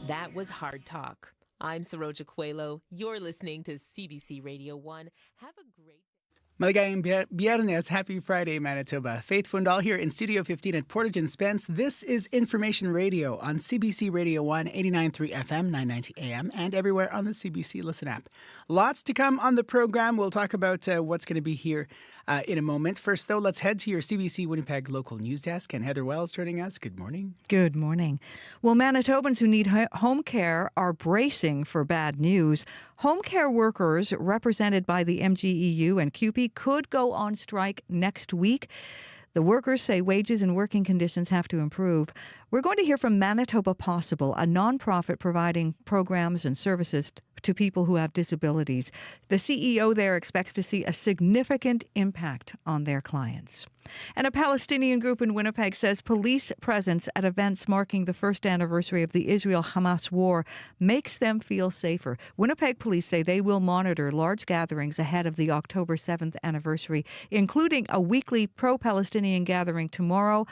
That was Hard Talk. I'm Saroja Coelho. You're listening to CBC Radio 1. Have a great Maligayang Biyernes, happy Friday, Manitoba. Faith Fundal here in Studio 15 at Portage and Spence. This is Information Radio on CBC Radio 1, 89.3 FM, 990 AM, and everywhere on the CBC Listen app. Lots to come on the program. We'll talk about what's going to be here in a moment. First, though, let's head to your CBC Winnipeg local news desk. And Heather Wells joining us. Good morning. Good morning. Well, Manitobans who need home care are bracing for bad news. Home care workers represented by the MGEU and CUPE could go on strike next week. The workers say wages and working conditions have to improve. We're going to hear from Manitoba Possible, a nonprofit providing programs and services to people who have disabilities. The CEO there expects to see a significant impact on their clients. And a Palestinian group in Winnipeg says police presence at events marking the first anniversary of the Israel-Hamas war makes them feel safer. Winnipeg police say they will monitor large gatherings ahead of the October 7th anniversary, including a weekly pro-Palestinian gathering tomorrow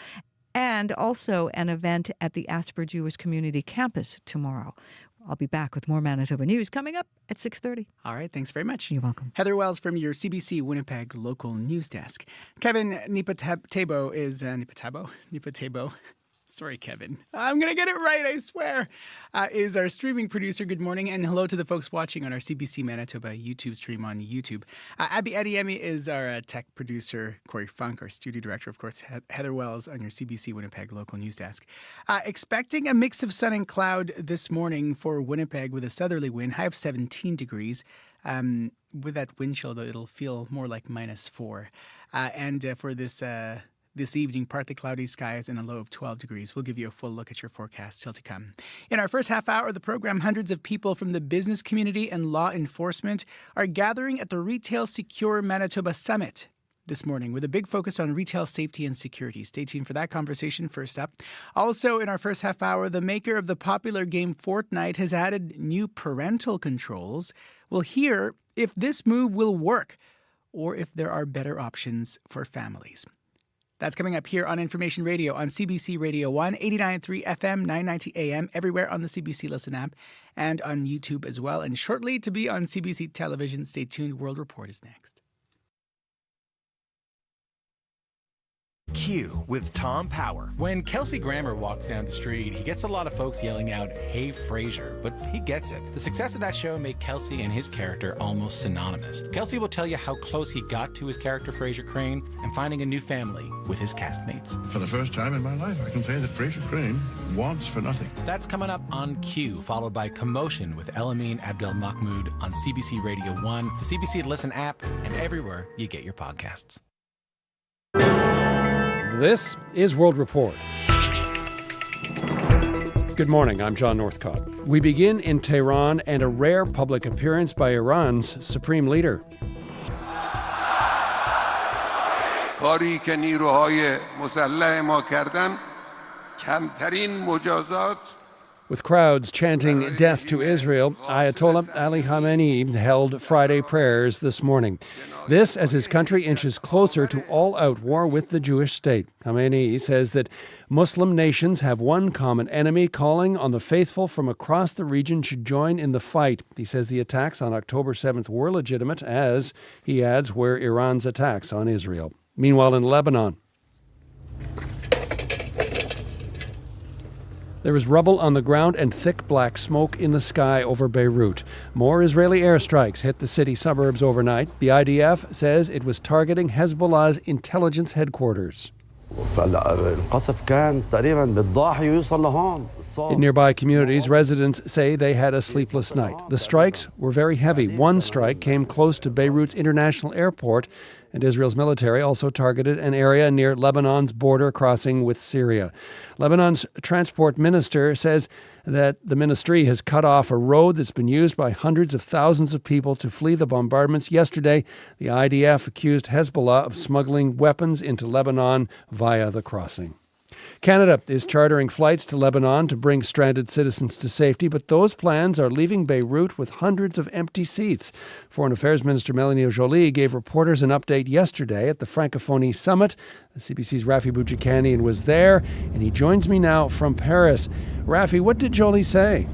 and also an event at the Asper Jewish Community Campus tomorrow. I'll be back with more Manitoba news coming up at 6:30. All right, thanks very much. You're welcome. Heather Wells from your CBC Winnipeg local news desk. Kevin Nipatabo is Nipatabo. Sorry, Kevin. I'm going to get it right, I swear. Is our streaming producer. Good morning, and hello to the folks watching on our CBC Manitoba YouTube stream on YouTube. Abby Adiemi is our tech producer. Corey Funk, our studio director. Of course, Heather Wells on your CBC Winnipeg local news desk. Expecting a mix of sun and cloud this morning for Winnipeg with a southerly wind, high of 17 degrees. With that wind chill, though, it'll feel more like -4. And for this evening, partly cloudy skies and a low of 12 degrees. We'll give you a full look at your forecast still to come. In our first half hour of the program, hundreds of people from the business community and law enforcement are gathering at the Retail Secure Manitoba Summit this morning with a big focus on retail safety and security. Stay tuned for that conversation first up. Also, in our first half hour, the maker of the popular game Fortnite has added new parental controls. We'll hear if this move will work or if there are better options for families. That's coming up here on Information Radio on CBC Radio 1, 89.3 FM, 990 AM, everywhere on the CBC Listen app and on YouTube as well. And shortly to be on CBC Television. Stay tuned. World Report is next. Q with Tom Power. When Kelsey Grammer walks down the street, he gets a lot of folks yelling out, "Hey, Frasier," but he gets it. The success of that show made Kelsey and his character almost synonymous. Kelsey will tell you how close he got to his character Frasier Crane and finding a new family with his castmates. For the first time in my life, I can say that Frasier Crane wants for nothing. That's coming up on Q, followed by Commotion with Elamine Abdel Mahmoud on CBC Radio 1, the CBC Listen app, and everywhere you get your podcasts. This is World Report. Good morning, I'm John Northcott. We begin in Tehran and a rare public appearance by Iran's supreme leader. کاری که نیروهای مسلح ما کردن کمترین مجازات. With crowds chanting death to Israel, Ayatollah Ali Khamenei held Friday prayers this morning. This as his country inches closer to all-out war with the Jewish state. Khamenei says that Muslim nations have one common enemy, calling on the faithful from across the region to join in the fight. He says the attacks on October 7th were legitimate, as, he adds, were Iran's attacks on Israel. Meanwhile, in Lebanon, there is rubble on the ground and thick black smoke in the sky over Beirut. More Israeli airstrikes hit the city suburbs overnight. The IDF says it was targeting Hezbollah's intelligence headquarters. In nearby communities, residents say they had a sleepless night. The strikes were very heavy. One strike came close to Beirut's international airport, and Israel's military also targeted an area near Lebanon's border crossing with Syria. Lebanon's transport minister says that the ministry has cut off a road that's been used by hundreds of thousands of people to flee the bombardments. Yesterday, the IDF accused Hezbollah of smuggling weapons into Lebanon via the crossing. Canada is chartering flights to Lebanon to bring stranded citizens to safety, but those plans are leaving Beirut with hundreds of empty seats. Foreign Affairs Minister Mélanie Joly gave reporters an update yesterday at the Francophonie Summit. The CBC's Rafi Boudjikanian was there, and he joins me now from Paris. Rafi, what did Joly say?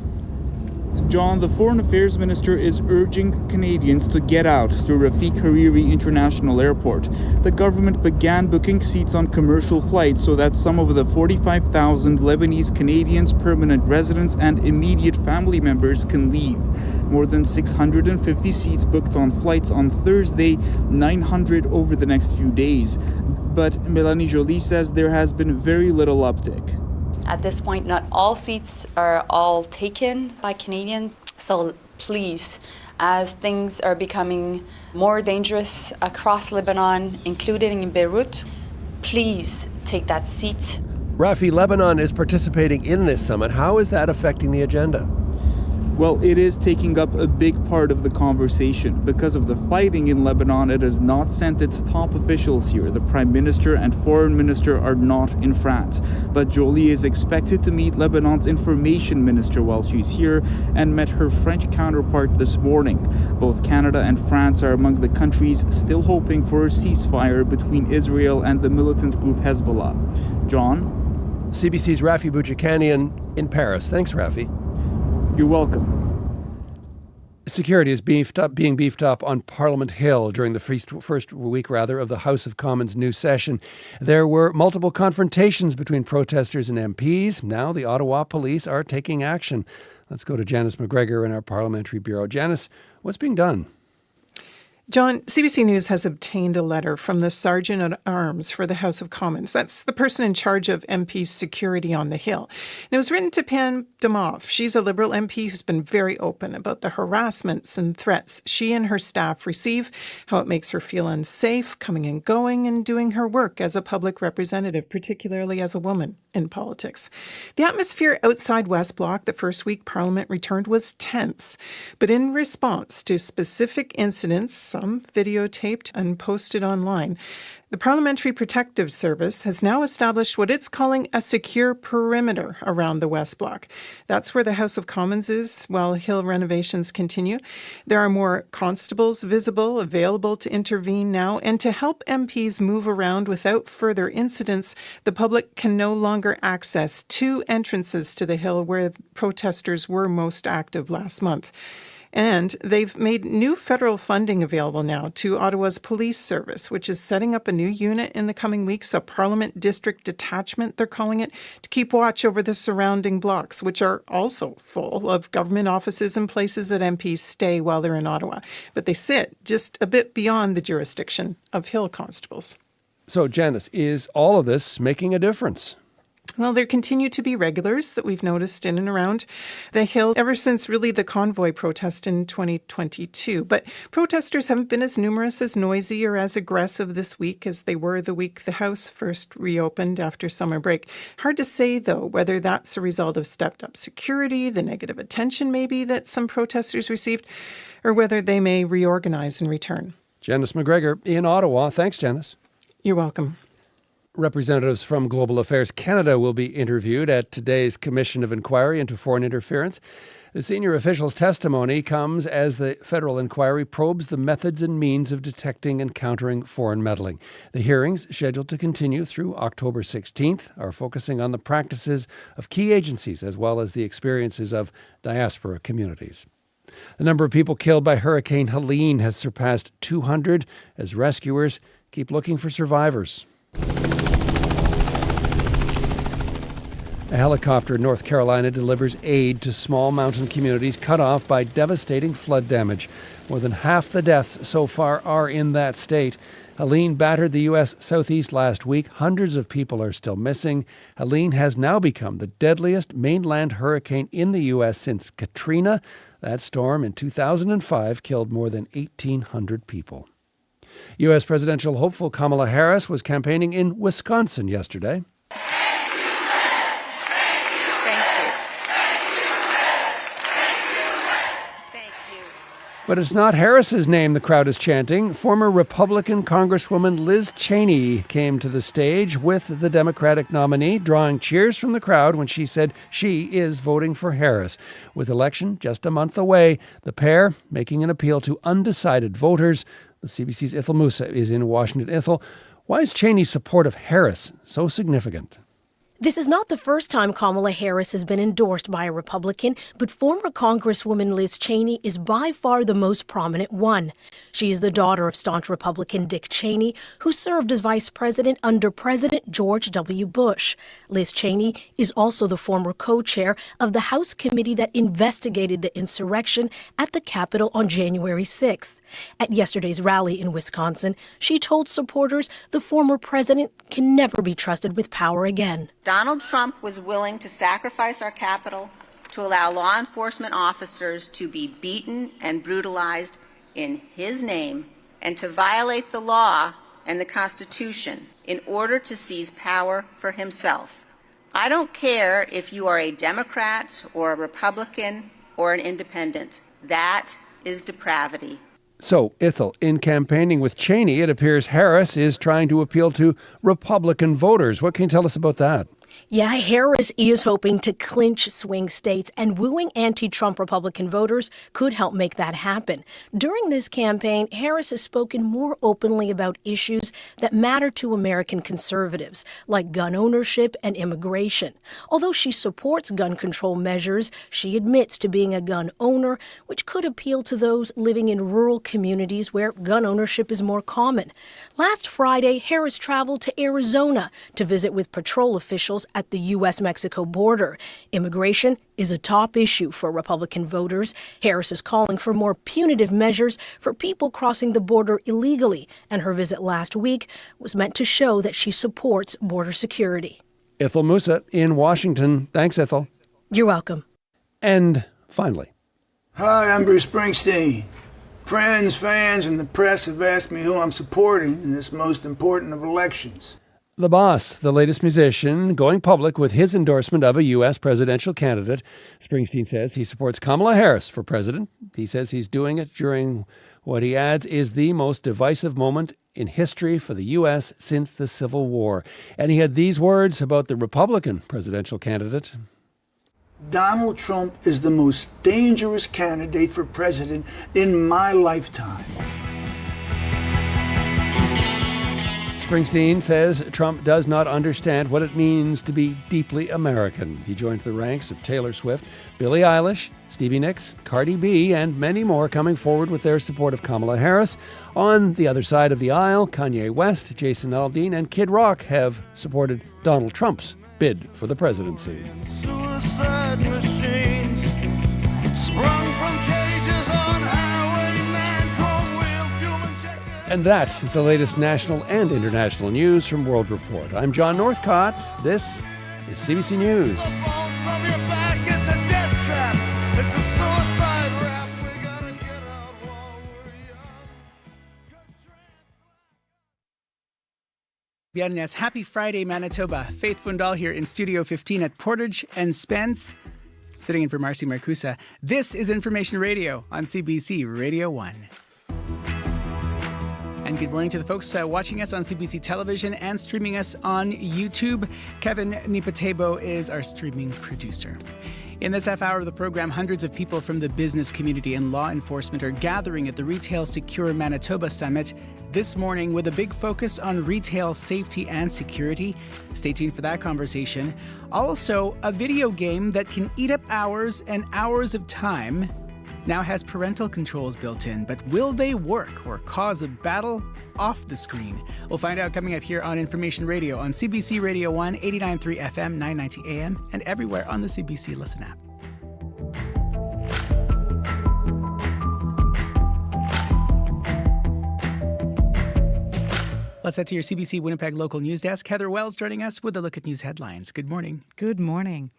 John, the Foreign Affairs Minister is urging Canadians to get out to Rafik Hariri International Airport. The government began booking seats on commercial flights so that some of the 45,000 Lebanese Canadians, permanent residents, and immediate family members can leave. More than 650 seats booked on flights on Thursday, 900 over the next few days. But Mélanie Joly says there has been very little uptick. At this point, not all seats are all taken by Canadians. So please, as things are becoming more dangerous across Lebanon, including in Beirut, please take that seat. Rafi, Lebanon is participating in this summit. How is that affecting the agenda? Well, it is taking up a big part of the conversation. Because of the fighting in Lebanon, it has not sent its top officials here. The Prime Minister and Foreign Minister are not in France. But Joly is expected to meet Lebanon's Information Minister while she's here and met her French counterpart this morning. Both Canada and France are among the countries still hoping for a ceasefire between Israel and the militant group Hezbollah. John? CBC's Rafi Boudjikanian in Paris. Thanks, Rafi. You're welcome. Security is being beefed up on Parliament Hill during the first week of the House of Commons' new session. There were multiple confrontations between protesters and MPs. Now the Ottawa police are taking action. Let's go to Janice McGregor in our Parliamentary Bureau. Janice, what's being done? John, CBC News has obtained a letter from the Sergeant-at-Arms for the House of Commons. That's the person in charge of MP's security on the Hill. And it was written to Pam Damoff. She's a Liberal MP who's been very open about the harassments and threats she and her staff receive, how it makes her feel unsafe coming and going and doing her work as a public representative, particularly as a woman in politics. The atmosphere outside West Block the first week Parliament returned was tense. But in response to specific incidents, some videotaped and posted online, the Parliamentary Protective Service has now established what it's calling a secure perimeter around the West Block. That's where the House of Commons is while Hill renovations continue. There are more constables visible, available to intervene now, and to help MPs move around without further incidents, the public can no longer access two entrances to the Hill where protesters were most active last month. And they've made new federal funding available now to Ottawa's police service, which is setting up a new unit in the coming weeks, a Parliament District Detachment, they're calling it, to keep watch over the surrounding blocks, which are also full of government offices and places that MPs stay while they're in Ottawa. But they sit just a bit beyond the jurisdiction of Hill constables. So, Janice, is all of this making a difference? Well, there continue to be regulars that we've noticed in and around the Hill ever since really the convoy protest in 2022. But protesters haven't been as numerous, as noisy, or as aggressive this week as they were the week the House first reopened after summer break. Hard to say, though, whether that's a result of stepped-up security, the negative attention maybe that some protesters received, or whether they may reorganize and return. Janice McGregor in Ottawa. Thanks, Janice. You're welcome. Representatives from Global Affairs Canada will be interviewed at today's Commission of Inquiry into Foreign Interference. The senior official's testimony comes as the federal inquiry probes the methods and means of detecting and countering foreign meddling. The hearings, scheduled to continue through October 16th, are focusing on the practices of key agencies as well as the experiences of diaspora communities. The number of people killed by Hurricane Helene has surpassed 200 as rescuers keep looking for survivors. A helicopter in North Carolina delivers aid to small mountain communities cut off by devastating flood damage. More than half the deaths so far are in that state. Helene battered the U.S. southeast last week. Hundreds of people are still missing. Helene has now become the deadliest mainland hurricane in the U.S. since Katrina. That storm in 2005 killed more than 1,800 people. U.S. presidential hopeful Kamala Harris was campaigning in Wisconsin yesterday. But it's not Harris's name the crowd is chanting. Former Republican Congresswoman Liz Cheney came to the stage with the Democratic nominee, drawing cheers from the crowd when she said she is voting for Harris. With election just a month away, the pair making an appeal to undecided voters. The CBC's Ithel Musa is in Washington. Ithel, why is Cheney's support of Harris so significant? This is not the first time Kamala Harris has been endorsed by a Republican, but former Congresswoman Liz Cheney is by far the most prominent one. She is the daughter of staunch Republican Dick Cheney, who served as vice president under President George W. Bush. Liz Cheney is also the former co-chair of the House committee that investigated the insurrection at the Capitol on January 6th. At yesterday's rally in Wisconsin, she told supporters the former president can never be trusted with power again. Donald Trump was willing to sacrifice our Capitol to allow law enforcement officers to be beaten and brutalized in his name and to violate the law and the Constitution in order to seize power for himself. I don't care if you are a Democrat or a Republican or an independent. That is depravity. So, Ithel, in campaigning with Cheney, it appears Harris is trying to appeal to Republican voters. What can you tell us about that? Yeah, Harris is hoping to clinch swing states, and wooing anti-Trump Republican voters could help make that happen. During this campaign, Harris has spoken more openly about issues that matter to American conservatives, like gun ownership and immigration. Although she supports gun control measures, she admits to being a gun owner, which could appeal to those living in rural communities where gun ownership is more common. Last Friday, Harris traveled to Arizona to visit with patrol officials at the U.S.-Mexico border. Immigration is a top issue for Republican voters. Harris is calling for more punitive measures for people crossing the border illegally, and her visit last week was meant to show that she supports border security. Ithel Musa in Washington. Thanks, Ithel. You're welcome. And finally. Hi, I'm Bruce Springsteen. Friends, fans, and the press have asked me who I'm supporting in this most important of elections. The Boss, the latest musician, going public with his endorsement of a U.S. presidential candidate. Springsteen says he supports Kamala Harris for president. He says he's doing it during what he adds is the most divisive moment in history for the U.S. since the Civil War. And he had these words about the Republican presidential candidate. Donald Trump is the most dangerous candidate for president in my lifetime. Springsteen says Trump does not understand what it means to be deeply American. He joins the ranks of Taylor Swift, Billie Eilish, Stevie Nicks, Cardi B, and many more coming forward with their support of Kamala Harris. On the other side of the aisle, Kanye West, Jason Aldean, and Kid Rock have supported Donald Trump's bid for the presidency. Suicide machines sprung from cages on Highway 9, chrome wheel fuel injected. And that is the latest national and international news from World Report. I'm John Northcott. This is CBC News. Bienvenue. Happy Friday, Manitoba. Faith Fundal here in Studio 15 at Portage and Spence, sitting in for Marcy Marcusa. This is Information Radio on CBC Radio 1. And good morning to the folks watching us on CBC Television and streaming us on YouTube. Kevin Nipatebo is our streaming producer. In this half hour of the program, hundreds of people from the business community and law enforcement are gathering at the Retail Secure Manitoba Summit this morning with a big focus on retail safety and security. Stay tuned for that conversation. Also, a video game that can eat up hours and hours of time now has parental controls built in, but will they work or cause a battle off the screen? We'll find out coming up here on Information Radio on CBC Radio 1, 89.3 FM, 990 AM, and everywhere on the CBC Listen app. Let's head to your CBC Winnipeg local news desk. Heather Wells joining us with a look at news headlines. Good morning. Good morning.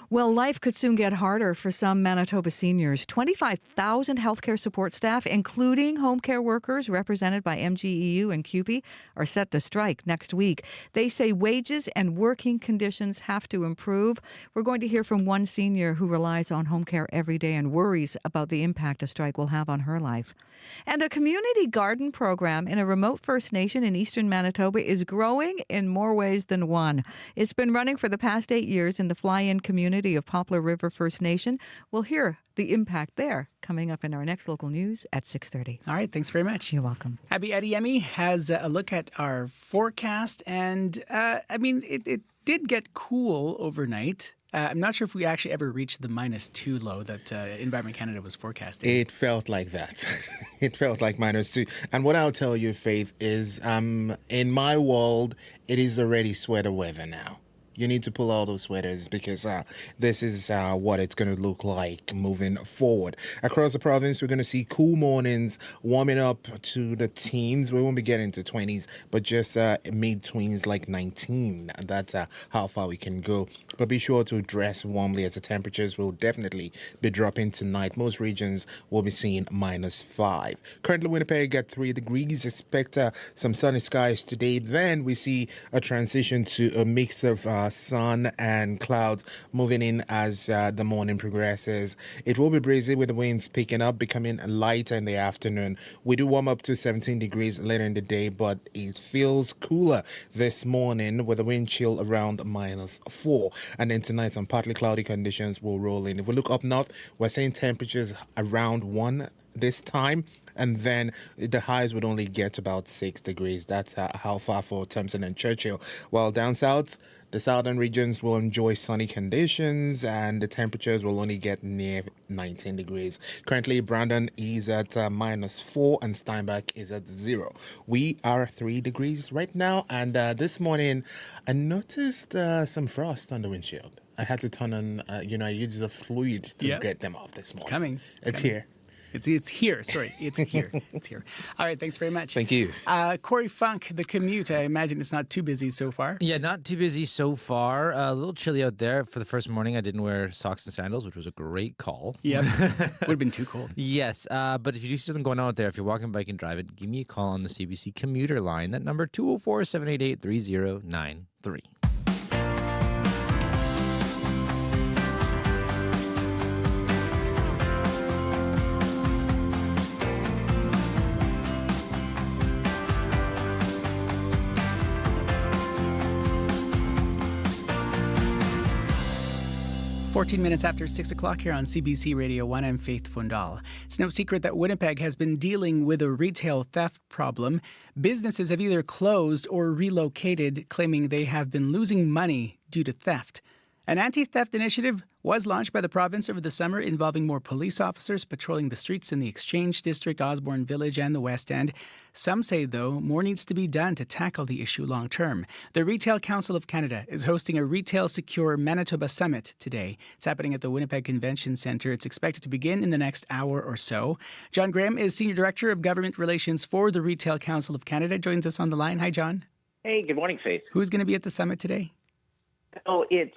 Well, life could soon get harder for some Manitoba seniors. 25,000 healthcare support staff, including home care workers represented by MGEU and CUPE, are set to strike next week. They say wages and working conditions have to improve. We're going to hear from one senior who relies on home care every day and worries about the impact a strike will have on her life. And a community garden program in a remote First Nation in eastern Manitoba is growing in more ways than one. It's been running for the past 8 years in the fly-in community of Poplar River First Nation. We'll hear the impact there coming up in our next local news at 6:30. All right, thanks very much. You're welcome. Abby Adeyemi has a look at our forecast, and it did get cool overnight. I'm not sure if we actually ever reached the -2 low that Environment Canada was forecasting. It felt like that. It felt like -2. And what I'll tell you, Faith, is in my world, it is already sweater weather now. You need to pull out those sweaters because this is what it's going to look like moving forward. Across the province, we're going to see cool mornings warming up to the teens. We won't be getting to 20s, but just mid-tweens like 19. That's how far we can go. But be sure to dress warmly as the temperatures will definitely be dropping tonight. Most regions will be seeing -5. Currently, Winnipeg at 3 degrees. Expect some sunny skies today. Then we see a transition to a mix of sun and clouds moving in as the morning progresses. It will be breezy with the winds picking up, becoming lighter in the afternoon. We do warm up to 17 degrees later in the day, but it feels cooler this morning with a wind chill around -4. And then tonight, some partly cloudy conditions will roll in. If we look up north, we're seeing temperatures around 1 this time. And then the highs would only get to about 6 degrees. That's how far for Thompson and Churchill. While down south, the southern regions will enjoy sunny conditions and the temperatures will only get near 19 degrees. Currently, Brandon is at -4 and Steinbach is at 0. We are 3 degrees right now. And this morning, I noticed some frost on the windshield. I had to turn on, I used a fluid to get them off this morning. It's coming. It's here. It's here. Sorry, it's here. It's here. All right, thanks very much. Thank you. Corey Funk, the commute, I imagine it's not too busy so far. Yeah, not too busy so far. A little chilly out there. For the first morning, I didn't wear socks and sandals, which was a great call. Yep. Would have been too cold. Yes, but if you do see something going on out there, if you're walking, biking, driving, give me a call on the CBC commuter line. That number, 204-788-3093. 14 minutes after 6 o'clock here on CBC Radio 1, I'm Faith Fundal. It's no secret that Winnipeg has been dealing with a retail theft problem. Businesses have either closed or relocated, claiming they have been losing money due to theft. An anti-theft initiative was launched by the province over the summer involving more police officers patrolling the streets in the Exchange District, Osborne Village and the West End. Some say, though, more needs to be done to tackle the issue long term. The Retail Council of Canada is hosting a Retail Secure Manitoba Summit today. It's happening at the Winnipeg Convention Centre. It's expected to begin in the next hour or so. John Graham is Senior Director of Government Relations for the Retail Council of Canada. Joins us on the line. Hi, John. Hey, good morning, Faith. Who's going to be at the summit today? Oh, it's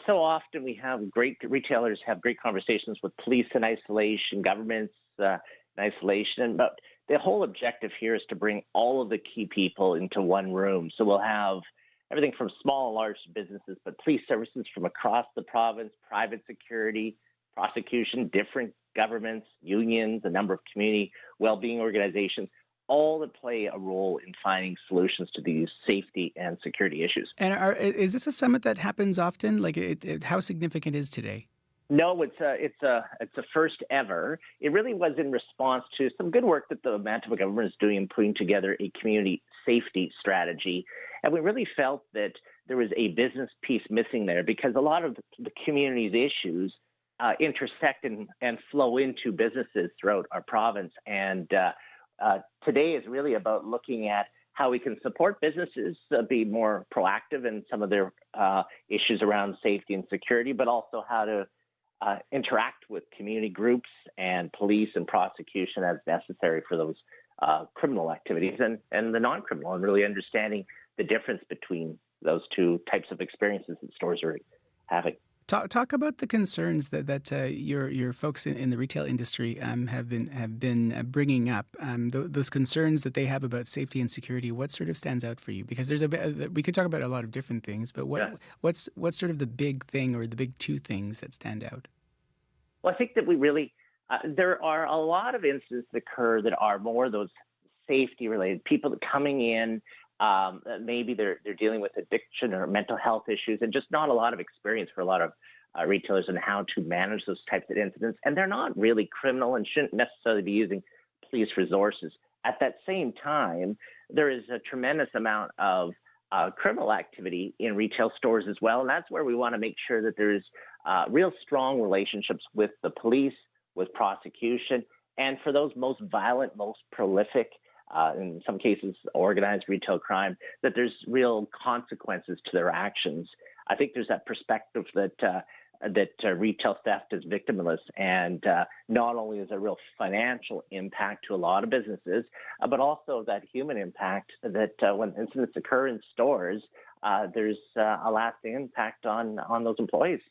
so often we have great retailers have great conversations with police in isolation, governments in isolation, but the whole objective here is to bring all of the key people into one room. So we'll have everything from small and large businesses, but police services from across the province, private security, prosecution, different governments, unions, a number of community well-being organizations, all that play a role in finding solutions to these safety and security issues. And is this a summit that happens often? Like, how significant is today? No, it's a first ever. It really was in response to some good work that the Manitoba government is doing in putting together a community safety strategy. And we really felt that there was a business piece missing there because a lot of the community's issues intersect and flow into businesses throughout our province. And today is really about looking at how we can support businesses be more proactive in some of their issues around safety and security, but also how to interact with community groups and police and prosecution as necessary for those criminal activities and the non-criminal, and really understanding the difference between those two types of experiences that stores are having. Talk about the concerns that your folks in the retail industry have been bringing up. Those concerns that they have about safety and security. What sort of stands out for you? Because we could talk about a lot of different things, but what's sort of the big thing or the big two things that stand out? Well, I think that we really there are a lot of incidents that occur that are more those safety related. People that coming in. Maybe they're dealing with addiction or mental health issues and just not a lot of experience for a lot of retailers in how to manage those types of incidents. And they're not really criminal and shouldn't necessarily be using police resources. At that same time, there is a tremendous amount of criminal activity in retail stores as well. And that's where we want to make sure that there's real strong relationships with the police, with prosecution, and for those most violent, most prolific in some cases, organized retail crime, that there's real consequences to their actions. I think there's that perspective that retail theft is victimless, and not only is there real financial impact to a lot of businesses, but also that human impact that when incidents occur in stores, there's a lasting impact on those employees.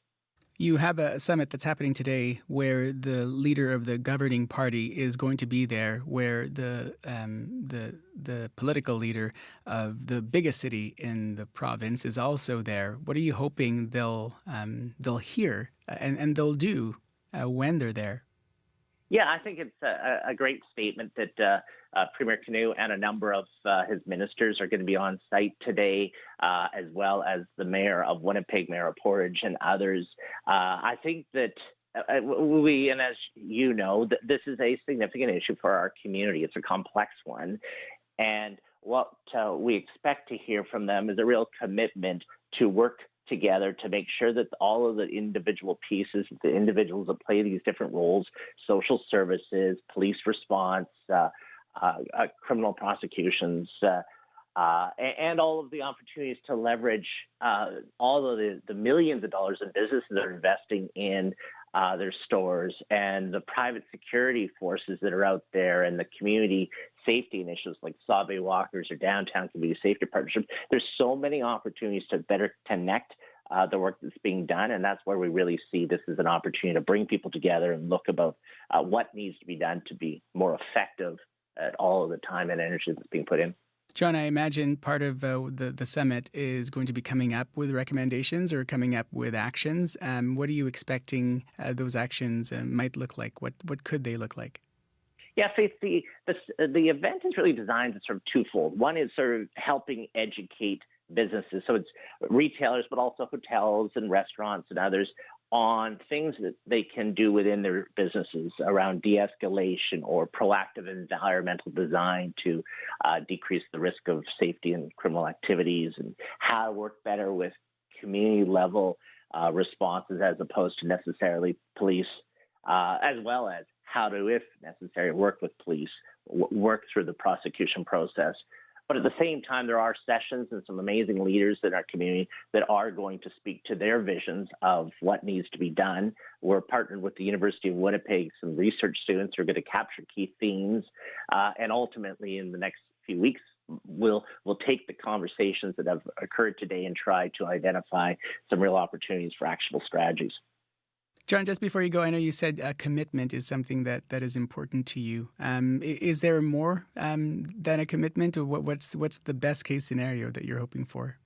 You have a summit that's happening today where the leader of the governing party is going to be there, where the political leader of the biggest city in the province is also there. What are you hoping they'll hear and they'll do when they're there? Yeah, I think it's a great statement that Premier Canoe and a number of his ministers are going to be on site today, as well as the mayor of Winnipeg, Mayor Porridge, and others. I think that and as you know, this is a significant issue for our community. It's a complex one. And what we expect to hear from them is a real commitment to work together to make sure that all of the individual pieces, the individuals that play these different roles, social services, police response, criminal prosecutions, and all of the opportunities to leverage all of the millions of dollars in businesses that are investing in their stores and the private security forces that are out there and the community safety initiatives like Sabe Walkers or Downtown Community Safety Partnership. There's so many opportunities to better connect the work that's being done, and that's where we really see this as an opportunity to bring people together and look about what needs to be done to be more effective at all of the time and energy that's being put in. John, I imagine part of the summit is going to be coming up with recommendations or coming up with actions. What are you expecting those actions might look like? What could they look like? Yeah, Faith, the event is really designed as sort of twofold. One is sort of helping educate businesses, so it's retailers, but also hotels and restaurants and others, on things that they can do within their businesses around de-escalation or proactive environmental design to decrease the risk of safety and criminal activities, and how to work better with community-level responses as opposed to necessarily police, as well as how to, if necessary, work with police, work through the prosecution process. But at the same time, there are sessions and some amazing leaders in our community that are going to speak to their visions of what needs to be done. We're partnered with the University of Winnipeg, some research students who are going to capture key themes. And ultimately, in the next few weeks, we'll take the conversations that have occurred today and try to identify some real opportunities for actionable strategies. John, just before you go, I know you said commitment is something that is important to you. Is there more than a commitment, or what's the best case scenario that you're hoping for?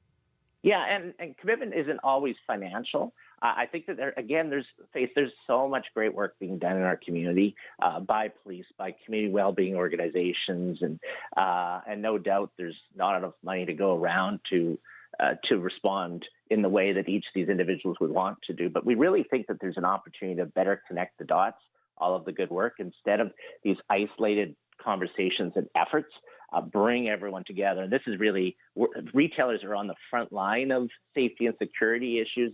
Yeah, and commitment isn't always financial. I think that there's so much great work being done in our community by police, by community well-being organizations, and no doubt there's not enough money to go around to respond in the way that each of these individuals would want to do. But we really think that there's an opportunity to better connect the dots, all of the good work, instead of these isolated conversations and efforts, bring everyone together. And this is really, retailers are on the front line of safety and security issues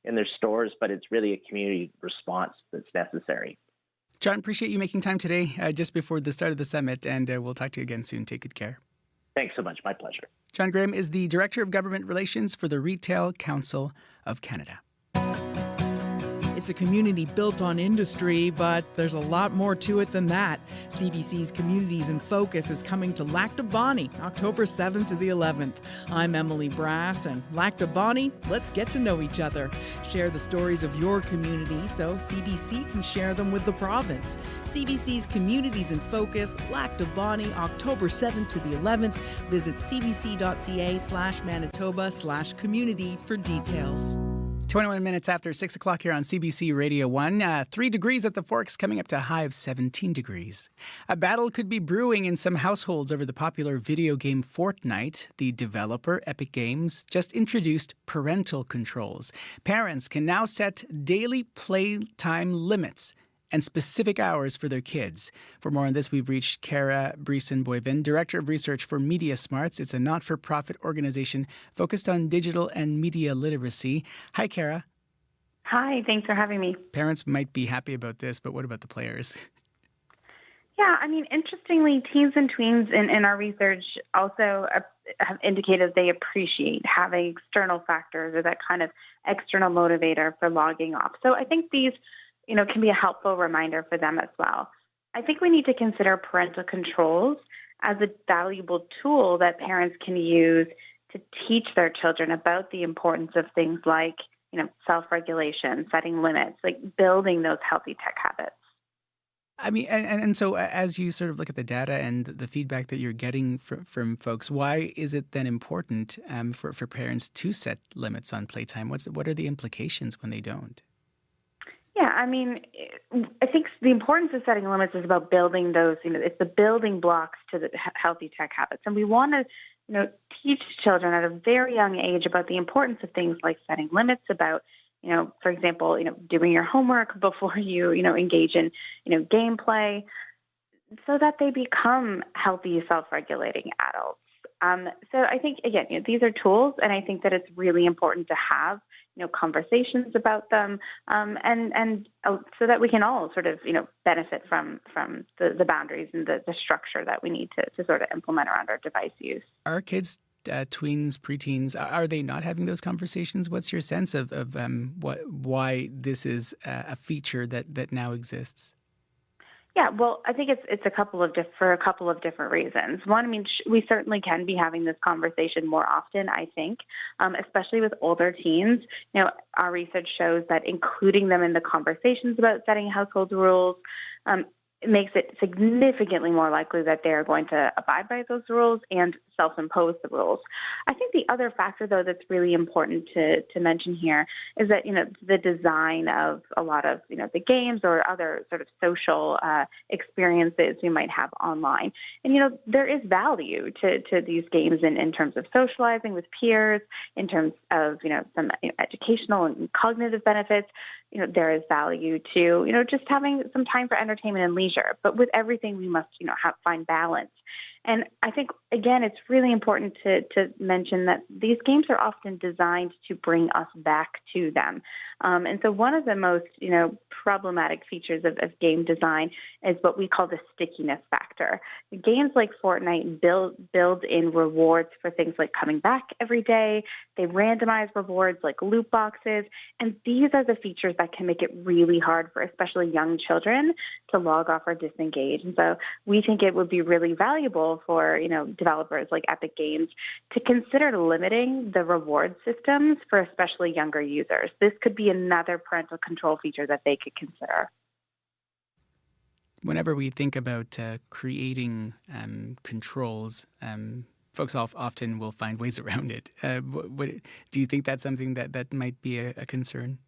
in their stores, but it's really a community response that's necessary. John, appreciate you making time today just before the start of the summit, and we'll talk to you again soon. Take good care. Thanks so much. My pleasure. John Graham is the Director of Government Relations for the Retail Council of Canada. It's a community built on industry, but there's a lot more to it than that. CBC's Communities in Focus is coming to Lac du Bonny, October 7th to the 11th. I'm Emily Brass, and Lac du Bonny, let's get to know each other. Share the stories of your community so CBC can share them with the province. CBC's Communities in Focus, Lac du Bonny, October 7th to the 11th. Visit cbc.ca/Manitoba/community for details. 21 minutes after 6 o'clock here on CBC Radio 1. 3 degrees at the Forks, coming up to a high of 17 degrees. A battle could be brewing in some households over the popular video game Fortnite. The developer, Epic Games, just introduced parental controls. Parents can now set daily playtime limits and specific hours for their kids. For more on this, we've reached Kara Breeson-Boivin, Director of Research for Media Smarts. It's a not-for-profit organization focused on digital and media literacy. Hi, Kara. Hi, thanks for having me. Parents might be happy about this, but what about the players? Yeah, I mean, interestingly, teens and tweens in our research also have indicated they appreciate having external factors or that kind of external motivator for logging off. So I think these can be a helpful reminder for them as well. I think we need to consider parental controls as a valuable tool that parents can use to teach their children about the importance of things like, self-regulation, setting limits, like building those healthy tech habits. I mean, and so as you sort of look at the data and the feedback that you're getting from folks, why is it then important for parents to set limits on playtime? What are the implications when they don't? Yeah, I mean, I think the importance of setting limits is about building those, it's the building blocks to the healthy tech habits. And we want to, teach children at a very young age about the importance of things like setting limits, about, for example, doing your homework before you, engage in, gameplay, so that they become healthy, self-regulating adults. So I think, again, these are tools, and I think that it's really important to have, conversations about them, and so that we can all sort of, benefit from the boundaries and the structure that we need to sort of implement around our device use. Our kids, tweens, preteens, are they not having those conversations? What's your sense of why this is a feature that now exists? Yeah, well, I think it's for a couple of different reasons. One, I mean, we certainly can be having this conversation more often, I think, especially with older teens. Our research shows that including them in the conversations about setting household rules it makes it significantly more likely that they are going to abide by those rules and self-impose the rules. I think the other factor, though, that's really important to mention here is that, the design of a lot of, the games or other sort of social experiences we might have online. And, there is value to these games in terms of socializing with peers, in terms of, some educational and cognitive benefits. There is value to, just having some time for entertainment and leisure. But with everything, we must, find balance. And I think, again, it's really important to mention that these games are often designed to bring us back to them. And so one of the most, problematic features of game design is what we call the stickiness factor. Games like Fortnite build in rewards for things like coming back every day. They randomize rewards like loot boxes. And these are the features that can make it really hard for especially young children to log off or disengage. And so we think it would be really valuable for, developers like Epic Games to consider limiting the reward systems for especially younger users. This could be another parental control feature that they could consider. Whenever we think about creating controls, folks often will find ways around it. Do you think that's something that might be a concern?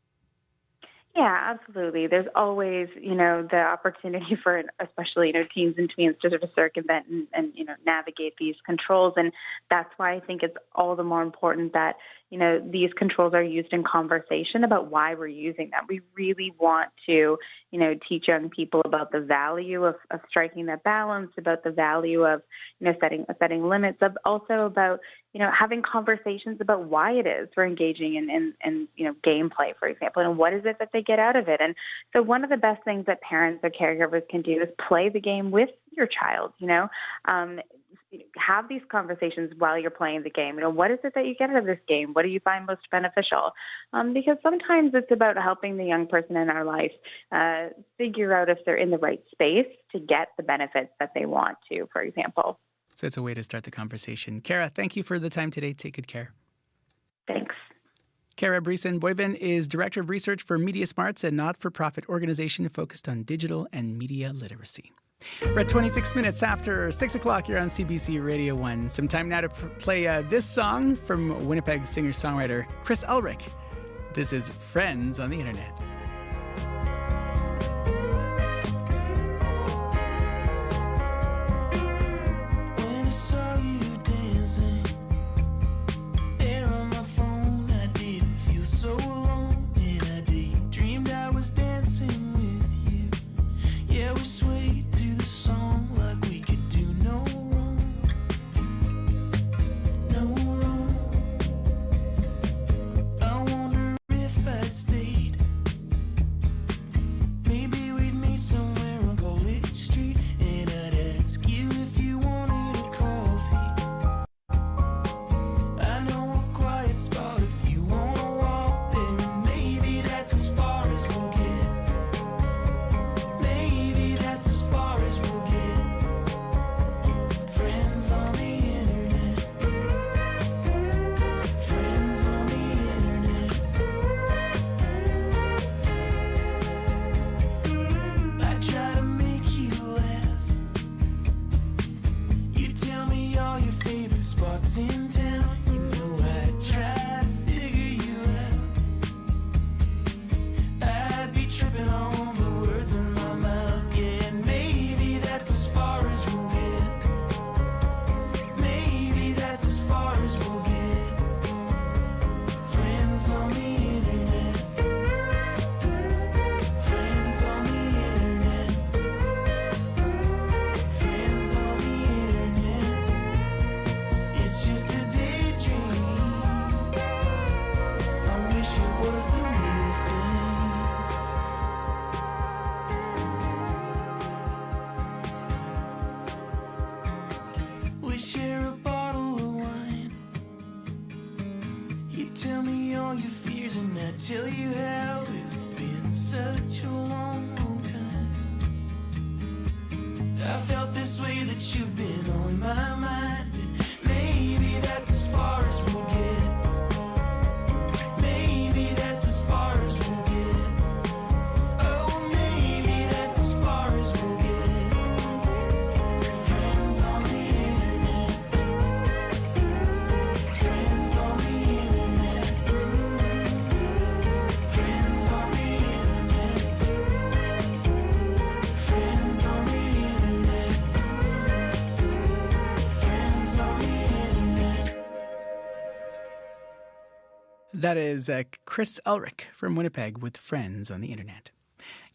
Yeah, absolutely. There's always, the opportunity for especially, teens and tweens to sort of circumvent and navigate these controls. And that's why I think it's all the more important that, these controls are used in conversation about why we're using them. We really want to, teach young people about the value of striking that balance, about the value of, setting limits, also about, having conversations about why it is we're engaging in gameplay, for example, and what is it that they get out of it. And so one of the best things that parents or caregivers can do is play the game with your child, have these conversations while you're playing the game. What is it that you get out of this game? What do you find most beneficial? Because sometimes it's about helping the young person in our life figure out if they're in the right space to get the benefits that they want to, for example. So it's a way to start the conversation. Kara, thank you for the time today. Take good care. Thanks. Kara Breeson-Boyven is Director of Research for Media Smarts, a not-for-profit organization focused on digital and media literacy. We're at 26 minutes after 6 o'clock. You're on CBC Radio 1. Some time now to play this song from Winnipeg singer-songwriter Chris Ulrich. This is Friends on the Internet. When I saw you dancing there on my phone, I didn't feel so alone. And I daydreamed I was dancing with you. Yeah, we swayed to the song like we could do no wrong. No wrong. I wonder if I'd stayed. Maybe we'd meet somewhere on College Street, and I'd ask you if you wanted a coffee. I know a quiet spot if you wanna walk there, and maybe that's as far as we'll get. Maybe that's as far as we'll get. Friends on the internet. Friends on the internet. I try to make you laugh. You tell me all your favorite spots in town. You know I try to figure you out. I'd be tripping on the words in my mouth. Yeah, and maybe that's as far as we'll get. Maybe that's as far as we'll get. Friends on the internet. Friends on the internet. Friends on the internet. It's just a daydream. I wish it was the real thing. We share a bottle of wine. You tell me all your fears and I tell you how it's been such a long, long time. I felt this way that you've been on my mind. And maybe that's as far as we'll get. Maybe that's as far as we'll get. Oh, maybe that's as far as we'll get. Friends on the internet. Friends on the internet. Friends on the internet. Friends on the internet. Friends on the internet. That is Chris Ulrich from Winnipeg with Friends on the Internet.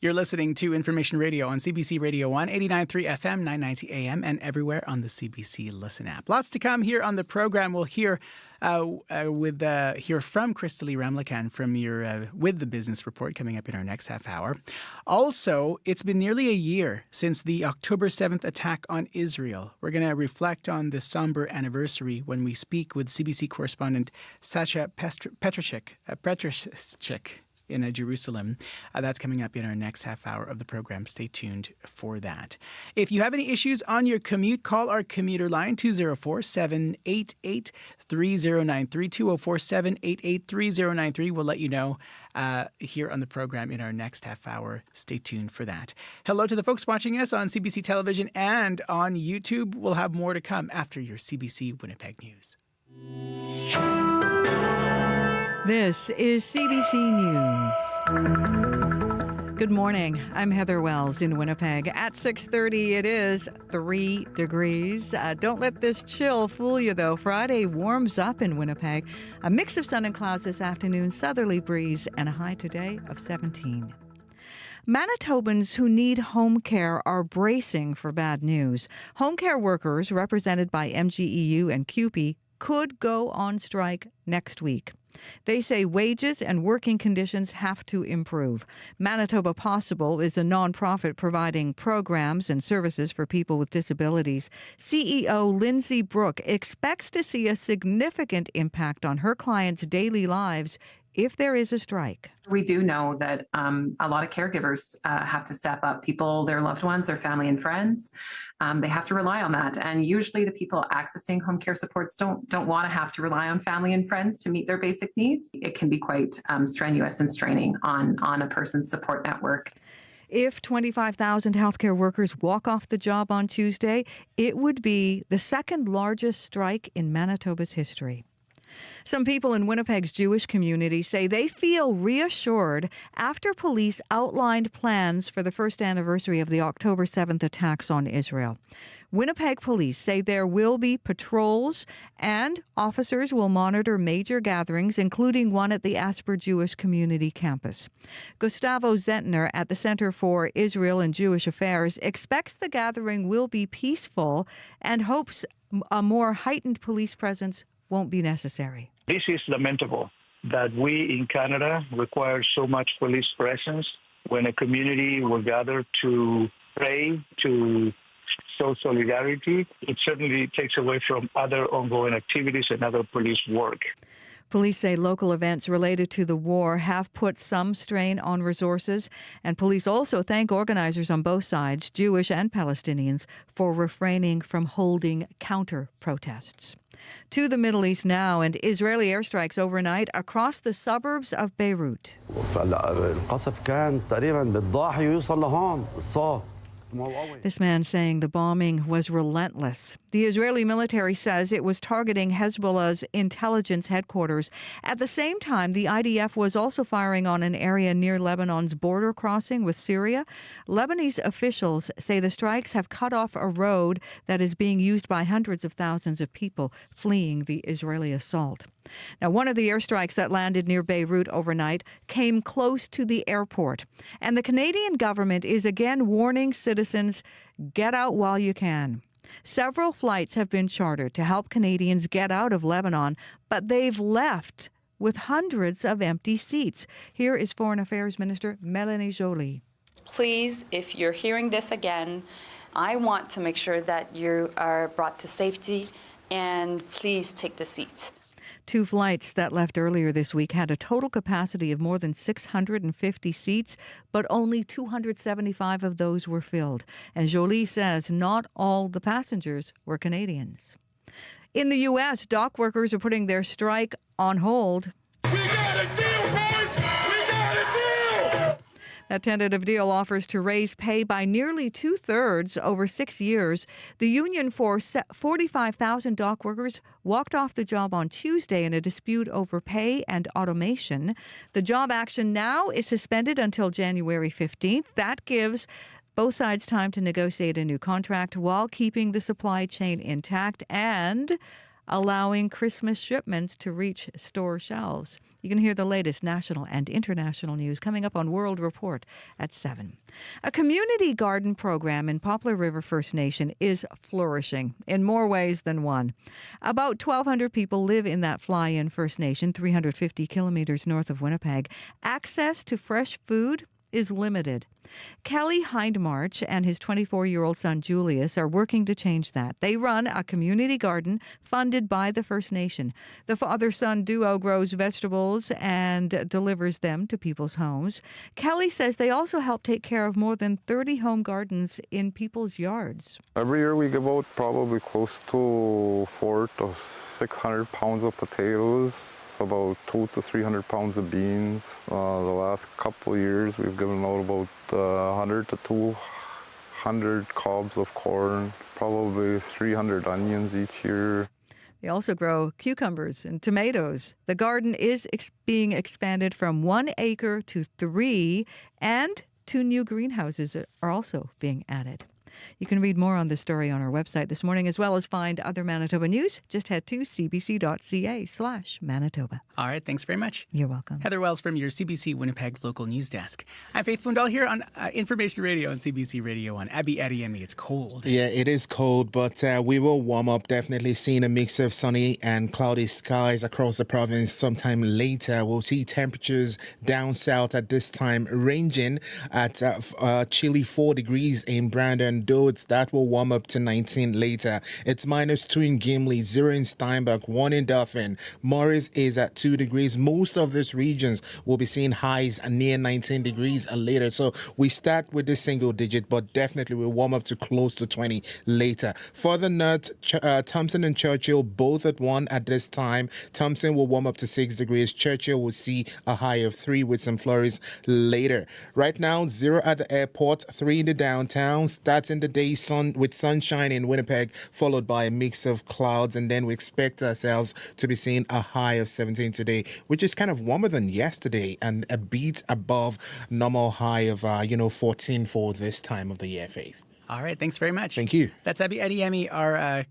You're listening to Information Radio on CBC Radio 1, 89.3 FM, 990 AM, and everywhere on the CBC Listen app. Lots to come here on the program. We'll hear hear from Crystalie Ramlakan from your with the Business Report coming up in our next half hour. Also, it's been nearly a year since the October 7th attack on Israel. We're going to reflect on this somber anniversary when we speak with CBC correspondent Sasha Petricek in Jerusalem. That's coming up in our next half hour of the program. Stay tuned for that. If you have any issues on your commute, call our commuter line 204-788-3093, 204-788-3093. We'll let you know here on the program in our next half hour. Stay tuned for that. Hello to the folks watching us on CBC Television and on YouTube. We'll have more to come after your CBC Winnipeg News. This is CBC News. Good morning. I'm Heather Wells in Winnipeg. At 6:30, it is 3 degrees. Don't let this chill fool you, though. Friday warms up in Winnipeg. A mix of sun and clouds this afternoon, southerly breeze, and a high today of 17. Manitobans who need home care are bracing for bad news. Home care workers, represented by MGEU and CUPE, could go on strike next week. They say wages and working conditions have to improve. Manitoba Possible is a nonprofit providing programs and services for people with disabilities. CEO Lindsay Brooke expects to see a significant impact on her clients' daily lives if there is a strike. We do know that a lot of caregivers have to step up. People, their loved ones, their family and friends, they have to rely on that. And usually the people accessing home care supports don't want to have to rely on family and friends to meet their basic needs. It can be quite strenuous and straining on a person's support network. If 25,000 healthcare workers walk off the job on Tuesday, it would be the second largest strike in Manitoba's history. Some people in Winnipeg's Jewish community say they feel reassured after police outlined plans for the first anniversary of the October 7th attacks on Israel. Winnipeg police say there will be patrols and officers will monitor major gatherings, including one at the Asper Jewish Community Campus. Gustavo Zentner at the Center for Israel and Jewish Affairs expects the gathering will be peaceful and hopes a more heightened police presence won't be necessary. This is lamentable that we in Canada require so much police presence when a community will gather to pray, to show solidarity. It certainly takes away from other ongoing activities and other police work. Police say local events related to the war have put some strain on resources, and police also thank organizers on both sides, Jewish and Palestinians, for refraining from holding counter-protests. To the Middle East now, and Israeli airstrikes overnight across the suburbs of Beirut. This man saying the bombing was relentless. The Israeli military says it was targeting Hezbollah's intelligence headquarters. At the same time, the IDF was also firing on an area near Lebanon's border crossing with Syria. Lebanese officials say the strikes have cut off a road that is being used by hundreds of thousands of people fleeing the Israeli assault. Now, one of the airstrikes that landed near Beirut overnight came close to the airport. And the Canadian government is again warning citizens, get out while you can. Several flights have been chartered to help Canadians get out of Lebanon, but they've left with hundreds of empty seats. Here is Foreign Affairs Minister Mélanie Joly. Please, if you're hearing this again, I want to make sure that you are brought to safety, and please take the seat. Two flights that left earlier this week had a total capacity of more than 650 seats, but only 275 of those were filled. And Joly says not all the passengers were Canadians. In the U.S., dock workers are putting their strike on hold. We got a deal, boys! We got a deal! That tentative deal offers to raise pay by nearly 2/3 over 6 years. The union for 45,000 dock workers walked off the job on Tuesday in a dispute over pay and automation. The job action now is suspended until January 15th. That gives both sides time to negotiate a new contract while keeping the supply chain intact and allowing Christmas shipments to reach store shelves. You can hear the latest national and international news coming up on World Report at 7. A community garden program in Poplar River First Nation is flourishing in more ways than one. About 1,200 people live in that fly-in First Nation, 350 kilometers north of Winnipeg. Access to fresh food is limited. Kelly Hindmarch and his 24-year-old son Julius are working to change that. They run a community garden funded by the First Nation. The father-son duo grows vegetables and delivers them to people's homes. Kelly says they also help take care of more than 30 home gardens in people's yards. Every year we give out probably close to 400 to 600 pounds of potatoes, about 200 to 300 pounds of beans. The last couple of years we've given out about 100 to 200 cobs of corn, probably 300 onions each year. They also grow cucumbers and tomatoes. The garden is being expanded from 1 acre to 3, and 2 new greenhouses are also being added. You can read more on this story on our website this morning, as well as find other Manitoba news. Just head to cbc.ca/Manitoba. All right, thanks very much. You're welcome. Heather Wells from your CBC Winnipeg local news desk. I'm Faith Fundal here on Information Radio on CBC Radio on Abby Adiemi. It's cold. Yeah, it is cold, but we will warm up. Definitely seeing a mix of sunny and cloudy skies across the province sometime later. We'll see temperatures down south at this time ranging at chilly 4 degrees in Brandon. Dodds, that will warm up to 19 later. It's -2 in Gimli, 0 in Steinbach, 1 in Dauphin. Morris is at 2 degrees. Most of these regions will be seeing highs near 19 degrees later. So we start with the single digit, but definitely will warm up to close to 20 later. Further north, Thompson and Churchill both at 1 at this time. Thompson will warm up to 6 degrees. Churchill will see a high of 3 with some flurries later. Right now, 0 at the airport, 3 in the downtown. Starting the day with sunshine in Winnipeg, followed by a mix of clouds, and then we expect ourselves to be seeing a high of 17 today, which is kind of warmer than yesterday and a bit above normal high of 14 for this time of the year, Faith. All right, thanks very much. Thank you. That's Abby Adiemi, our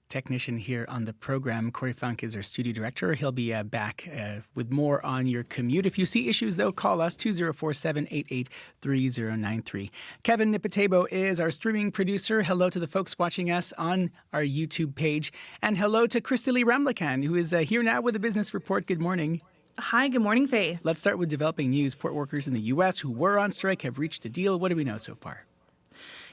technician here on the program. Corey Funk is our studio director. He'll be back with more on your commute. If you see issues, though, call us 204-788-3093. Kevin Nipatebo is our streaming producer. Hello to the folks watching us on our YouTube page. And hello to Christy Ramlakan, who is here now with a business report. Good morning. Hi, good morning, Faith. Let's start with developing news. Port workers in the U.S. who were on strike have reached a deal. What do we know so far?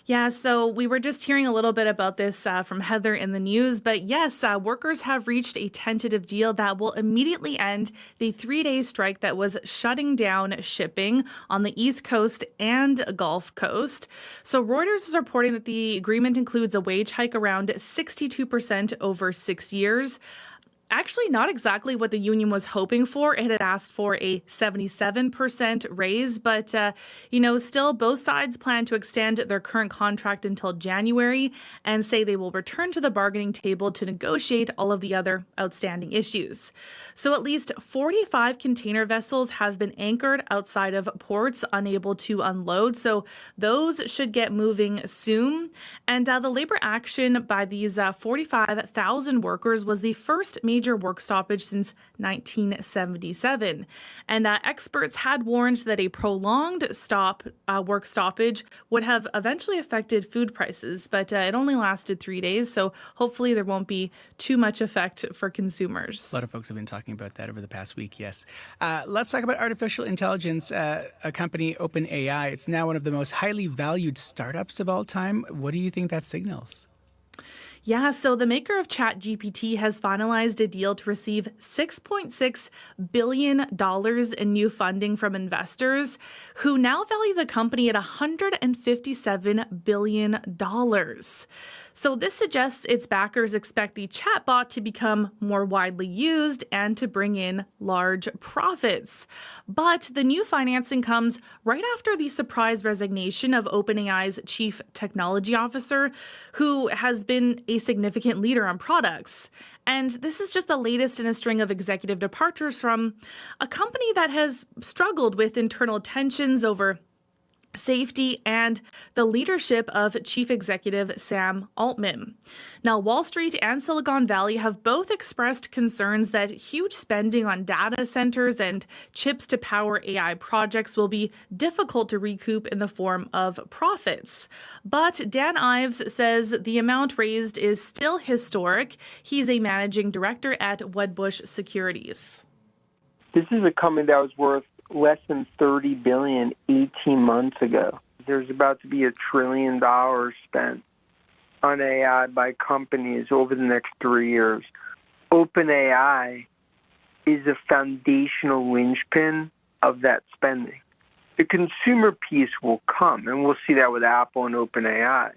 Yeah, so we were just hearing a little bit about this from Heather in the news. But yes, workers have reached a tentative deal that will immediately end the 3-day strike that was shutting down shipping on the East Coast and Gulf Coast. So Reuters is reporting that the agreement includes a wage hike around 62% over 6 years. Actually, not exactly what the union was hoping for. It had asked for a 77% raise, but, still both sides plan to extend their current contract until January and say they will return to the bargaining table to negotiate all of the other outstanding issues. So at least 45 container vessels have been anchored outside of ports, unable to unload. So those should get moving soon. And the labor action by these 45,000 workers was the first major work stoppage since 1977. And experts had warned that a prolonged work stoppage would have eventually affected food prices, but it only lasted 3 days, so hopefully there won't be too much effect for consumers. A lot of folks have been talking about that over the past week, yes. Let's talk about artificial intelligence, a company, OpenAI. It's now one of the most highly valued startups of all time. What do you think that signals? Yeah, so the maker of ChatGPT has finalized a deal to receive $6.6 billion in new funding from investors who now value the company at $157 billion. So this suggests its backers expect the chatbot to become more widely used and to bring in large profits. But the new financing comes right after the surprise resignation of OpenAI's chief technology officer, who has been a significant leader on products. And this is just the latest in a string of executive departures from a company that has struggled with internal tensions over safety and the leadership of Chief Executive Sam Altman. Now, Wall Street and Silicon Valley have both expressed concerns that huge spending on data centers and chips to power AI projects will be difficult to recoup in the form of profits. But Dan Ives says the amount raised is still historic. He's a managing director at Wedbush Securities. This is a company that was worth less than $30 billion 18 months ago. There's about to be $1 trillion spent on AI by companies over the next 3 years. OpenAI is a foundational linchpin of that spending. The consumer piece will come, and we'll see that with Apple and OpenAI.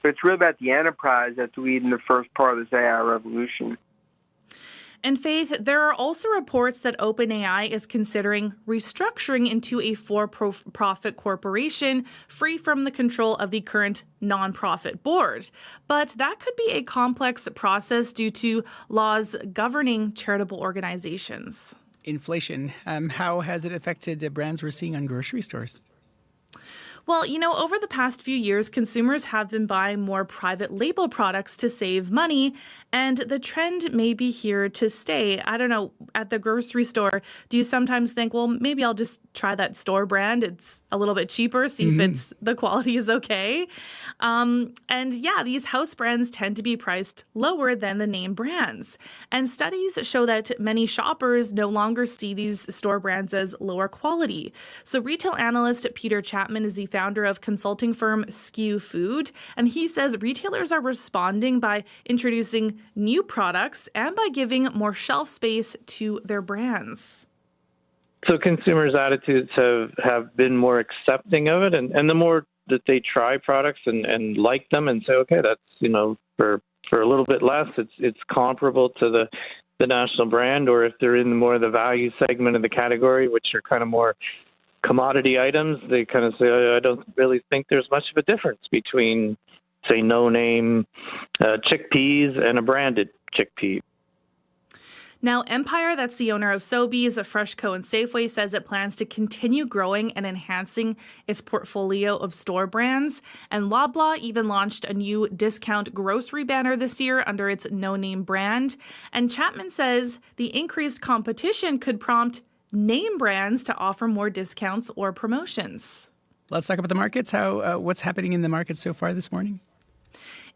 But it's really about the enterprise that's leading the first part of this AI revolution. And Faith, there are also reports that OpenAI is considering restructuring into a for-profit corporation free from the control of the current nonprofit board. But that could be a complex process due to laws governing charitable organizations. Inflation, how has it affected brands we're seeing on grocery stores? Well, over the past few years, consumers have been buying more private label products to save money, and the trend may be here to stay. I don't know, at the grocery store, do you sometimes think, well, maybe I'll just try that store brand? It's a little bit cheaper, see if the quality is okay. And yeah, these house brands tend to be priced lower than the name brands. And studies show that many shoppers no longer see these store brands as lower quality. So retail analyst Peter Chapman is the founder of consulting firm Skew Food, and he says retailers are responding by introducing new products and by giving more shelf space to their brands. So consumers' attitudes have been more accepting of it, and the more that they try products and like them and say, okay, that's, for a little bit less, it's comparable to the national brand, or if they're in more of the value segment of the category, which are kind of more commodity items, they kind of say, I don't really think there's much of a difference between, say, no-name chickpeas and a branded chickpea. Now, Empire, that's the owner of Sobeys, Freshco, and Safeway, says it plans to continue growing and enhancing its portfolio of store brands. And Loblaw even launched a new discount grocery banner this year under its no-name brand. And Chapman says the increased competition could prompt name brands to offer more discounts or promotions. Let's talk about the markets. What's happening in the markets so far this morning?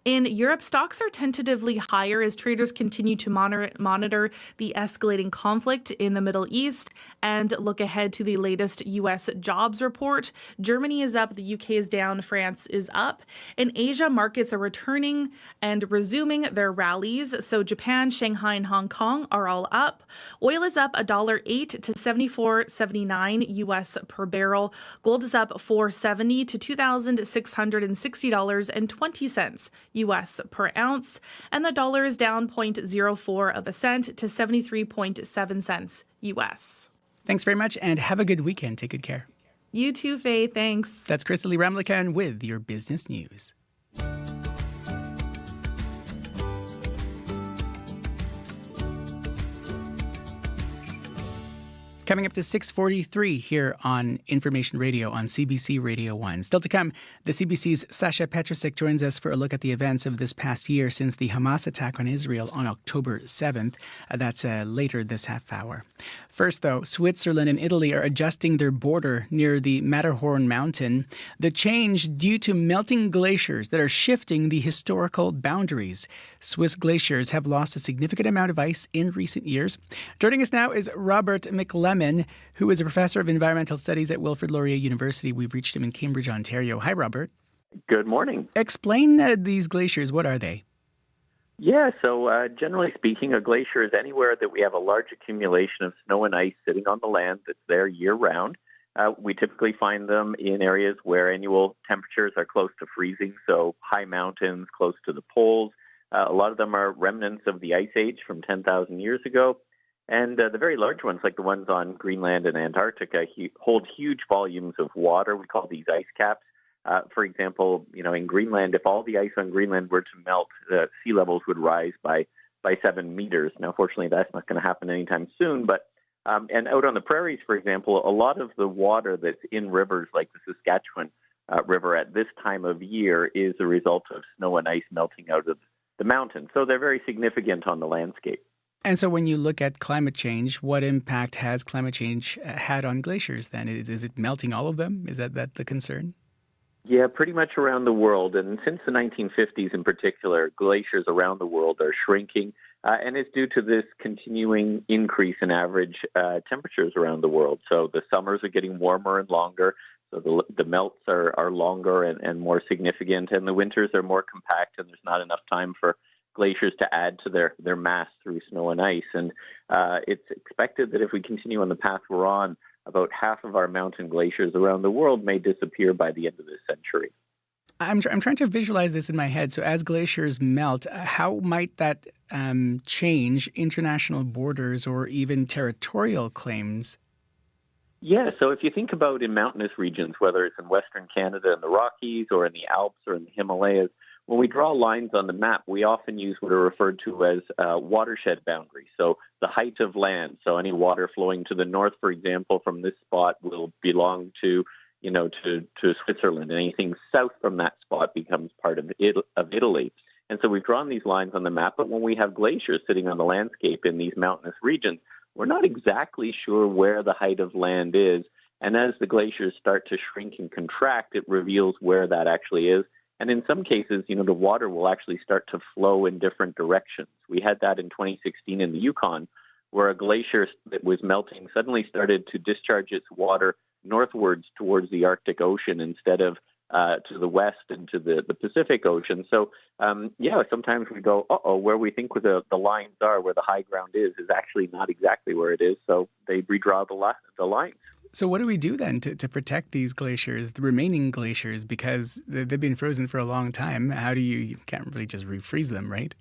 In Europe, stocks are tentatively higher as traders continue to monitor the escalating conflict in the Middle East and look ahead to the latest U.S. jobs report. Germany is up, the UK is down, France is up. In Asia, markets are returning and resuming their rallies. So Japan, Shanghai, and Hong Kong are all up. Oil is up $1.08 to $74.79 U.S. per barrel. Gold is up $4.70 to $2,660.20 U.S. per ounce, and the dollar is down 0.04 of a cent to 73.7 cents U.S. Thanks very much, and have a good weekend. Take good care. You too, Faye. Thanks. That's Crystalie Ramlichan with your business news. Coming up to 6:43 here on Information Radio on CBC Radio 1. Still to come, the CBC's Sasha Petrusik joins us for a look at the events of this past year since the Hamas attack on Israel on October 7th. That's later this half hour. First, though, Switzerland and Italy are adjusting their border near the Matterhorn mountain. The change due to melting glaciers that are shifting the historical boundaries. Swiss glaciers have lost a significant amount of ice in recent years. Joining us now is Robert McLemmon, who is a professor of environmental studies at Wilfrid Laurier University. We've reached him in Cambridge, Ontario. Hi, Robert. Good morning. Explain these glaciers. What are they? Yeah, so generally speaking, a glacier is anywhere that we have a large accumulation of snow and ice sitting on the land that's there year-round. We typically find them in areas where annual temperatures are close to freezing, so high mountains close to the poles. A lot of them are remnants of the Ice Age from 10,000 years ago. And the very large ones, like the ones on Greenland and Antarctica, hold huge volumes of water. We call these ice caps. For example, in Greenland, if all the ice on Greenland were to melt, sea levels would rise by 7 meters. Now, fortunately, that's not going to happen anytime soon. But and out on the prairies, for example, a lot of the water that's in rivers like the Saskatchewan River at this time of year is a result of snow and ice melting out of the mountain. So they're very significant on the landscape. And so when you look at climate change, what impact has climate change had on glaciers then? Is it melting all of them? Is that the concern? Yeah, pretty much around the world. And since the 1950s in particular, glaciers around the world are shrinking. And it's due to this continuing increase in average temperatures around the world. So the summers are getting warmer and longer. So the melts are longer and more significant. And the winters are more compact, and there's not enough time for glaciers to add to their mass through snow and ice. And it's expected that if we continue on the path we're on, about half of our mountain glaciers around the world may disappear by the end of this century. I'm trying to visualize this in my head. So as glaciers melt, how might that change international borders or even territorial claims? Yeah, so if you think about in mountainous regions, whether it's in Western Canada and the Rockies or in the Alps or in the Himalayas, when we draw lines on the map, we often use what are referred to as watershed boundaries. So the height of land. So any water flowing to the north, for example, from this spot will belong to to Switzerland. Anything south from that spot becomes part of Italy. And so we've drawn these lines on the map, but when we have glaciers sitting on the landscape in these mountainous regions, we're not exactly sure where the height of land is. And as the glaciers start to shrink and contract, it reveals where that actually is. And in some cases, the water will actually start to flow in different directions. We had that in 2016 in the Yukon, where a glacier that was melting suddenly started to discharge its water northwards towards the Arctic Ocean instead of to the west and to the Pacific Ocean. So, sometimes we go, where we think where the lines are, where the high ground is actually not exactly where it is. So they redraw the lines. So what do we do then to protect these glaciers, the remaining glaciers, because they've been frozen for a long time? How do you can't really just refreeze them, right?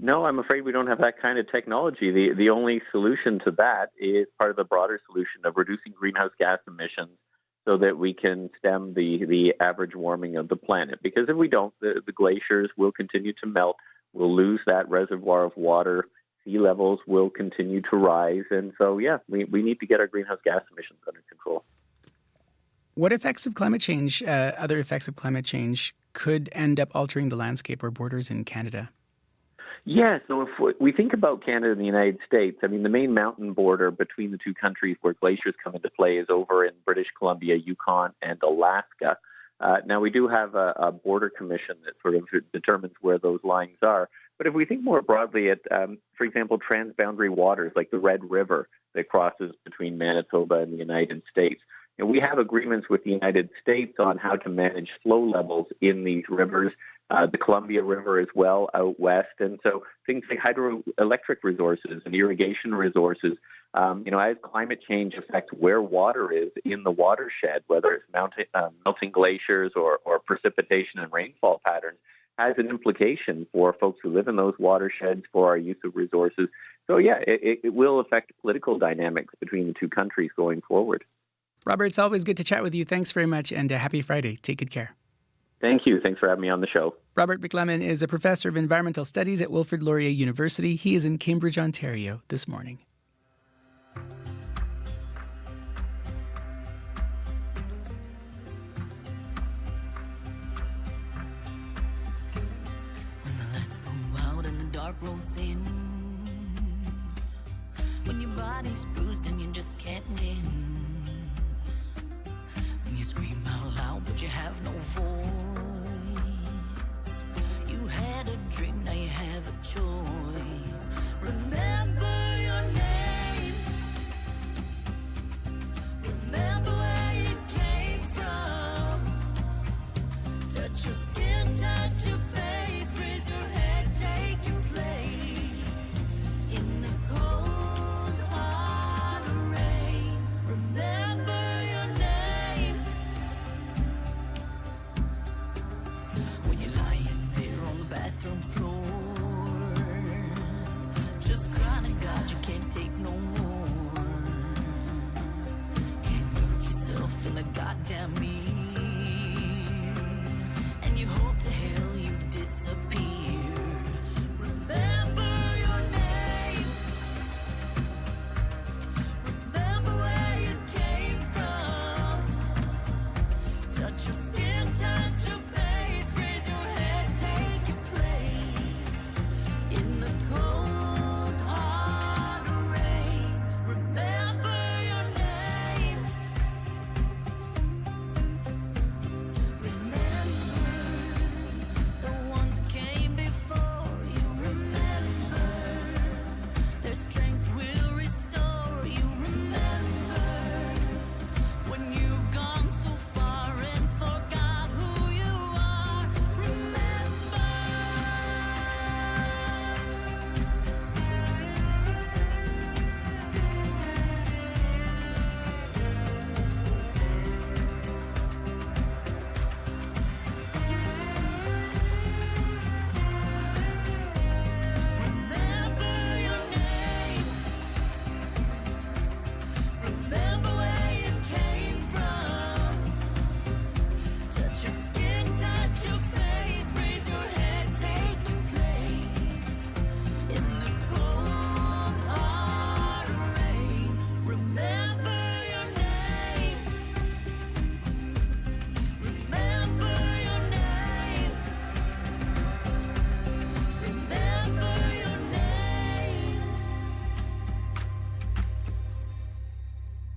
No, I'm afraid we don't have that kind of technology. The only solution to that is part of the broader solution of reducing greenhouse gas emissions so that we can stem the average warming of the planet. Because if we don't, the glaciers will continue to melt. We'll lose that reservoir of water. Sea levels will continue to rise. And so, we need to get our greenhouse gas emissions under control. What effects of climate change, other effects of climate change, could end up altering the landscape or borders in Canada? Yeah, so if we think about Canada and the United States, the main mountain border between the two countries where glaciers come into play is over in British Columbia, Yukon, and Alaska. Now, we do have a border commission that sort of determines where those lines are. But if we think more broadly at, for example, transboundary waters like the Red River that crosses between Manitoba and the United States, we have agreements with the United States on how to manage flow levels in these rivers, the Columbia River as well out west. And so things like hydroelectric resources and irrigation resources, as climate change affects where water is in the watershed, whether it's melting glaciers or precipitation and rainfall patterns, has an implication for folks who live in those watersheds, for our use of resources. So, it will affect political dynamics between the two countries going forward. Robert, it's always good to chat with you. Thanks very much, and happy Friday. Take good care. Thank you. Thanks for having me on the show. Robert McLemmon is a professor of environmental studies at Wilfrid Laurier University. He is in Cambridge, Ontario this morning. When the lights go out and the dark rolls in, when your body's bruised and you just can't win, when you scream out loud but you have no voice, you had a dream, now you have a choice. Remember your name, remember where you came from, touch your skin, touch your face, raise your head, take your place in the cold hard rain. Remember your name.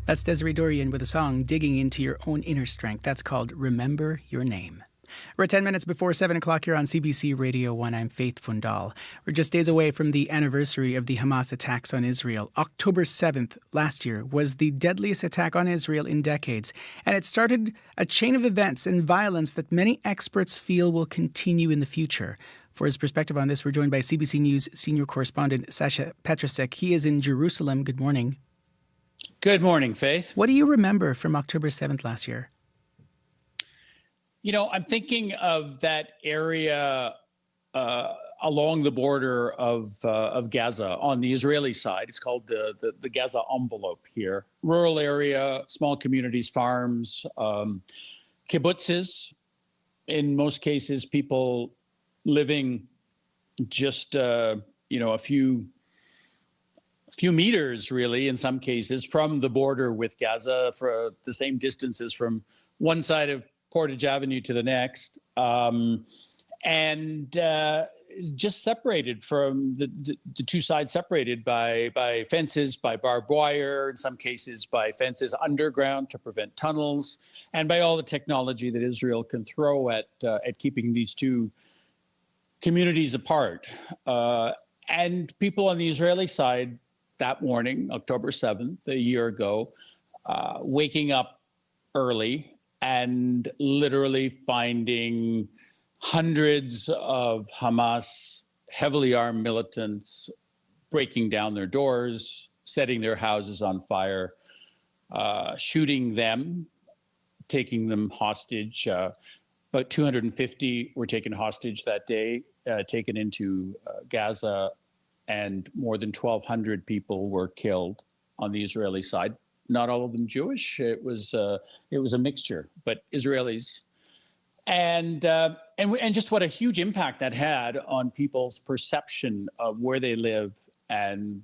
That's Desiree Dorian with a song digging into your own inner strength. That's called Remember Your Name. We're 10 minutes before 7 o'clock here on CBC Radio 1. I'm Faith Fundal. We're just days away from the anniversary of the Hamas attacks on Israel. October 7th last year was the deadliest attack on Israel in decades, and it started a chain of events and violence that many experts feel will continue in the future. For his perspective on this, we're joined by CBC News senior correspondent Sasha Petrasek. He is in Jerusalem. Good morning. Good morning, Faith. What do you remember from October 7th last year? You know, I'm thinking of that area along the border of Gaza on the Israeli side. It's called the Gaza envelope here. Rural area, small communities, farms, kibbutzes. In most cases, people living just a few meters, really, in some cases, from the border with Gaza, for the same distances from one side of Portage Avenue to the next, and just separated from the two sides, separated by fences, by barbed wire, in some cases by fences underground to prevent tunnels, and by all the technology that Israel can throw at keeping these two communities apart. And people on the Israeli side that morning, October 7th, a year ago, waking up early and literally finding hundreds of Hamas heavily armed militants breaking down their doors, setting their houses on fire, shooting them, taking them hostage. About 250 were taken hostage that day, taken into Gaza, and more than 1,200 people were killed on the Israeli side. Not all of them Jewish. It was a mixture, but Israelis, and just what a huge impact that had on people's perception of where they live and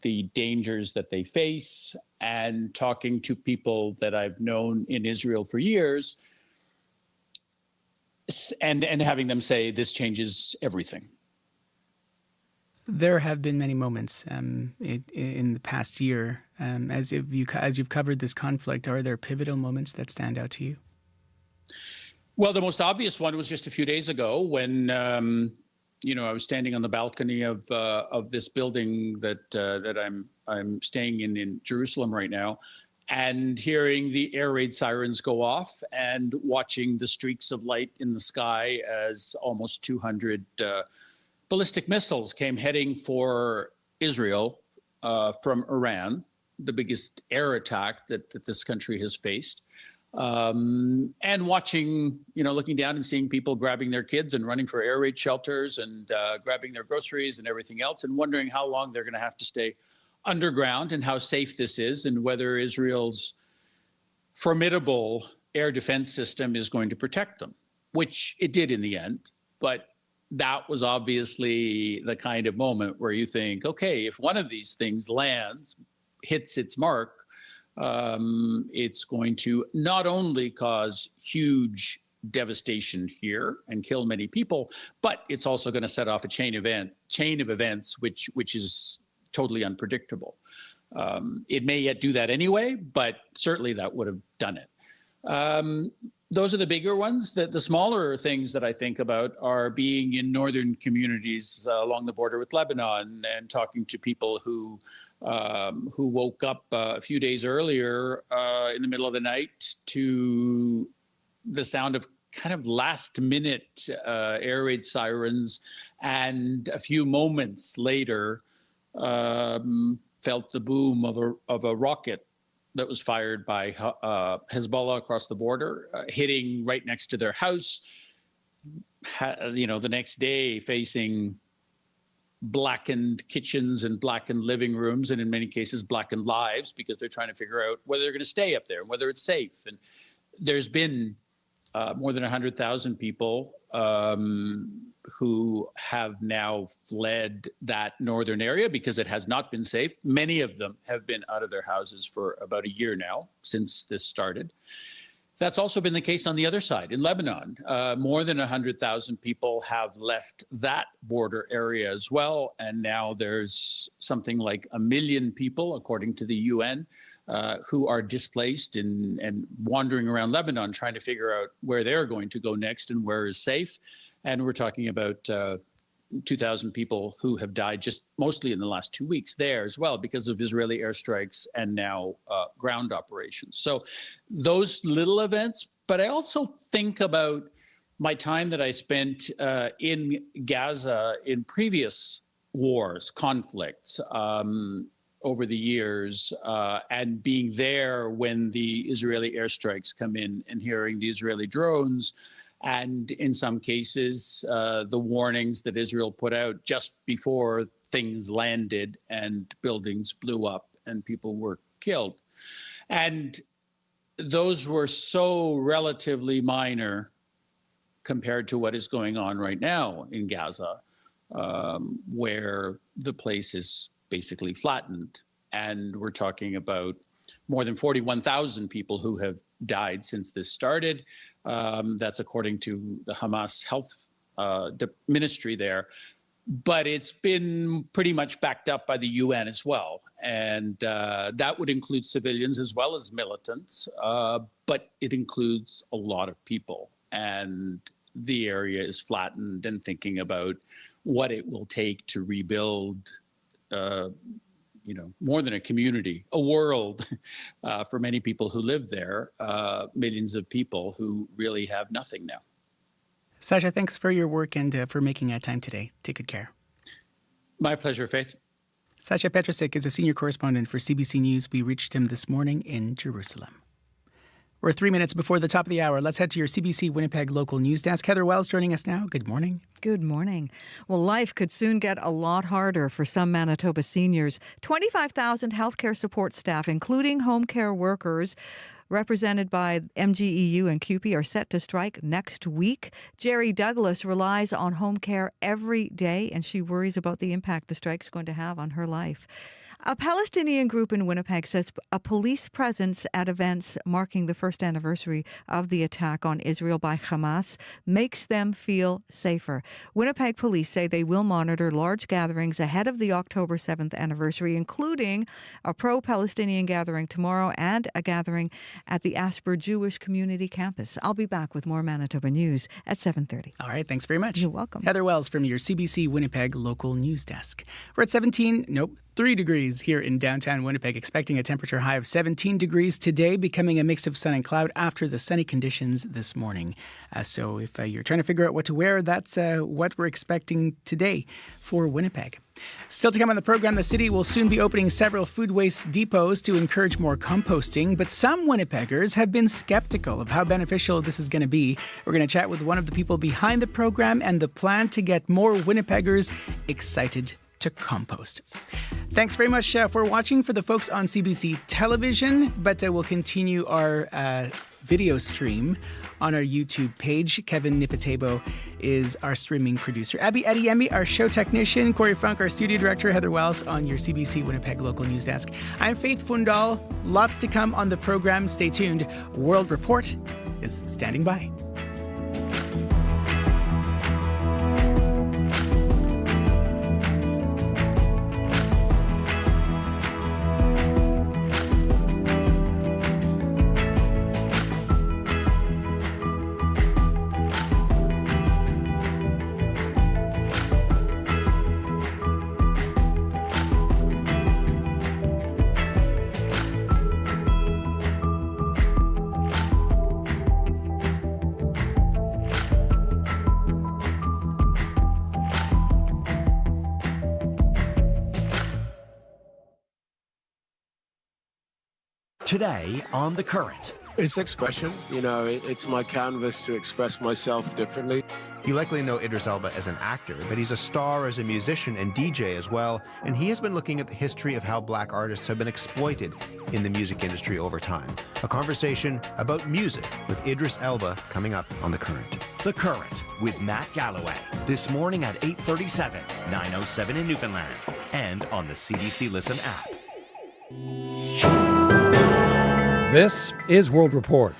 the dangers that they face. And talking to people that I've known in Israel for years, and having them say this changes everything. There have been many moments in the past year. As you've covered this conflict, are there pivotal moments that stand out to you? Well, the most obvious one was just a few days ago when I was standing on the balcony of this building that I'm staying in Jerusalem right now, and hearing the air raid sirens go off and watching the streaks of light in the sky as almost 200 ballistic missiles came heading for Israel from Iran, the biggest air attack that this country has faced. And watching, looking down and seeing people grabbing their kids and running for air raid shelters and grabbing their groceries and everything else, and wondering how long they're going to have to stay underground and how safe this is, and whether Israel's formidable air defense system is going to protect them, which it did in the end. But that was obviously the kind of moment where you think, okay, if one of these things lands, hits its mark, it's going to not only cause huge devastation here and kill many people, but it's also going to set off a chain of events which is totally unpredictable. It may yet do that anyway, but certainly that would have done it. Those are the bigger ones. The smaller things that I think about are being in northern communities along the border with Lebanon and talking to people who woke up a few days earlier in the middle of the night to the sound of kind of last-minute air raid sirens, and a few moments later felt the boom of a rocket that was fired by Hezbollah across the border, hitting right next to their house. The next day facing blackened kitchens and blackened living rooms, and in many cases blackened lives, because they're trying to figure out whether they're going to stay up there and whether it's safe. And there's been more than 100,000 people who have now fled that northern area because it has not been safe. Many of them have been out of their houses for about a year now, since this started. That's also been the case on the other side in Lebanon. More than 100,000 people have left that border area as well. And now there's something like 1 million people, according to the UN, who are displaced and wandering around Lebanon trying to figure out where they're going to go next and where is safe. And we're talking about 2,000 people who have died just mostly in the last 2 weeks there as well because of Israeli airstrikes and now ground operations. So those little events, but I also think about my time that I spent in Gaza in previous wars, conflicts over the years, and being there when the Israeli airstrikes come in and hearing the Israeli drones. And in some cases, the warnings that Israel put out just before things landed and buildings blew up and people were killed. And those were so relatively minor compared to what is going on right now in Gaza, where the place is basically flattened. And we're talking about more than 41,000 people who have died since this started. That's according to the Hamas health ministry there. But it's been pretty much backed up by the UN as well. And that would include civilians as well as militants. But it includes a lot of people. And the area is flattened, and thinking about what it will take to rebuild more than a community, a world for many people who live there, millions of people who really have nothing now. Sasha, thanks for your work and for making time today. Take good care. My pleasure, Faith. Sasha Petrasik is a senior correspondent for CBC News. We reached him this morning in Jerusalem. We're 3 minutes before the top of the hour. Let's head to your CBC Winnipeg local news desk. Heather Wells joining us now. Good morning. Good morning. Well, life could soon get a lot harder for some Manitoba seniors. 25,000 healthcare support staff, including home care workers, represented by MGEU and CUPE, are set to strike next week. Jerry Douglas relies on home care every day, and she worries about the impact the strike's going to have on her life. A Palestinian group in Winnipeg says a police presence at events marking the first anniversary of the attack on Israel by Hamas makes them feel safer. Winnipeg police say they will monitor large gatherings ahead of the October 7th anniversary, including a pro-Palestinian gathering tomorrow and a gathering at the Asper Jewish Community Campus. I'll be back with more Manitoba news at 7:30. All right, thanks very much. You're welcome. Heather Wells from your CBC Winnipeg local news desk. We're at 3 degrees here in downtown Winnipeg, expecting a temperature high of 17 degrees today, becoming a mix of sun and cloud after the sunny conditions this morning. So if you're trying to figure out what to wear, that's what we're expecting today for Winnipeg. Still to come on the program, the city will soon be opening several food waste depots to encourage more composting, but some Winnipeggers have been skeptical of how beneficial this is going to be. We're going to chat with one of the people behind the program and the plan to get more Winnipeggers excited to compost. Thanks very much for watching for the folks on CBC television, but we'll continue our video stream on our YouTube page. Kevin Nipatebo is our streaming producer. Abby Adiyemi, our show technician. Corey Funk, our studio director. Heather Wells on your CBC Winnipeg local news desk. I'm Faith Fundal. Lots to come on the program. Stay tuned. World Report is standing by. Today on The Current. It's expression. It's my canvas to express myself differently. You likely know Idris Elba as an actor, but he's a star as a musician and DJ as well, and he has been looking at the history of how black artists have been exploited in the music industry over time. A conversation about music with Idris Elba coming up on The Current. The Current with Matt Galloway. This morning at 8:37, 9:07 in Newfoundland, and on the CBC Listen app. This is World Report.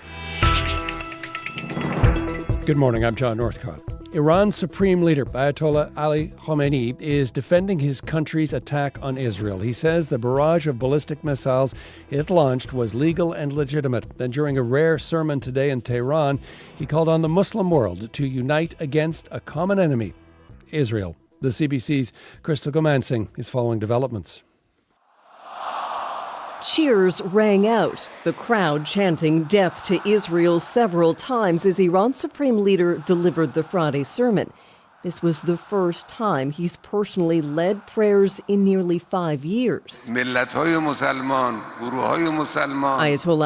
Good morning, I'm John Northcott. Iran's supreme leader, Ayatollah Ali Khamenei, is defending his country's attack on Israel. He says the barrage of ballistic missiles it launched was legal and legitimate. Then during a rare sermon today in Tehran, he called on the Muslim world to unite against a common enemy, Israel. The CBC's Crystal Gomansing is following developments. Cheers rang out, the crowd chanting death to Israel several times as Iran's supreme leader delivered the Friday sermon. This was the first time he's personally led prayers in nearly 5 years. Ayatollah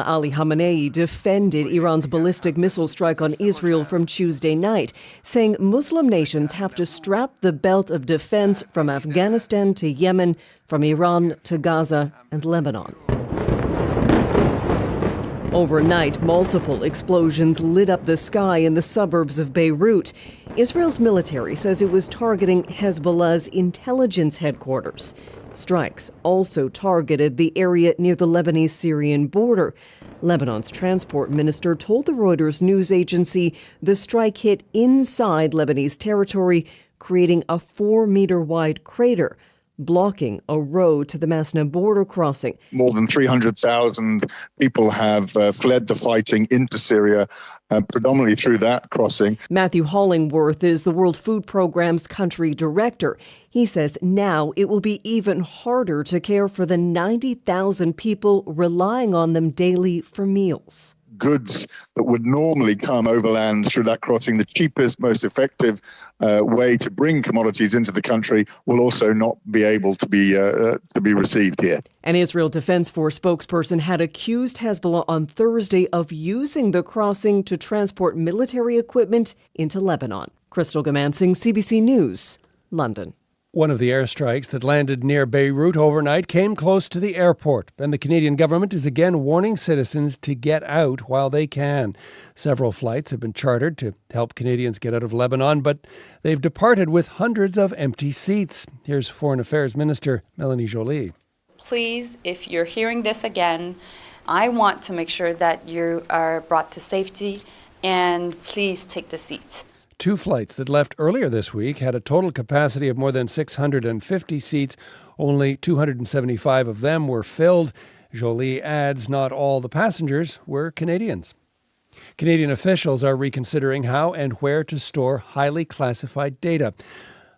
Ali Khamenei defended Iran's ballistic missile strike on Israel from Tuesday night, saying Muslim nations have to strap the belt of defense from Afghanistan to Yemen, from Iran to Gaza and Lebanon. Overnight, multiple explosions lit up the sky in the suburbs of Beirut. Israel's military says it was targeting Hezbollah's intelligence headquarters. Strikes also targeted the area near the Lebanese-Syrian border. Lebanon's transport minister told the Reuters news agency the strike hit inside Lebanese territory, creating a 4-meter-wide crater, blocking a road to the Masna border crossing. More than 300,000 people have fled the fighting into Syria, predominantly through that crossing. Matthew Hollingworth is the World Food Programme's country director. He says now it will be even harder to care for the 90,000 people relying on them daily for meals. Goods that would normally come overland through that crossing, the cheapest, most effective way to bring commodities into the country, will also not be able to be received here. An Israel Defense Force spokesperson had accused Hezbollah on Thursday of using the crossing to transport military equipment into Lebanon. Crystal Gomansing, CBC News, London. One of the airstrikes that landed near Beirut overnight came close to the airport, and the Canadian government is again warning citizens to get out while they can. Several flights have been chartered to help Canadians get out of Lebanon, but they've departed with hundreds of empty seats. Here's Foreign Affairs Minister Mélanie Joly. Please, if you're hearing this again, I want to make sure that you are brought to safety, and please take the seat. 2 flights that left earlier this week had a total capacity of more than 650 seats. Only 275 of them were filled. Joly adds not all the passengers were Canadians. Canadian officials are reconsidering how and where to store highly classified data.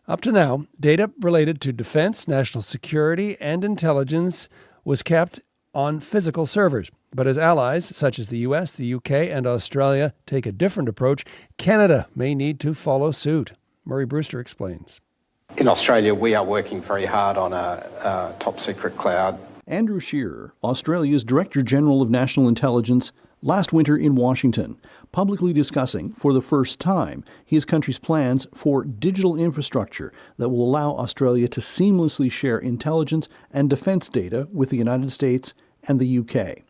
Up to now, data related to defense, national security, and intelligence was kept on physical servers. But as allies such as the US, the UK, and Australia take a different approach, Canada may need to follow suit. Murray Brewster explains. In Australia, we are working very hard on a top secret cloud. Andrew Shearer, Australia's Director General of National Intelligence, last winter in Washington, publicly discussing for the first time his country's plans for digital infrastructure that will allow Australia to seamlessly share intelligence and defense data with the United States and the UK.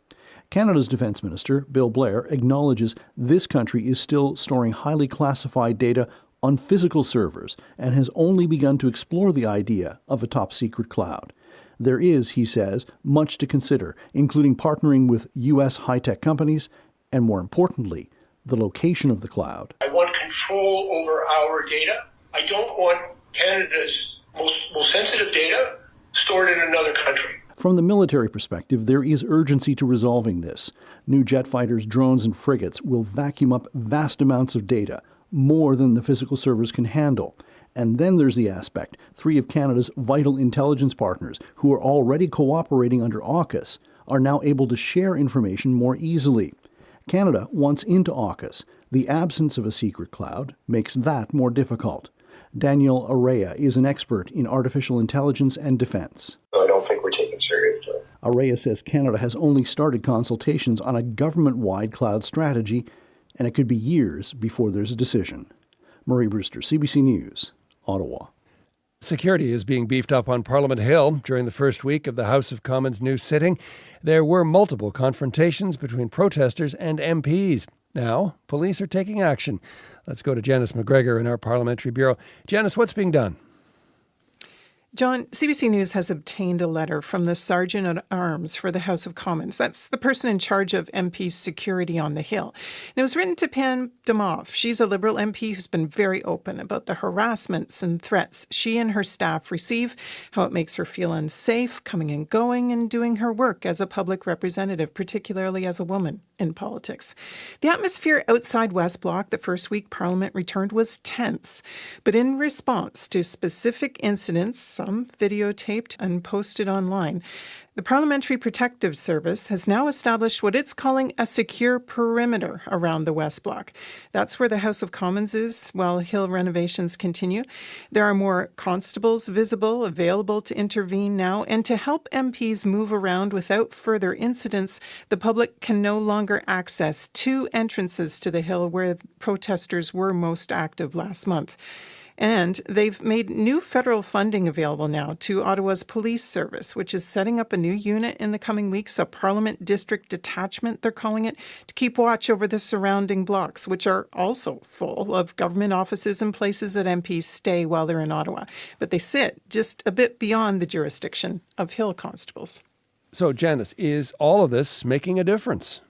Canada's Defence Minister, Bill Blair, acknowledges this country is still storing highly classified data on physical servers and has only begun to explore the idea of a top-secret cloud. There is, he says, much to consider, including partnering with U.S. high-tech companies and, more importantly, the location of the cloud. I want control over our data. I don't want Canada's most sensitive data stored in another country. From the military perspective, there is urgency to resolving this. New jet fighters, drones, and frigates will vacuum up vast amounts of data, more than the physical servers can handle. And then there's the aspect 3 of Canada's vital intelligence partners, who are already cooperating under AUKUS, are now able to share information more easily. Canada wants into AUKUS. The absence of a secret cloud makes that more difficult. Daniel Araya is an expert in artificial intelligence and defense. I don't think we're taken seriously. Araya says Canada has only started consultations on a government-wide cloud strategy, and it could be years before there's a decision. Murray Brewster, CBC News, Ottawa. Security is being beefed up on Parliament Hill during the first week of the House of Commons' new sitting. There were multiple confrontations between protesters and MPs. Now, police are taking action. Let's go to Janice McGregor in our Parliamentary Bureau. Janice, what's being done? John, CBC News has obtained a letter from the Sergeant at Arms for the House of Commons. That's the person in charge of MP's security on the Hill. And it was written to Pam Demoff. She's a Liberal MP who's been very open about the harassments and threats she and her staff receive, how it makes her feel unsafe coming and going and doing her work as a public representative, particularly as a woman in politics. The atmosphere outside West Block the first week Parliament returned was tense. But in response to specific incidents, some videotaped and posted online, the Parliamentary Protective Service has now established what it's calling a secure perimeter around the West Block. That's where the House of Commons is while Hill renovations continue. There are more constables visible, available to intervene now, and to help MPs move around without further incidents, the public can no longer access two entrances to the Hill where protesters were most active last month. And they've made new federal funding available now to Ottawa's police service, which is setting up a new unit in the coming weeks, a Parliament District Detachment, they're calling it, to keep watch over the surrounding blocks, which are also full of government offices and places that MPs stay while they're in Ottawa. But they sit just a bit beyond the jurisdiction of Hill constables. So, Janice, is all of this making a difference?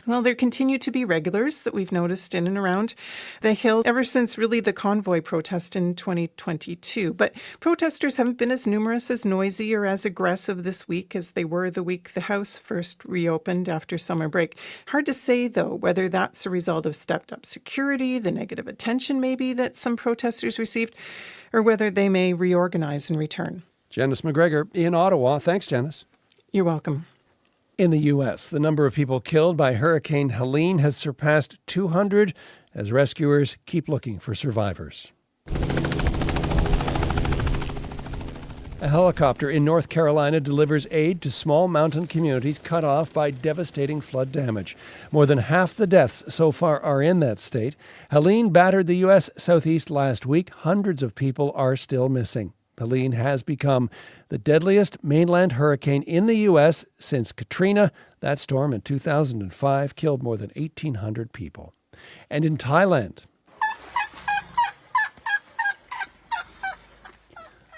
Well, there continue to be regulars that we've noticed in and around the Hill ever since really the convoy protest in 2022. But protesters haven't been as numerous, as noisy, or as aggressive this week as they were the week the House first reopened after summer break. Hard to say, though, whether that's a result of stepped-up security, the negative attention maybe that some protesters received, or whether they may reorganize and return. Janice McGregor in Ottawa. Thanks, Janice. You're welcome. In the U.S., the number of people killed by Hurricane Helene has surpassed 200 as rescuers keep looking for survivors. A helicopter in North Carolina delivers aid to small mountain communities cut off by devastating flood damage. More than half the deaths so far are in that state. Helene battered the U.S. southeast last week. Hundreds of people are still missing. Helene has become the deadliest mainland hurricane in the U.S. since Katrina. That storm in 2005 killed more than 1,800 people. And in Thailand,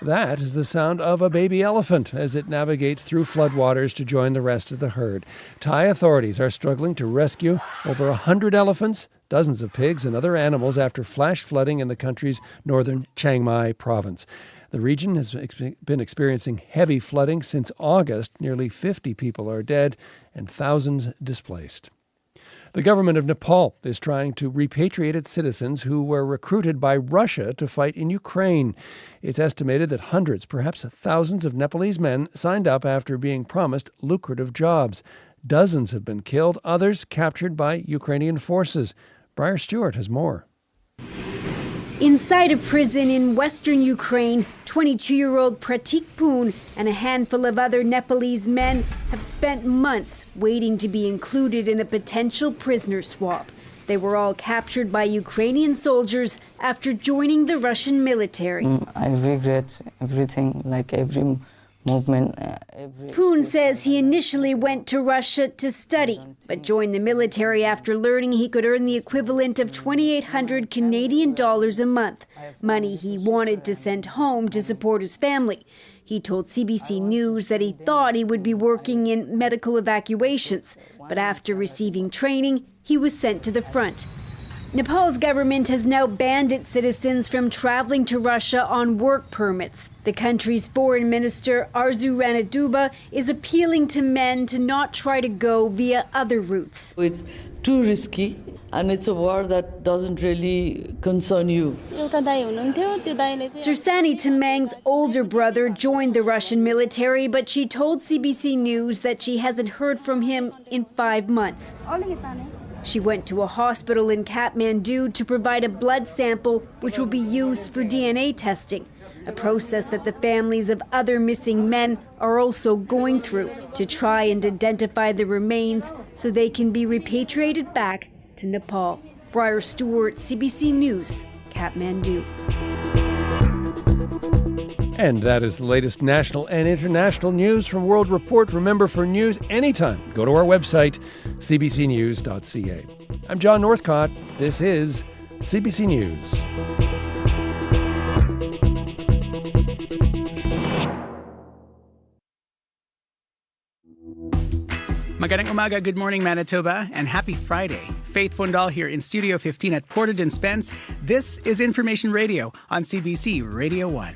that is the sound of a baby elephant as it navigates through floodwaters to join the rest of the herd. Thai authorities are struggling to rescue over 100 elephants, dozens of pigs, and other animals after flash flooding in the country's northern Chiang Mai province. The region has been experiencing heavy flooding since August. Nearly 50 people are dead and thousands displaced. The government of Nepal is trying to repatriate its citizens who were recruited by Russia to fight in Ukraine. It's estimated that hundreds, perhaps thousands of Nepalese men signed up after being promised lucrative jobs. Dozens have been killed, others captured by Ukrainian forces. Briar Stewart has more. Inside a prison in western Ukraine, 22-year-old Pratik Poon and a handful of other Nepalese men have spent months waiting to be included in a potential prisoner swap. They were all captured by Ukrainian soldiers after joining the Russian military. I regret everything, like every movement. Poon says he initially went to Russia to study, but joined the military after learning he could earn the equivalent of 2,800 Canadian dollars a month, money he wanted to send home to support his family. He told CBC News that he thought he would be working in medical evacuations, but after receiving training, he was sent to the front. Nepal's government has now banned its citizens from traveling to Russia on work permits. The country's foreign minister, Arzu Ranaduba, is appealing to men to not try to go via other routes. It's too risky, and it's a war that doesn't really concern you. Sursani Tamang's older brother joined the Russian military, but she told CBC News that she hasn't heard from him in 5 months. She went to a hospital in Kathmandu to provide a blood sample which will be used for DNA testing, a process that the families of other missing men are also going through to try and identify the remains so they can be repatriated back to Nepal. Briar Stewart, CBC News, Kathmandu. And that is the latest national and international news from World Report. Remember, for news anytime, go to our website, cbcnews.ca. I'm John Northcott. This is CBC News. Magandang umaga, good morning Manitoba, and happy Friday. Faith Fundal here in Studio 15 at Portage and Spence. This is Information Radio on CBC Radio 1.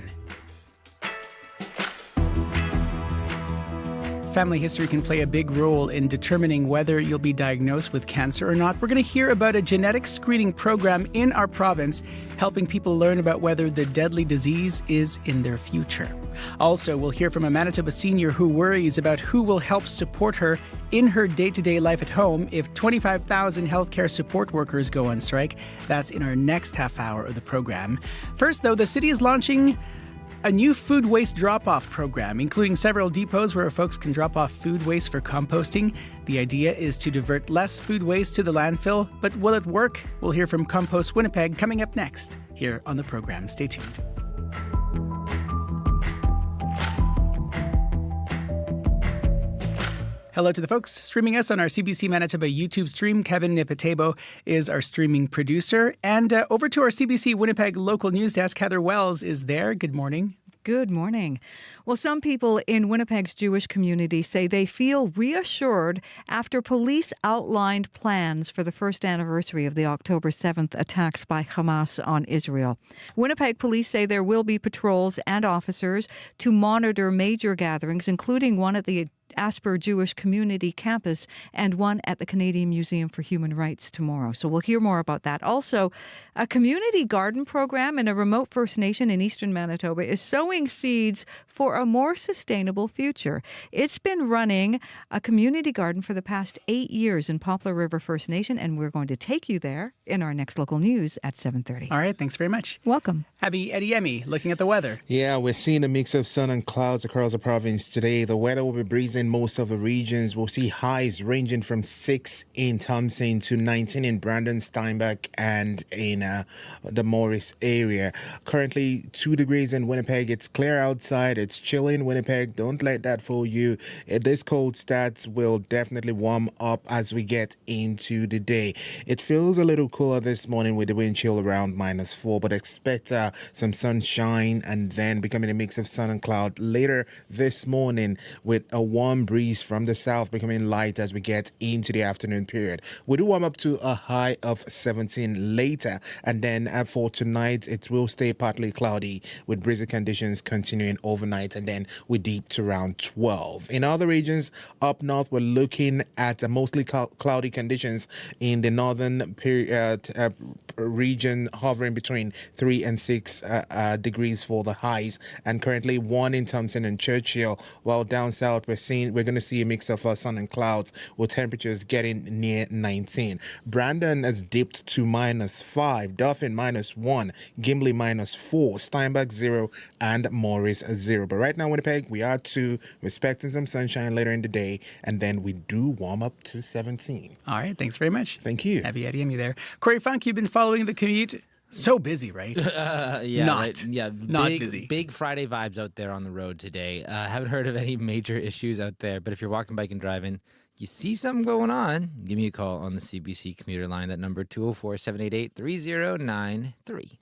Family history can play a big role in determining whether you'll be diagnosed with cancer or not. We're going to hear about a genetic screening program in our province, helping people learn about whether the deadly disease is in their future. Also, we'll hear from a Manitoba senior who worries about who will help support her in her day-to-day life at home if 25,000 healthcare support workers go on strike. That's in our next half hour of the program. First, though, the city is launching a new food waste drop-off program, including several depots where folks can drop off food waste for composting. The idea is to divert less food waste to the landfill, but will it work? We'll hear from Compost Winnipeg coming up next here on the program. Stay tuned. Hello to the folks streaming us on our CBC Manitoba YouTube stream. Kevin Nipatebo is our streaming producer. And over to our CBC Winnipeg local news desk, Heather Wells is there. Good morning. Good morning. Well, some people in Winnipeg's Jewish community say they feel reassured after police outlined plans for the first anniversary of the October 7th attacks by Hamas on Israel. Winnipeg police say there will be patrols and officers to monitor major gatherings, including one at the Asper Jewish Community Campus and one at the Canadian Museum for Human Rights tomorrow. So we'll hear more about that. Also, a community garden program in a remote First Nation in eastern Manitoba is sowing seeds for a more sustainable future. It's been running a community garden for the past 8 years in Poplar River First Nation, and we're going to take you there in our next local news at 7:30. All right, thanks very much. Welcome. Abby Ediemi, looking at the weather. Yeah, we're seeing a mix of sun and clouds across the province today. The weather will be breezy in most of the regions. We'll see highs ranging from 6 in Thompson to 19 in Brandon, Steinbach, and in the Morris area. Currently 2 degrees in Winnipeg. It's clear outside. It's chilly in Winnipeg. Don't let that fool you. This cold stats will definitely warm up as we get into the day. It feels a little cooler this morning with the wind chill around -4, but expect some sunshine and then becoming a mix of sun and cloud later this morning with a warm breeze from the south becoming light as we get into the afternoon period. We do warm up to a high of 17 later, and then for tonight it will stay partly cloudy with breezy conditions continuing overnight, and then we deep to around 12. In other regions up north, we're looking at mostly cloudy conditions in the northern region, hovering between 3 and 6 degrees for the highs, and currently 1 in Thompson and Churchill. While down south we're going to see a mix of sun and clouds with temperatures getting near 19. Brandon has dipped to -5, Dauphin -1, Gimli -4, Steinbach 0, and Morris 0. But right now, Winnipeg, we are 2, expecting some sunshine later in the day, and then we do warm up to 17. All right, thanks very much. Thank you. Happy Ediemi there. Corey Funk, you've been following the commute. So busy, right? Not busy. Big Friday vibes out there on the road today. Haven't heard of any major issues out there, but if you're walking, biking, driving, you see something going on, give me a call on the CBC commuter line. That number 204-788-3093.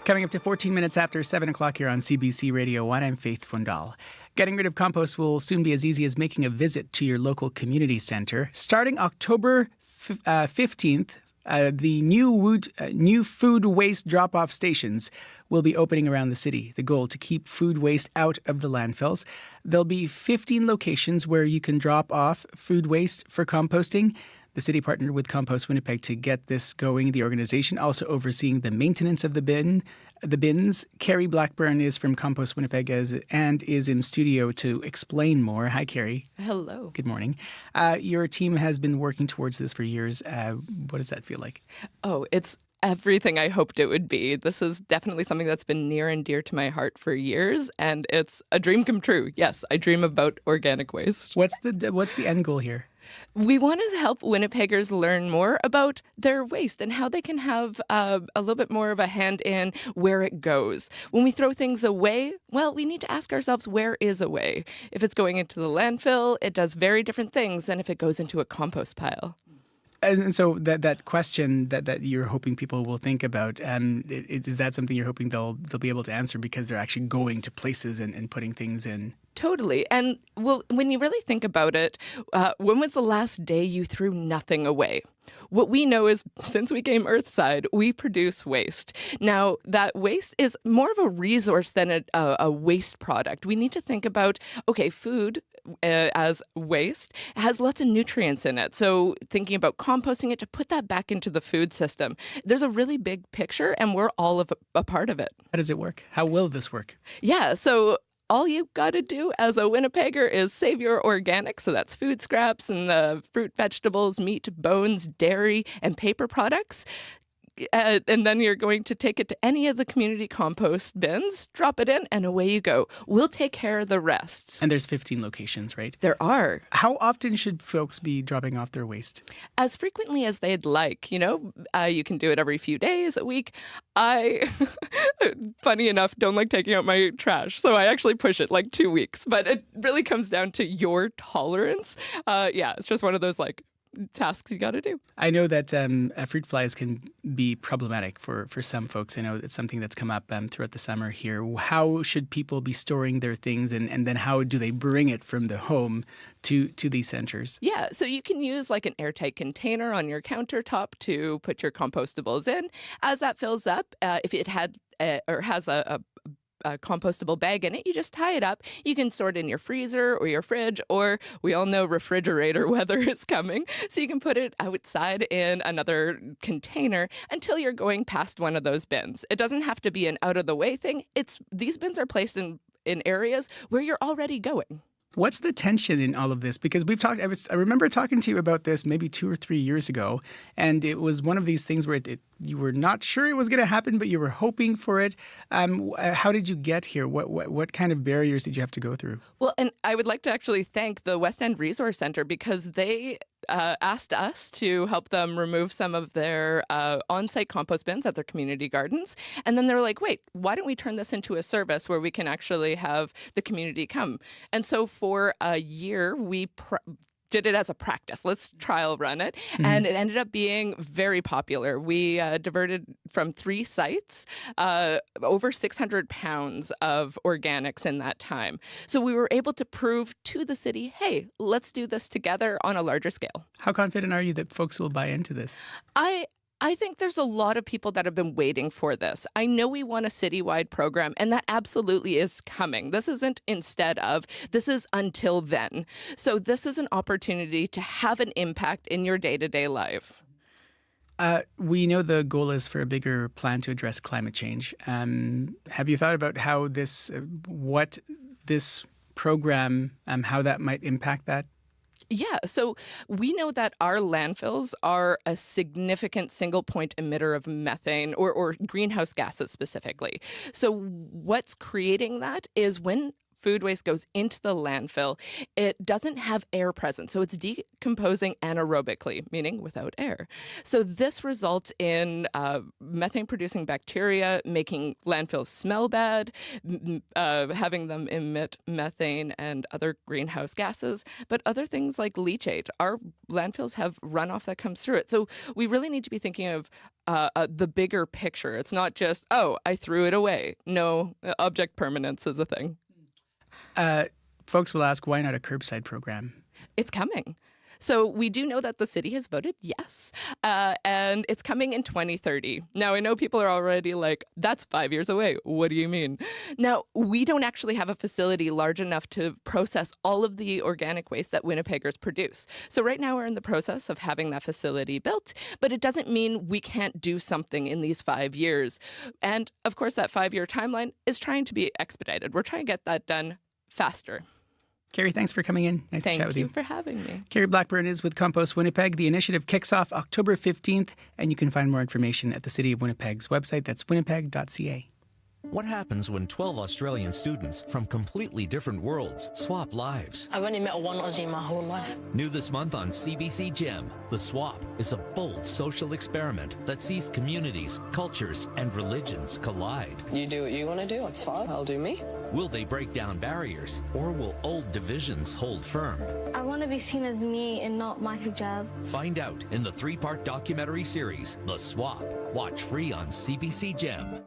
Coming up to 14 minutes after 7 o'clock here on CBC Radio 1, I'm Faith Fundal. Getting rid of compost will soon be as easy as making a visit to your local community center. Starting October 15th, the new food waste drop-off stations will be opening around the city. The goal to keep food waste out of the landfills. There'll be 15 locations where you can drop off food waste for composting. The city partnered with Compost Winnipeg to get this going. The organization also overseeing the maintenance of the bins. Carrie Blackburn is from Compost Winnipeg and is in studio to explain more. Hi, Carrie. Hello. Good morning. Your team has been working towards this for years. What does that feel like? Oh, it's everything I hoped it would be. This is definitely something that's been near and dear to my heart for years, and it's a dream come true. Yes, I dream about organic waste. What's the end goal here? We want to help Winnipeggers learn more about their waste and how they can have a little bit more of a hand in where it goes. When we throw things away, well, we need to ask ourselves, where is away? If it's going into the landfill, it does very different things than if it goes into a compost pile. And so that question that you're hoping people will think about, is that something you're hoping they'll be able to answer because they're actually going to places and putting things in? Totally. And well, when you really think about it, when was the last day you threw nothing away? What we know is since we came Earthside, we produce waste. Now, that waste is more of a resource than a waste product. We need to think about, okay, food as waste has lots of nutrients in it. So thinking about composting it to put that back into the food system. There's a really big picture and we're all a part of it. How does it work? How will this work? Yeah, so all you've got to do as a Winnipegger is save your organics. So that's food scraps and the fruit, vegetables, meat, bones, dairy, and paper products. And then you're going to take it to any of the community compost bins, drop it in, and away you go. We'll take care of the rest. And there's 15 locations, right? There are. How often should folks be dropping off their waste? As frequently as they'd like. You know, you can do it every few days, a week. I, funny enough, don't like taking out my trash, so I actually push it like 2 weeks. But it really comes down to your tolerance. Yeah, it's just one of those tasks you got to do. I know that fruit flies can be problematic for some folks. I know it's something that's come up throughout the summer here. How should people be storing their things and then how do they bring it from the home to these centers? Yeah, so you can use like an airtight container on your countertop to put your compostables in. As that fills up, if it had or has a compostable bag in it, you just tie it up. You can store it in your freezer or your fridge, or we all know refrigerator weather is coming. So you can put it outside in another container until you're going past one of those bins. It doesn't have to be an out of the way thing. These bins are placed in areas where you're already going. What's the tension in all of this? Because we've talked, I remember talking to you about this maybe 2 or 3 years ago, and it was one of these things where you were not sure it was going to happen, but you were hoping for it. How did you get here? What kind of barriers did you have to go through? Well, and I would like to actually thank the West End Resource Centre because they asked us to help them remove some of their on-site compost bins at their community gardens. And then they were like, wait, why don't we turn this into a service where we can actually have the community come? And so for a year, we did it as a practice. Let's trial run it. Mm-hmm. And it ended up being very popular. We diverted from 3 sites over 600 pounds of organics in that time. So we were able to prove to the city, hey, let's do this together on a larger scale. How confident are you that folks will buy into this? I think there's a lot of people that have been waiting for this. I know we want a citywide program, and that absolutely is coming. This isn't instead of, this is until then. So this is an opportunity to have an impact in your day-to-day life. We know the goal is for a bigger plan to address climate change. Have you thought about how what this program, how that might impact that? Yeah, so we know that our landfills are a significant single point emitter of methane or greenhouse gases specifically. So what's creating that is when food waste goes into the landfill, it doesn't have air present. So it's decomposing anaerobically, meaning without air. So this results in methane-producing bacteria making landfills smell bad, having them emit methane and other greenhouse gases, but other things like leachate. Our landfills have runoff that comes through it. So we really need to be thinking of the bigger picture. It's not just, oh, I threw it away. No, object permanence is a thing. Folks will ask, why not a curbside program? It's coming. So we do know that the city has voted yes, and it's coming in 2030. Now, I know people are already like, that's 5 years away. What do you mean? Now, we don't actually have a facility large enough to process all of the organic waste that Winnipeggers produce. So right now we're in the process of having that facility built, but it doesn't mean we can't do something in these 5 years. And of course, that 5-year timeline is trying to be expedited. We're trying to get that done faster. Carrie, thanks for coming in. Nice to chat with you. Thank you for having me. Carrie Blackburn is with Compost Winnipeg. The initiative kicks off October 15th, and you can find more information at the City of Winnipeg's website. That's winnipeg.ca. What happens when 12 Australian students from completely different worlds swap lives? I've only met one Aussie in my whole life. New this month on CBC Gem, The Swap is a bold social experiment that sees communities, cultures, and religions collide. You do what you want to do, it's fine. I'll do me. Will they break down barriers, or will old divisions hold firm? I want to be seen as me and not my hijab. Find out in the 3-part documentary series, The Swap. Watch free on CBC Gem.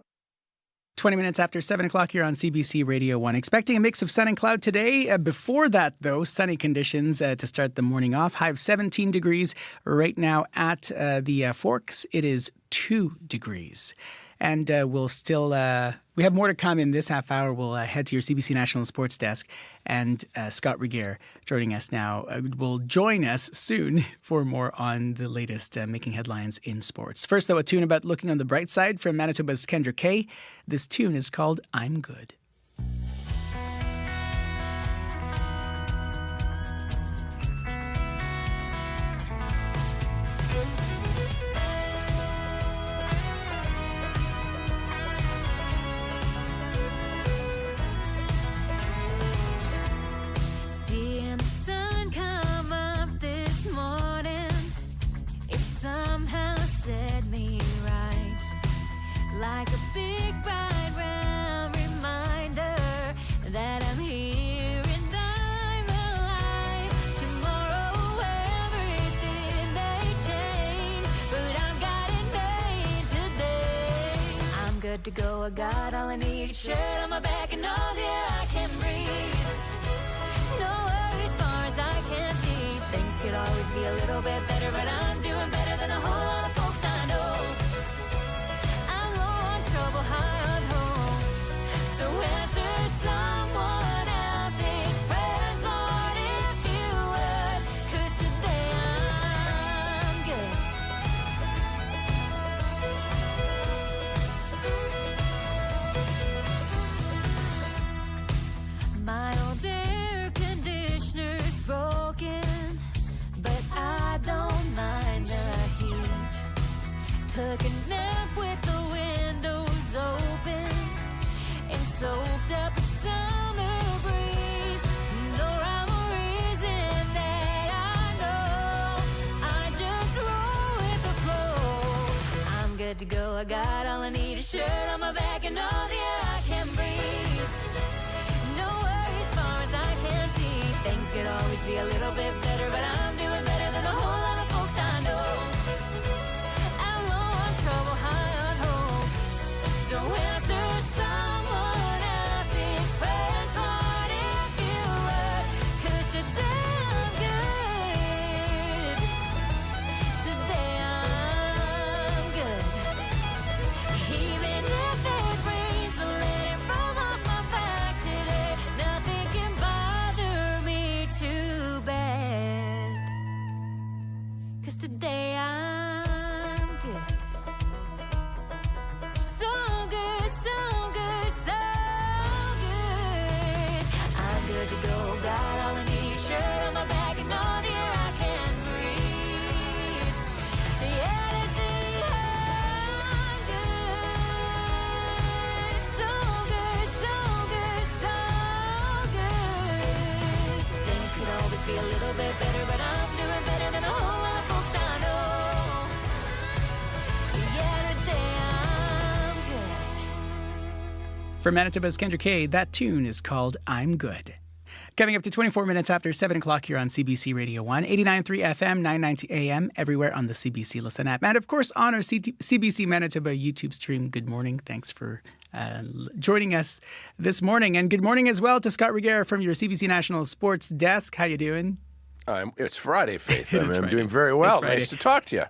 20 minutes after 7 o'clock here on CBC Radio 1. Expecting a mix of sun and cloud today. Before that, though, sunny conditions to start the morning off. High of 17 degrees. Right now at the Forks, it is 2 degrees. And we'll still, we have more to come in this half hour. We'll head to your CBC National Sports Desk. And Scott Regier joining us now will join us soon for more on the latest making headlines in sports. First, though, a tune about looking on the bright side from Manitoba's Kendra Kay. This tune is called I'm Good. Like a big bright round reminder that I'm here and I'm alive. Tomorrow everything may change, but I've got it made today. I'm good to go, I got all I need. Shirt on my back and all the air I can breathe. No worries far as I can see. Things could always be a little bit better, but I'm doing better than a whole lot of folks I know. High on home, so answer someone else's prayers, Lord, if you would, 'cause today I'm good. My old air conditioner's broken, but I don't mind the heat. Took a nap with the windows open and soaked up a summer breeze. No rhyme or reason that I know, I just roll with the flow. I'm good to go, I got all I need. A shirt on my back and all the air I can breathe. No worries far as I can see. Things could always be a little bit better, but I'm doing better than a whole lot of folks I know. So answer someone else's prayers, Lord, if you would, 'cause today I'm good. Today I'm good. Even if it rains, let it roll off my back today. Nothing can bother me too bad, 'cause today I'm good. So good, so good. I'm good to go, got all I need. Shirt on my back and all the air I can breathe. Yeah, today I'm good. So good, so good, so good. Things could always be a little bit better, but I'm doing better than a whole lot of folks I know. Yeah, today From Manitoba's Kendra Kay, that tune is called I'm Good. Coming up to 24 minutes after 7 o'clock here on CBC Radio 1, 89.3 FM, 990 AM, everywhere on the CBC Listen app. And of course, on our CBC Manitoba YouTube stream. Good morning. Thanks for joining us this morning. And good morning as well to Scott Regier from your CBC National Sports Desk. How you doing? It's Friday, Faith. I'm doing very well. Nice to talk to you.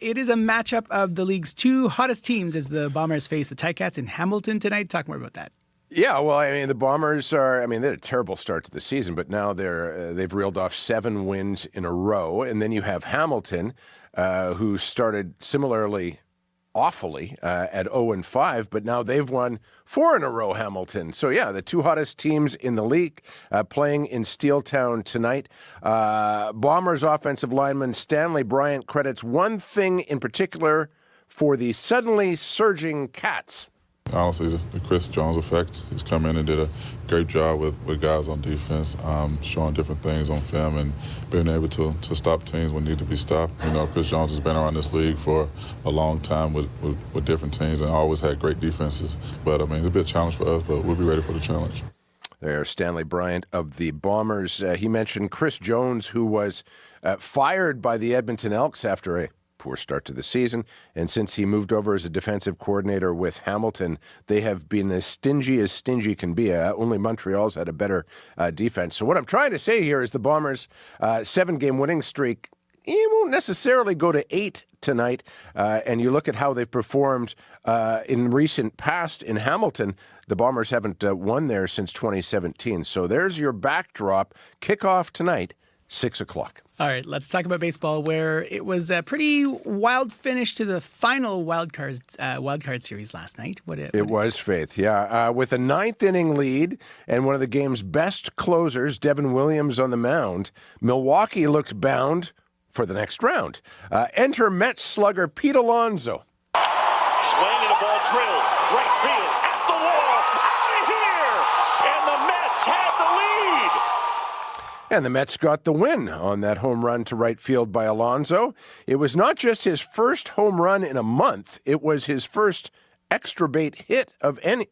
It is a matchup of the league's two hottest teams as the Bombers face the Ticats in Hamilton tonight. Talk more about that. Yeah, well, I mean, the Bombers are, they had a terrible start to the season, but now they've reeled off 7 wins in a row. And then you have Hamilton, who started similarly awfully at 0-5, but now they've won 4 in a row, Hamilton. So, yeah, the two hottest teams in the league playing in Steeltown tonight. Bombers offensive lineman Stanley Bryant credits one thing in particular for the suddenly surging Cats. Honestly, the Chris Jones effect. He's come in and did a great job with guys on defense, showing different things on film and being able to stop teams when need to be stopped. You know, Chris Jones has been around this league for a long time with different teams and always had great defenses. But, it's a bit of a challenge for us, but we'll be ready for the challenge. There's Stanley Bryant of the Bombers. He mentioned Chris Jones, who was fired by the Edmonton Elks after a poor start to the season. And since he moved over as a defensive coordinator with Hamilton, they have been as stingy can be. Only Montreal's had a better defense. So what I'm trying to say here is the Bombers' 7-game winning streak, it won't necessarily go to 8 tonight. And you look at how they've performed in recent past in Hamilton, the Bombers haven't won there since 2017. So there's your backdrop. Kickoff tonight, 6 o'clock. All right, let's talk about baseball, where it was a pretty wild finish to the final wild card series last night. It was, Faith, yeah. With a 9th-inning lead and one of the game's best closers, Devin Williams, on the mound, Milwaukee looked bound for the next round. Enter Mets slugger Pete Alonso. Swing and a ball drilled. Right field, at the wall, out of here! And the Mets had the lead! And the Mets got the win on that home run to right field by Alonso. It was not just his first home run in a month, it was his first extra base hit of any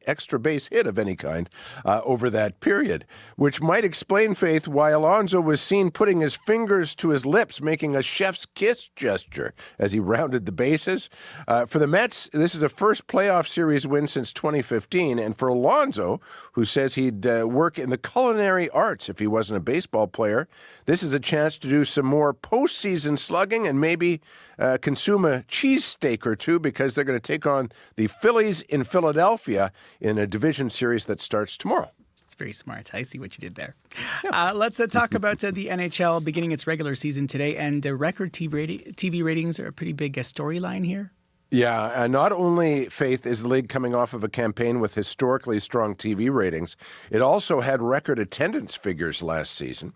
kind over that period, which might explain, Faith, why Alonso was seen putting his fingers to his lips, making a chef's kiss gesture as he rounded the bases. For the Mets, this is a first playoff series win since 2015, and for Alonso, who says he'd work in the culinary arts if he wasn't a baseball player, this is a chance to do some more postseason slugging and maybe consume a cheesesteak or two, because they're going to take on the Phillies in Philadelphia in a division series that starts tomorrow. It's very smart. I see what you did there. Yeah. Let's talk about the NHL beginning its regular season today, and record TV ratings are a pretty big storyline here. Yeah, not only, Faith, is the league coming off of a campaign with historically strong TV ratings, it also had record attendance figures last season.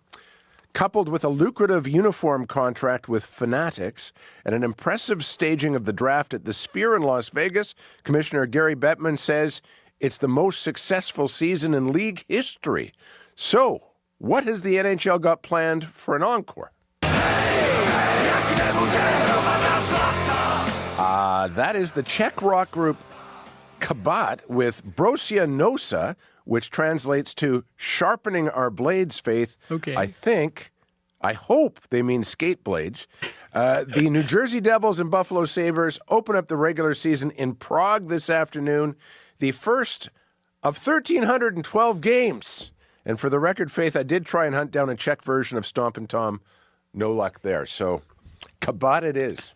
Coupled with a lucrative uniform contract with Fanatics and an impressive staging of the draft at the Sphere in Las Vegas, Commissioner Gary Bettman says it's the most successful season in league history. So, what has the NHL got planned for an encore? That is the Czech rock group Kabat with Brosia Nosa, which translates to sharpening our blades, Faith. Okay. I hope they mean skate blades. The New Jersey Devils and Buffalo Sabres open up the regular season in Prague this afternoon, the first of 1,312 games. And for the record, Faith, I did try and hunt down a Czech version of Stompin' Tom. No luck there. So, Kabat it is.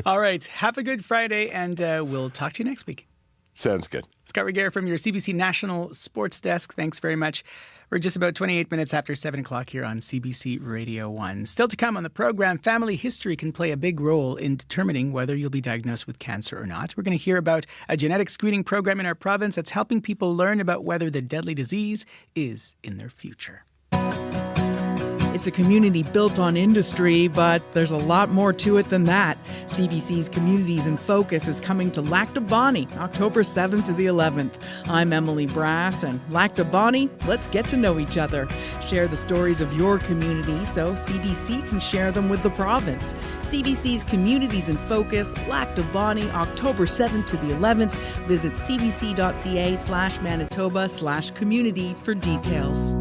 All right. Have a good Friday, and we'll talk to you next week. Sounds good. Scott Reguer from your CBC National Sports Desk. Thanks very much. We're just about 28 minutes after 7 o'clock here on CBC Radio 1. Still to come on the program, family history can play a big role in determining whether you'll be diagnosed with cancer or not. We're going to hear about a genetic screening program in our province that's helping people learn about whether the deadly disease is in their future. It's a community built on industry, but there's a lot more to it than that. CBC's Communities in Focus is coming to Lac du Bonny, October 7th to the 11th. I'm Emily Brass, and Lac du Bonny, let's get to know each other. Share the stories of your community so CBC can share them with the province. CBC's Communities in Focus, Lac du Bonny, October 7th to the 11th. Visit cbc.ca/Manitoba/community for details.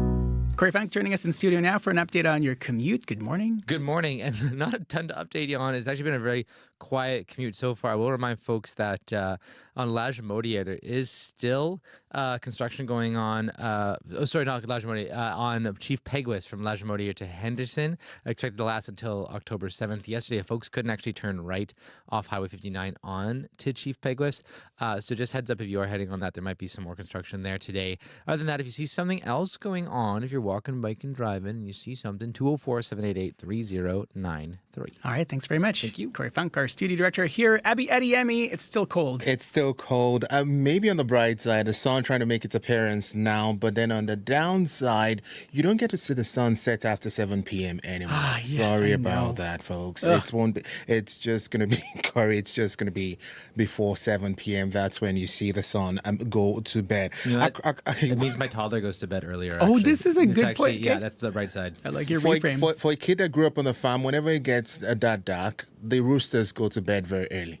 Corey Funk joining us in studio now for an update on your commute. Good morning. Good morning. And not a ton to update you on. It's actually been a very quiet commute so far. I will remind folks that on La Jamodier, there is still construction going on. Not La Jamodier, on Chief Peguis from La Jamodier to Henderson, expected to last until October 7th. Yesterday, folks couldn't actually turn right off Highway 59 on to Chief Peguis. So just heads up if you are heading on that, there might be some more construction there today. Other than that, if you see something else going on, if you're walking, biking, driving, and you see something, 204-788-3093. All right, thanks very much. Thank you. Corey Funk, our studio director here. Abby Adiemi, it's still cold. It's still cold. Maybe on the bright side, the sun trying to make its appearance now, but then on the downside, you don't get to see the sun set after 7 p.m. anymore. Sorry about that, folks. It won't be. It's just going to be, Corey, it's just going to be before 7 p.m. That's when you see the sun go to bed. You know it means my toddler goes to bed earlier. Oh, this is a good point. Yeah, that's the right side. I like your reframe. For a kid that grew up on the farm, whenever it gets that dark, the roosters go to bed very early.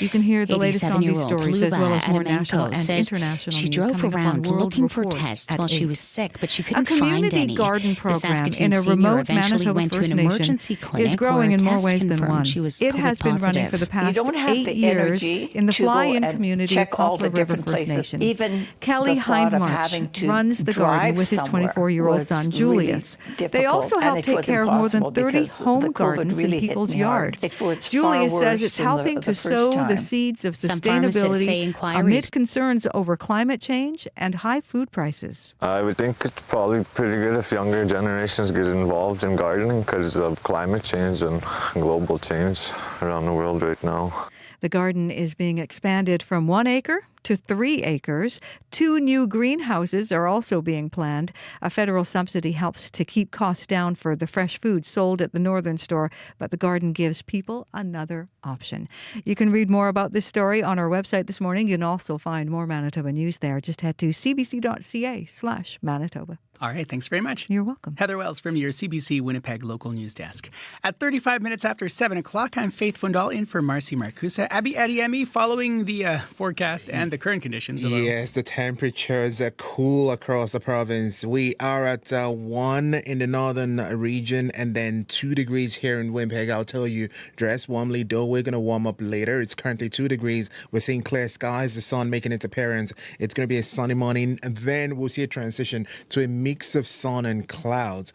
You can hear the latest on these 87-year-old stories as well as more national and says international she news drove coming up on around World looking for Report tests at while she 8. was sick, but she A couldn't find community any. garden The program Saskatoon in a senior remote eventually Manitoba went to First an Nation emergency clinic is growing where in more tests ways than confirmed one. she was It COVID has been running positive. for the past You don't have 8 the years energy in the to fly-in go and community check of all Poplar the River different First places. Nation. Even Kelly the thought of having Hindmarch to runs the garden drive with his somewhere 24-year-old was son really Julius. They difficult, also and help it take was care of more than impossible 30 because home the COVID gardens really in hit people's me hard. yards. It was Julius far says worse it's than helping the to first sow the time. seeds of Some pharmacists say sustainability inquiries amid concerns over climate change and high food prices. I would think it's probably pretty good if younger generations get involved in gardening because of climate change and global change around the world right now. The garden is being expanded from 1 acre to 3 acres. 2 new greenhouses are also being planned. A federal subsidy helps to keep costs down for the fresh food sold at the Northern store, but the garden gives people another option. You can read more about this story on our website this morning. You can also find more Manitoba news there. Just head to cbc.ca/Manitoba. All right, thanks very much. You're welcome. Heather Wells from your CBC Winnipeg local news desk. At 35 minutes after 7 o'clock, I'm Faith Fundal in for Marcy Marcusa. Abby Adiemi, following the forecast and the current conditions. Hello. Yes, the temperatures are cool across the province. We are at 1 in the northern region and then 2 degrees here in Winnipeg. I'll tell you, dress warmly, though we're going to warm up later. It's currently 2 degrees. We're seeing clear skies, the sun making its appearance. It's going to be a sunny morning. And then we'll see a transition to a mix of sun and clouds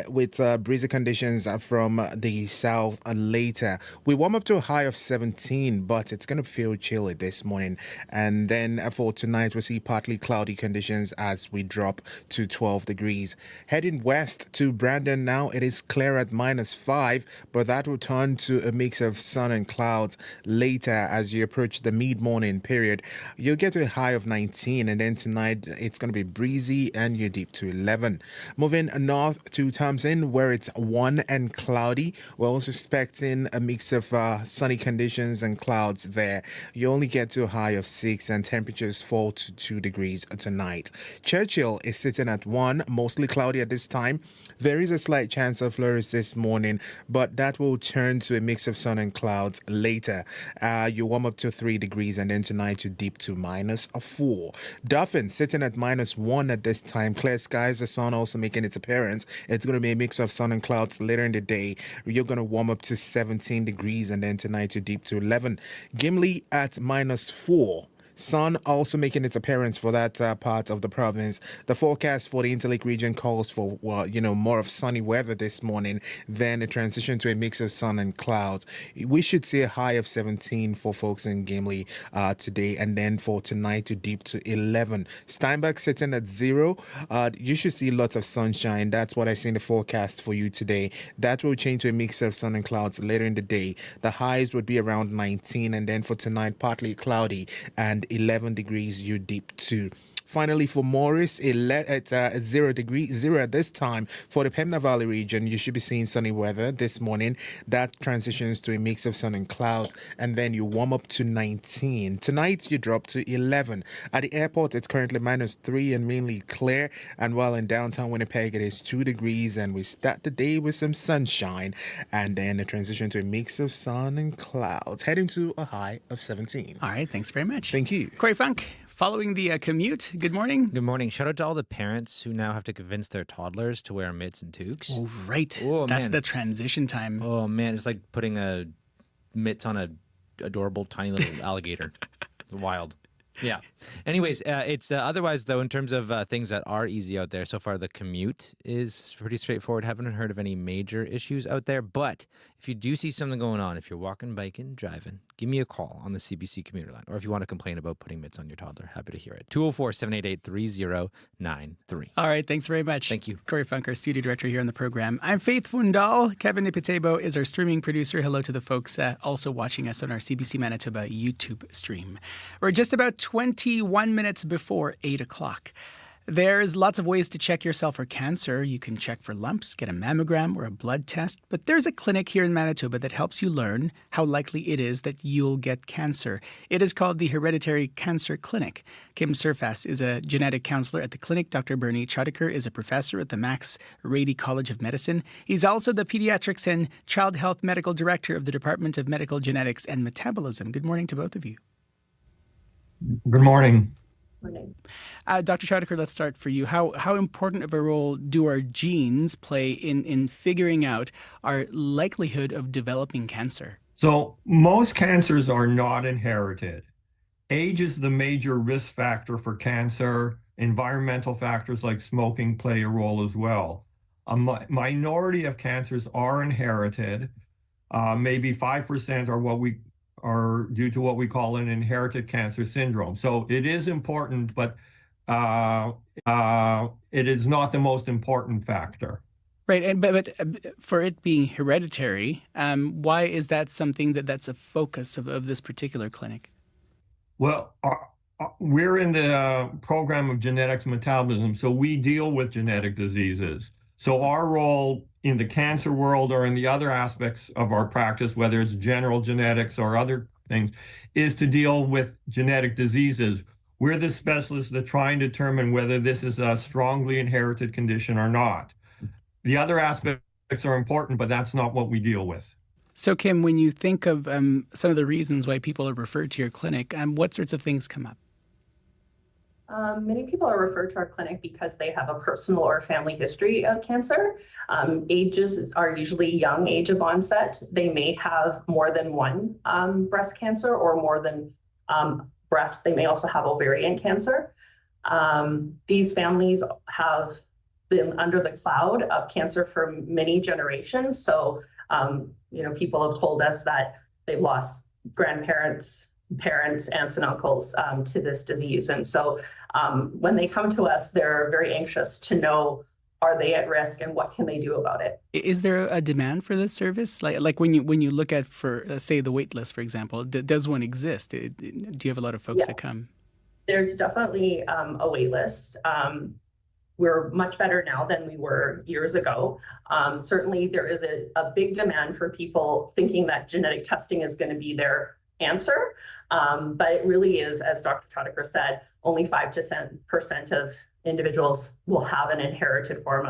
with breezy conditions from the south later. We warm up to a high of 17, but it's going to feel chilly this morning. And then for tonight, we'll see partly cloudy conditions as we drop to 12 degrees. Heading west to Brandon now, it is clear at -5, but that will turn to a mix of sun and clouds later as you approach the mid-morning period. You'll get to a high of 19, and then tonight it's going to be breezy and you deep to 11. Moving north to Thompson, where it's 1 and cloudy. We're also expecting a mix of sunny conditions and clouds there. You only get to a high of 6 and temperatures fall to 2 degrees tonight. Churchill is sitting at 1, mostly cloudy at this time. There is a slight chance of flurries this morning, but that will turn to a mix of sun and clouds later. You warm up to 3 degrees, and then tonight you dip to -4. Dauphin sitting at -1 at this time. Clear skies, the sun also making its appearance. It's going to be a mix of sun and clouds later in the day. You're going to warm up to 17 degrees, and then tonight you dip to 11. Gimli at -4. Sun also making its appearance for that part of the province. The forecast for the Interlake region calls for, more of sunny weather this morning, then a transition to a mix of sun and clouds. We should see a high of 17 for folks in Gimli today, and then for tonight to deep to 11. Steinbach sitting at 0. You should see lots of sunshine. That's what I see in the forecast for you today. That will change to a mix of sun and clouds later in the day. The highs would be around 19, and then for tonight, partly cloudy and 11 degrees you deep to. Finally, for Morris, it's 0 at this time. For the Pembina Valley region, you should be seeing sunny weather this morning. That transitions to a mix of sun and clouds, and then you warm up to 19. Tonight, you drop to 11. At the airport, it's currently -3 and mainly clear. And while in downtown Winnipeg, it is 2 degrees, and we start the day with some sunshine, and then a transition to a mix of sun and clouds, heading to a high of 17. All right, thanks very much. Thank you. Corey Funk, following the commute. Good morning. Good morning. Shout out to all the parents who now have to convince their toddlers to wear mitts and toques. Oh, right. Oh, That's man. the transition time. Oh, man. It's like putting a mitts on a adorable tiny little alligator. Wild. Yeah. Anyways, it's otherwise, though, in terms of things that are easy out there, so far the commute is pretty straightforward. Haven't heard of any major issues out there. But if you do see something going on, if you're walking, biking, driving, give me a call on the CBC commuter line. Or if you want to complain about putting mitts on your toddler, happy to hear it. 204-788-3093. All right, thanks very much. Thank you. Corey Funk, our studio director here on the program. I'm Faith Fundal. Kevin Nipitebo is our streaming producer. Hello to the folks also watching us on our CBC Manitoba YouTube stream. We're just about 21 minutes before 8 o'clock. There's lots of ways to check yourself for cancer. You can check for lumps, get a mammogram or a blood test. But there's a clinic here in Manitoba that helps you learn how likely it is that you'll get cancer. It is called the Hereditary Cancer Clinic. Kim Surfass is a genetic counselor at the clinic. Dr. Bernie Choddiker is a professor at the Max Rady College of Medicine. He's also the Pediatrics and Child Health Medical Director of the Department of Medical Genetics and Metabolism. Good morning to both of you. Good morning. Dr. Choddiker, let's start for you. How important of a role do our genes play in figuring out our likelihood of developing cancer? So most cancers are not inherited. Age is the major risk factor for cancer. Environmental factors like smoking play a role as well. A minority of cancers are inherited. Maybe 5% are due to what we call an inherited cancer syndrome. So it is important, but it is not the most important factor. Right, and but for it being hereditary, why is that something that's a focus of this particular clinic? Well, we're in the program of genetics metabolism, so we deal with genetic diseases. So our role in the cancer world or in the other aspects of our practice, whether it's general genetics or other things, is to deal with genetic diseases. We're the specialists that try and determine whether this is a strongly inherited condition or not. The other aspects are important, but that's not what we deal with. So, Kim, when you think of some of the reasons why people are referred to your clinic, what sorts of things come up? Many people are referred to our clinic because they have a personal or family history of cancer. Ages are usually young age of onset. They may have more than one breast cancer or more than breast. They may also have ovarian cancer. These families have been under the cloud of cancer for many generations. So, people have told us that they've lost grandparents, parents, aunts, and uncles to this disease. And so when they come to us, they're very anxious to know, are they at risk and what can they do about it? Is there a demand for this service? Like when you look at, for say, the wait list, for example, does one exist? Do you have a lot of folks that come? There's definitely a wait list. We're much better now than we were years ago. Certainly, there is a big demand for people thinking that genetic testing is going to be their answer. But it really is, as Dr. Chodakar said, only 5 to 10% of individuals will have an inherited form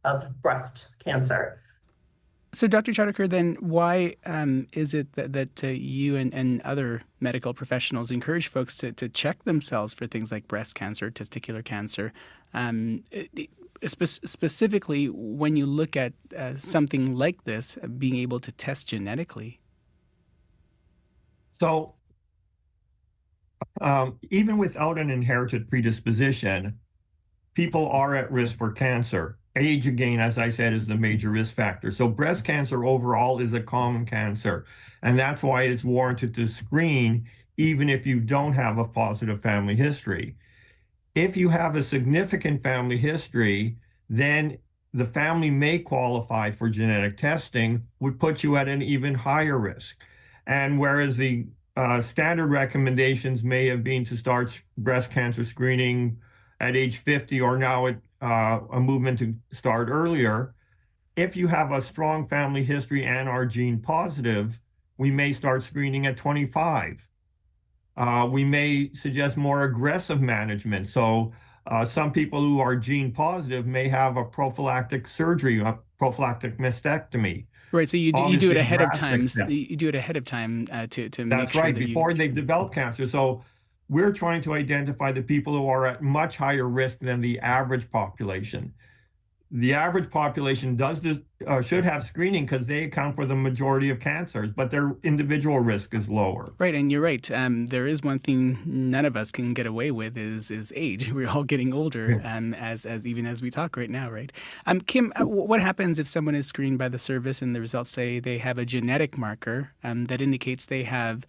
of breast cancer. So, Dr. Chodakar, then why is it that you and other medical professionals encourage folks to check themselves for things like breast cancer, testicular cancer, specifically when you look at something like this, being able to test genetically? So, even without an inherited predisposition, people are at risk for cancer. Age, again, as I said, is the major risk factor. So breast cancer overall is a common cancer, and that's why it's warranted to screen even if you don't have a positive family history. If you have a significant family history, then the family may qualify for genetic testing, would put you at an even higher risk. And whereas the standard recommendations may have been to start breast cancer screening at age 50, or now a movement to start earlier, if you have a strong family history and are gene positive, we may start screening at 25. We may suggest more aggressive management. So some people who are gene positive may have a prophylactic surgery, a prophylactic mastectomy. Right, so you do it ahead of time. You do it ahead of time to make sure that's right, before they've developed cancer. So we're trying to identify the people who are at much higher risk than the average population. The average population should have screening because they account for the majority of cancers, but their individual risk is lower. Right, and you're right. There is one thing none of us can get away with is age. We're all getting older, as even as we talk right now, right? Kim, what happens if someone is screened by the service and the results say they have a genetic marker that indicates they have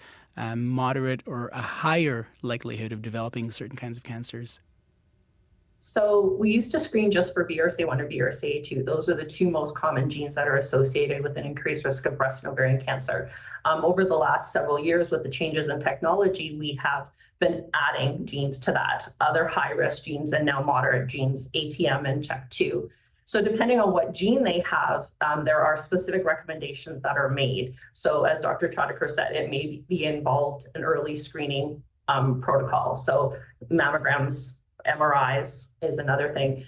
moderate or a higher likelihood of developing certain kinds of cancers? So we used to screen just for BRCA1 or BRCA2. Those are the two most common genes that are associated with an increased risk of breast and ovarian cancer. Over the last several years, with the changes in technology, we have been adding genes to that, other high-risk genes and now moderate genes, ATM and CHEK2. So depending on what gene they have, there are specific recommendations that are made. So as Dr. Chodakar said, it may be involved in early screening protocol. So mammograms, MRIs is another thing.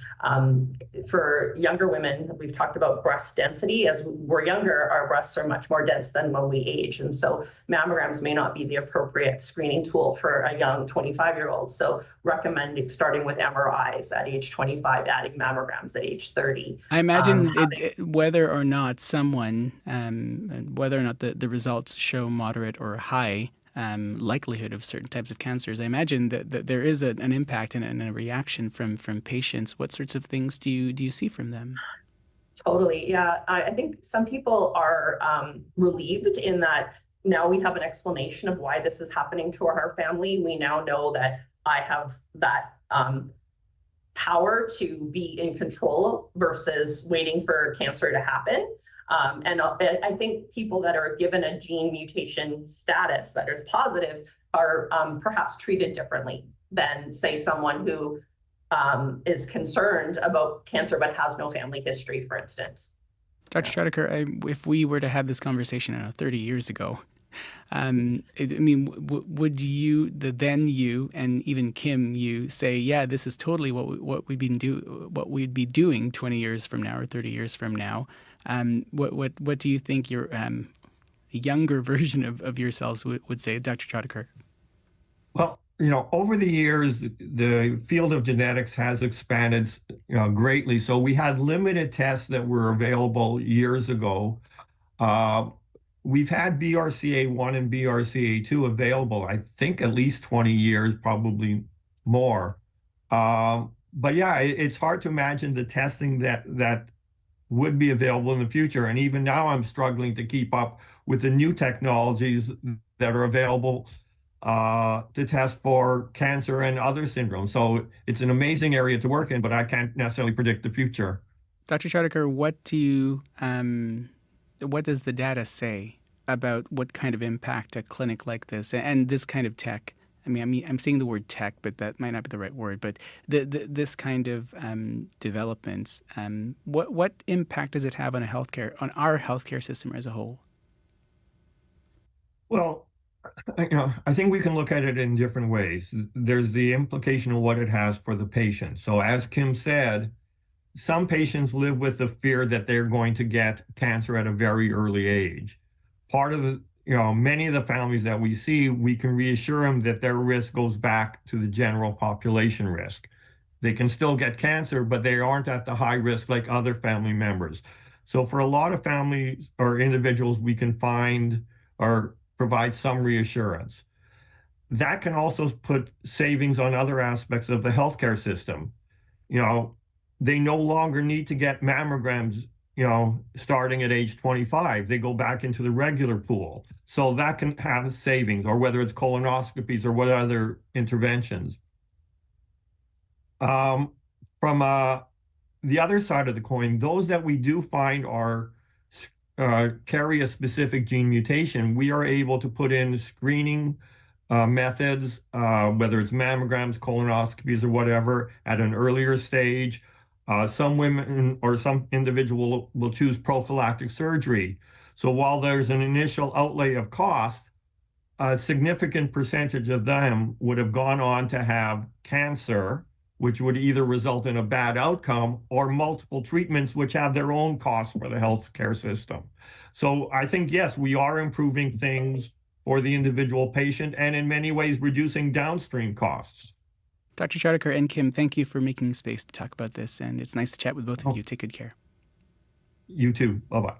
For younger women, we've talked about breast density. As we're younger, our breasts are much more dense than when we age. And so mammograms may not be the appropriate screening tool for a young 25-year-old. So recommending starting with MRIs at age 25, adding mammograms at age 30. I imagine whether or not someone, whether or not the results show moderate or high likelihood of certain types of cancers, I imagine that there is an impact and a reaction from patients. What sorts of things do you see from them? Totally, yeah. I think some people are relieved in that now we have an explanation of why this is happening to our family. We now know that I have that power to be in control versus waiting for cancer to happen. And I think people that are given a gene mutation status that is positive are perhaps treated differently than, say, someone who is concerned about cancer but has no family history, for instance. Dr. Tredeker, if we were to have this conversation, I don't know, 30 years ago, would you, you and even Kim, you say, yeah, this is totally what we'd be doing 20 years from now or 30 years from now? What do you think your younger version of yourselves would say, Dr. Tredeker? Well, over the years, the field of genetics has expanded, greatly. So we had limited tests that were available years ago. We've had BRCA1 and BRCA2 available, I think, at least 20 years, probably more. But yeah, it's hard to imagine the testing that would be available in the future. And even now, I'm struggling to keep up with the new technologies that are available to test for cancer and other syndromes. So it's an amazing area to work in, but I can't necessarily predict the future. Dr. Tredeker, what does the data say about what kind of impact a clinic like this and this kind of tech? I'm saying the word tech, but that might not be the right word. But this kind of developments, what impact does it have on our healthcare system as a whole? Well, I think we can look at it in different ways. There's the implication of what it has for the patient. So as Kim said, some patients live with the fear that they're going to get cancer at a very early age. Part of many of the families that we see, we can reassure them that their risk goes back to the general population risk. They can still get cancer, but they aren't at the high risk like other family members. So for a lot of families or individuals, we can find or provide some reassurance. That can also put savings on other aspects of the healthcare system. They no longer need to get mammograms, starting at age 25. They go back into the regular pool. So that can have savings, or whether it's colonoscopies or what other interventions. From the other side of the coin, those that we do find carry a specific gene mutation, we are able to put in screening methods, whether it's mammograms, colonoscopies, or whatever, at an earlier stage. Some women or some individual will choose prophylactic surgery. So while there's an initial outlay of cost, a significant percentage of them would have gone on to have cancer, which would either result in a bad outcome or multiple treatments, which have their own costs for the healthcare system. So I think, yes, we are improving things for the individual patient and in many ways reducing downstream costs. Dr. Tredeker and Kim, thank you for making space to talk about this, and it's nice to chat with both of you. Take good care. You too. Bye-bye.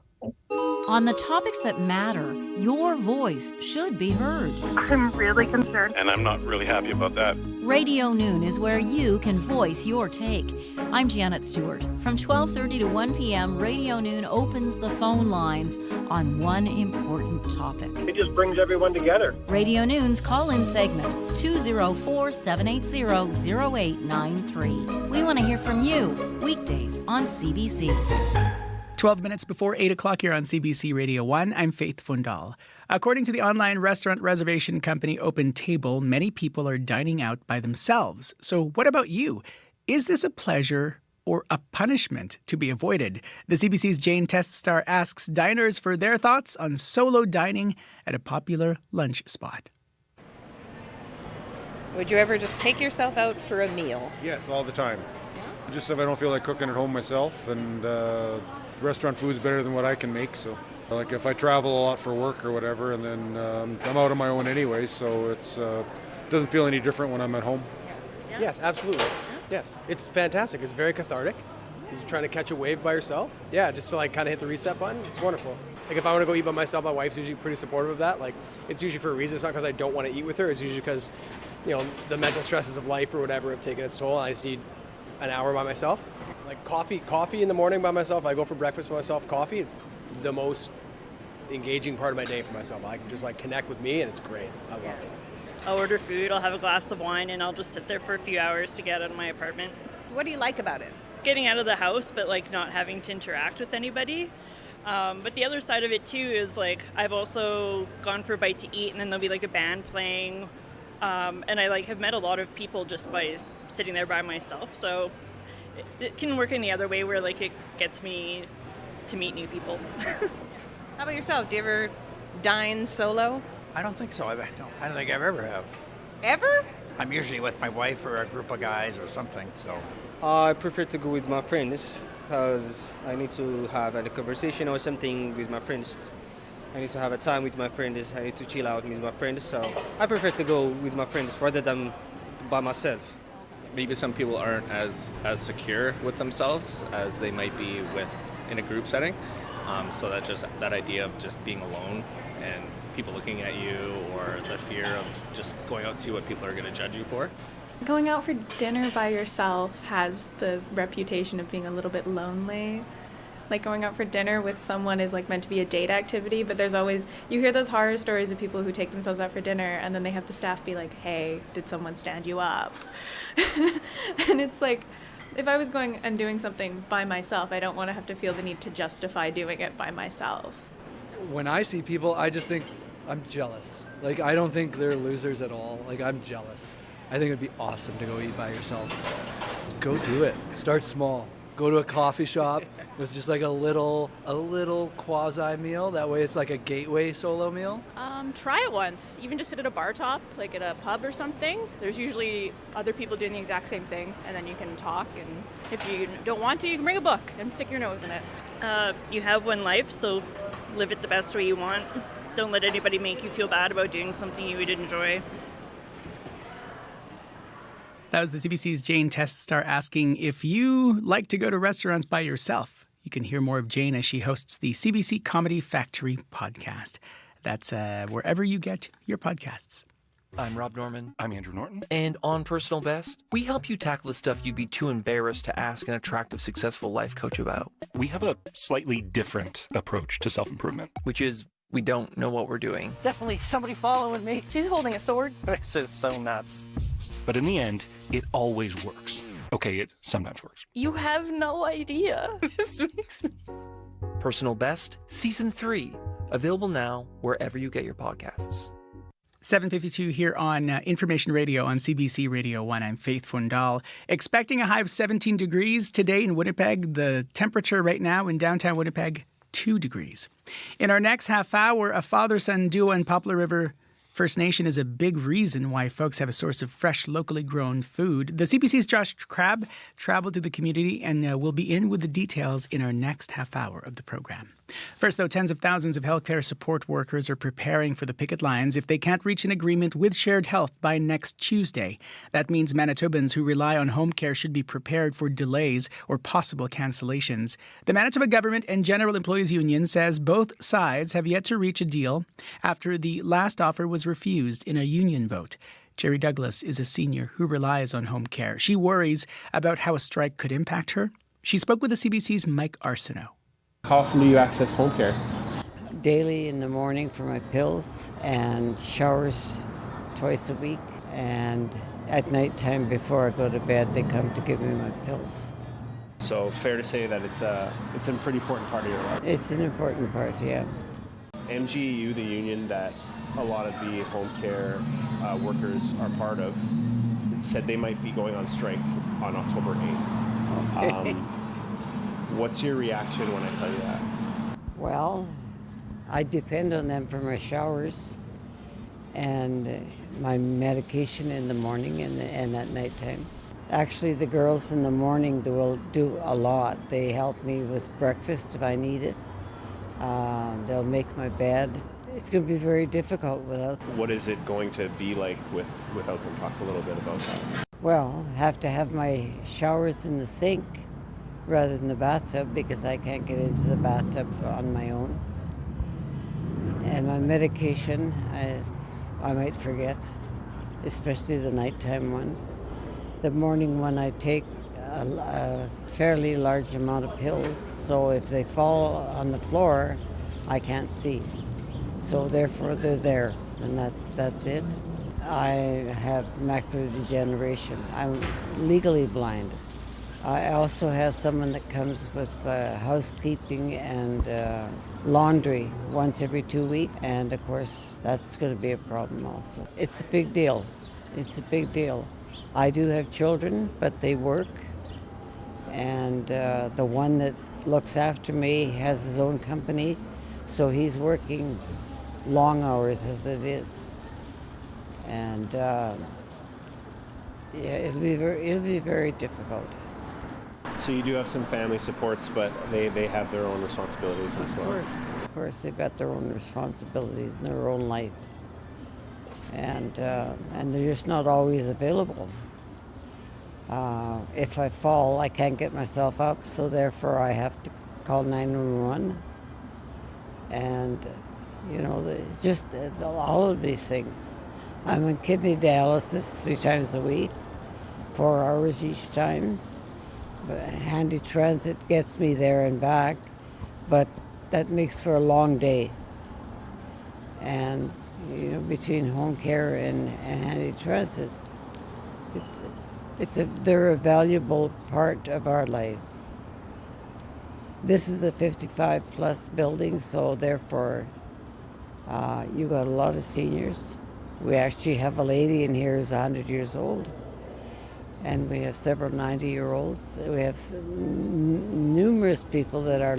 On the topics that matter, your voice should be heard. I'm really concerned. And I'm not really happy about that. Radio Noon is where you can voice your take. I'm Janet Stewart. From 12:30 to 1 p.m., Radio Noon opens the phone lines on one important topic. It just brings everyone together. Radio Noon's call-in segment, 204-780-0893. We want to hear from you, weekdays on CBC. 12 minutes before 8 o'clock here on CBC Radio 1, I'm Faith Fundal. According to the online restaurant reservation company Open Table, many people are dining out by themselves. So what about you? Is this a pleasure or a punishment to be avoided? The CBC's Jane Teststar asks diners for their thoughts on solo dining at a popular lunch spot. Would you ever just take yourself out for a meal? Yes, all the time. Just if I don't feel like cooking at home myself, and restaurant food's better than what I can make. So like if I travel a lot for work or whatever, and then I'm out on my own anyway, so it doesn't feel any different when I'm at home. Yeah. Yes, absolutely. Yes, it's fantastic. It's very cathartic. You're trying to catch a wave by yourself. Yeah, just to like kind of hit the reset button. It's wonderful. Like if I want to go eat by myself, my wife's usually pretty supportive of that. Like it's usually for a reason. It's not because I don't want to eat with her. It's usually because, the mental stresses of life or whatever have taken its toll. And I just need an hour by myself. Like coffee in the morning by myself. I go for breakfast by myself. Coffee, it's the most engaging part of my day for myself. I can just like connect with me and it's great. I love it. I'll order food, I'll have a glass of wine, and I'll just sit there for a few hours to get out of my apartment. What do you like about it? Getting out of the house, but like not having to interact with anybody. But the other side of it too is like I've also gone for a bite to eat, and then there'll be like a band playing, and I like have met a lot of people just by sitting there by myself. So it can work in the other way where like it gets me to meet new people. How about yourself? Do you ever dine solo? I don't think so. I don't think I've ever have. Ever? I'm usually with my wife or a group of guys or something, so. I prefer to go with my friends because I need to have a conversation or something with my friends. I need to have a time with my friends. I need to chill out with my friends. So I prefer to go with my friends rather than by myself. Maybe some people aren't as secure with themselves as they might be in a group setting. So that idea of just being alone and people looking at you, or the fear of just going out to see what people are going to judge you for. Going out for dinner by yourself has the reputation of being a little bit lonely. Like going out for dinner with someone is like meant to be a date activity, but there's always, you hear those horror stories of people who take themselves out for dinner and then they have the staff be like, hey, did someone stand you up? And it's like, if I was going and doing something by myself, I don't want to have to feel the need to justify doing it by myself. When I see people, I just think I'm jealous. Like, I don't think they're losers at all. Like, I'm jealous. I think it'd be awesome to go eat by yourself. Go do it. Start small. Go to a coffee shop with just like a little quasi meal. That way it's like a gateway solo meal. Try it once. Even just sit at a bar top, like at a pub or something. There's usually other people doing the exact same thing, and then you can talk. And if you don't want to, you can bring a book and stick your nose in it. You have one life, so live it the best way you want. Don't let anybody make you feel bad about doing something you would enjoy. That was the CBC's Jane Teststar asking if you like to go to restaurants by yourself. You can hear more of Jane as she hosts the CBC Comedy Factory podcast. That's wherever you get your podcasts. I'm Rob Norman. I'm Andrew Norton. And on Personal Best, we help you tackle the stuff you'd be too embarrassed to ask an attractive, successful life coach about. We have a slightly different approach to self-improvement. Which is, we don't know what we're doing. Definitely somebody following me. She's holding a sword. This is so nuts. But in the end, it always works. Okay, it sometimes works. You have no idea. This makes me... Personal Best, Season 3. Available now wherever you get your podcasts. 7:52 here on Information Radio on CBC Radio 1. I'm Faith Fundal. Expecting a high of 17 degrees today in Winnipeg. The temperature right now in downtown Winnipeg, 2 degrees. In our next half hour, a father-son duo in Poplar River First Nation is a big reason why folks have a source of fresh, locally grown food. The CBC's Josh Crabb traveled to the community and will be in with the details in our next half hour of the program. First, though, tens of thousands of healthcare support workers are preparing for the picket lines if they can't reach an agreement with Shared Health by next Tuesday. That means Manitobans who rely on home care should be prepared for delays or possible cancellations. The Manitoba government and General Employees Union says both sides have yet to reach a deal after the last offer was refused in a union vote. Jerry Douglas is a senior who relies on home care. She worries about how a strike could impact her. She spoke with the CBC's Mike Arsenault. How often do you access home care? Daily in the morning for my pills, and showers twice a week, and at nighttime before I go to bed they come to give me my pills. So fair to say that it's a pretty important part of your life. It's an important part, yeah. MGEU, the union that a lot of the home care workers are part of, said they might be going on strike on October 8th. Okay. What's your reaction when I tell you that? Well, I depend on them for my showers and my medication in the morning and at nighttime. Actually, the girls in the morning will do a lot. They help me with breakfast if I need it. They'll make my bed. It's going to be very difficult without them. What is it going to be like without them? Talk a little bit about that. Well, have to have my showers in the sink rather than the bathtub because I can't get into the bathtub on my own. And my medication, I might forget, especially the nighttime one. The morning one I take a fairly large amount of pills, so if they fall on the floor, I can't see. So therefore they're there, and that's it. I have macular degeneration. I'm legally blind. I also have someone that comes with housekeeping and laundry once every 2 weeks, and of course that's going to be a problem also. It's a big deal. It's a big deal. I do have children, but they work, and the one that looks after me has his own company, so he's working long hours as it is, and it'll be very difficult. So you do have some family supports, but they have their own responsibilities as well. Of course, they've got their own responsibilities in their own life, and they're just not always available. If I fall, I can't get myself up, so therefore I have to call 911. And just all of these things. I'm on kidney dialysis 3 times a week, 4 hours each time. But handy transit gets me there and back, but that makes for a long day. And between home care and handy transit, they're a valuable part of our life. This is a 55-plus building, so therefore you got a lot of seniors. We actually have a lady in here who's 100 years old, and we have several 90-year-olds. We have numerous people that are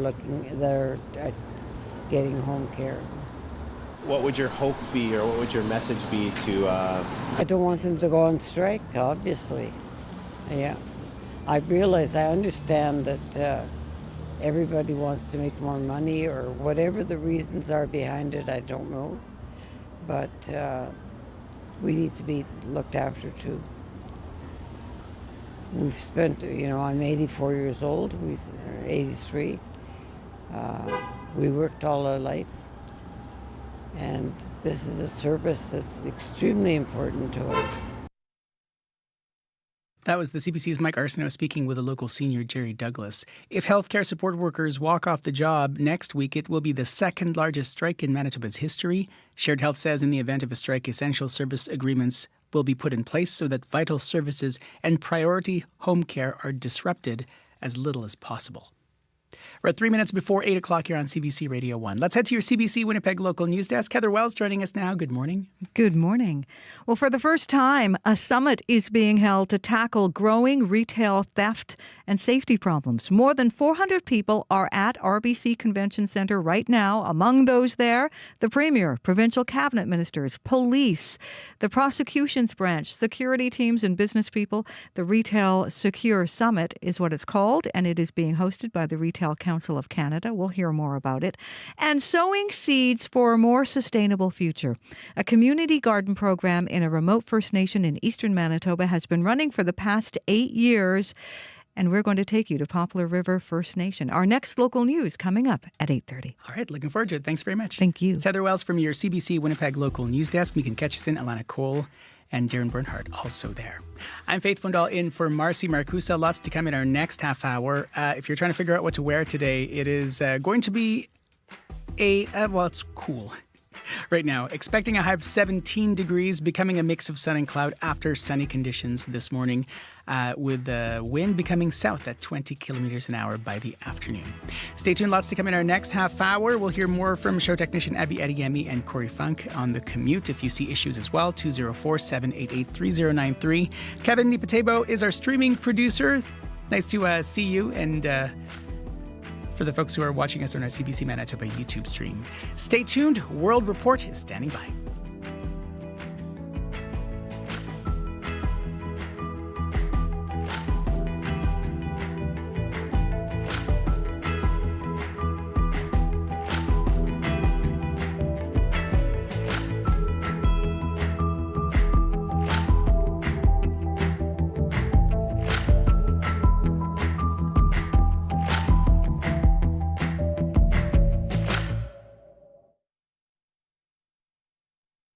getting home care. What would your hope be, or what would your message be to... I don't want them to go on strike, obviously. Yeah. I understand that everybody wants to make more money, or whatever the reasons are behind it, I don't know. But we need to be looked after too. We've spent, I'm 84 years old, we're 83. We worked all our life, and this is a service that's extremely important to us. That was the CBC's Mike Arsenault speaking with a local senior, Jerry Douglas. If healthcare support workers walk off the job next week, it will be the second largest strike in Manitoba's history. Shared Health says in the event of a strike, essential service agreements will be put in place so that vital services and priority home care are disrupted as little as possible. We're at 3 minutes before 8 o'clock here on CBC Radio 1. Let's head to your CBC Winnipeg local news desk. Heather Wells joining us now. Good morning. Good morning. Well, for the first time, a summit is being held to tackle growing retail theft and safety problems. More than 400 people are at RBC Convention Centre right now. Among those there, the Premier, provincial cabinet ministers, police, the prosecution's branch, security teams and business people. The Retail Secure Summit is what it's called, and it is being hosted by the Retail Council of Canada. We'll hear more about it. And sowing seeds for a more sustainable future. A community garden program in a remote First Nation in eastern Manitoba has been running for the past 8 years. And we're going to take you to Poplar River First Nation. Our next local news coming up at 8:30. All right, looking forward to it. Thanks very much. Thank you. It's Heather Wells from your CBC Winnipeg local news desk. You can catch us in Alana Cole and Darren Bernhardt also there. I'm Faith Fundal in for Marcy Marcusa. Lots to come in our next half hour. If you're trying to figure out what to wear today, it is going to be it's cool. Right now, expecting a high of 17 degrees, becoming a mix of sun and cloud after sunny conditions this morning, with the wind becoming south at 20 kilometers an hour by the afternoon. Stay tuned, lots to come in our next half hour. We'll hear more from show technician Abby Adiyemi and Corey Funk on the commute. If you see issues as well, 204-788-3093. Kevin Nipatebo is our streaming producer. Nice to see you, and for the folks who are watching us on our CBC Manitoba YouTube stream. Stay tuned. World Report is standing by.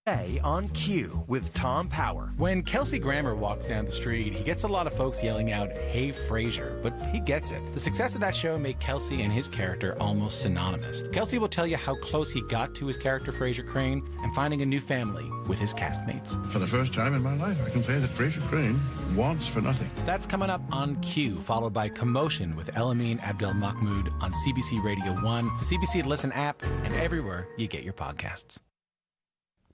Today on Q with Tom Power. When Kelsey Grammer walks down the street, he gets a lot of folks yelling out, "Hey, Frasier," but he gets it. The success of that show made Kelsey and his character almost synonymous. Kelsey will tell you how close he got to his character Frasier Crane and finding a new family with his castmates. For the first time in my life, I can say that Frasier Crane wants for nothing. That's coming up on Q, followed by Commotion with Elamine Abdel Mahmoud on CBC Radio 1, the CBC Listen app, and everywhere you get your podcasts.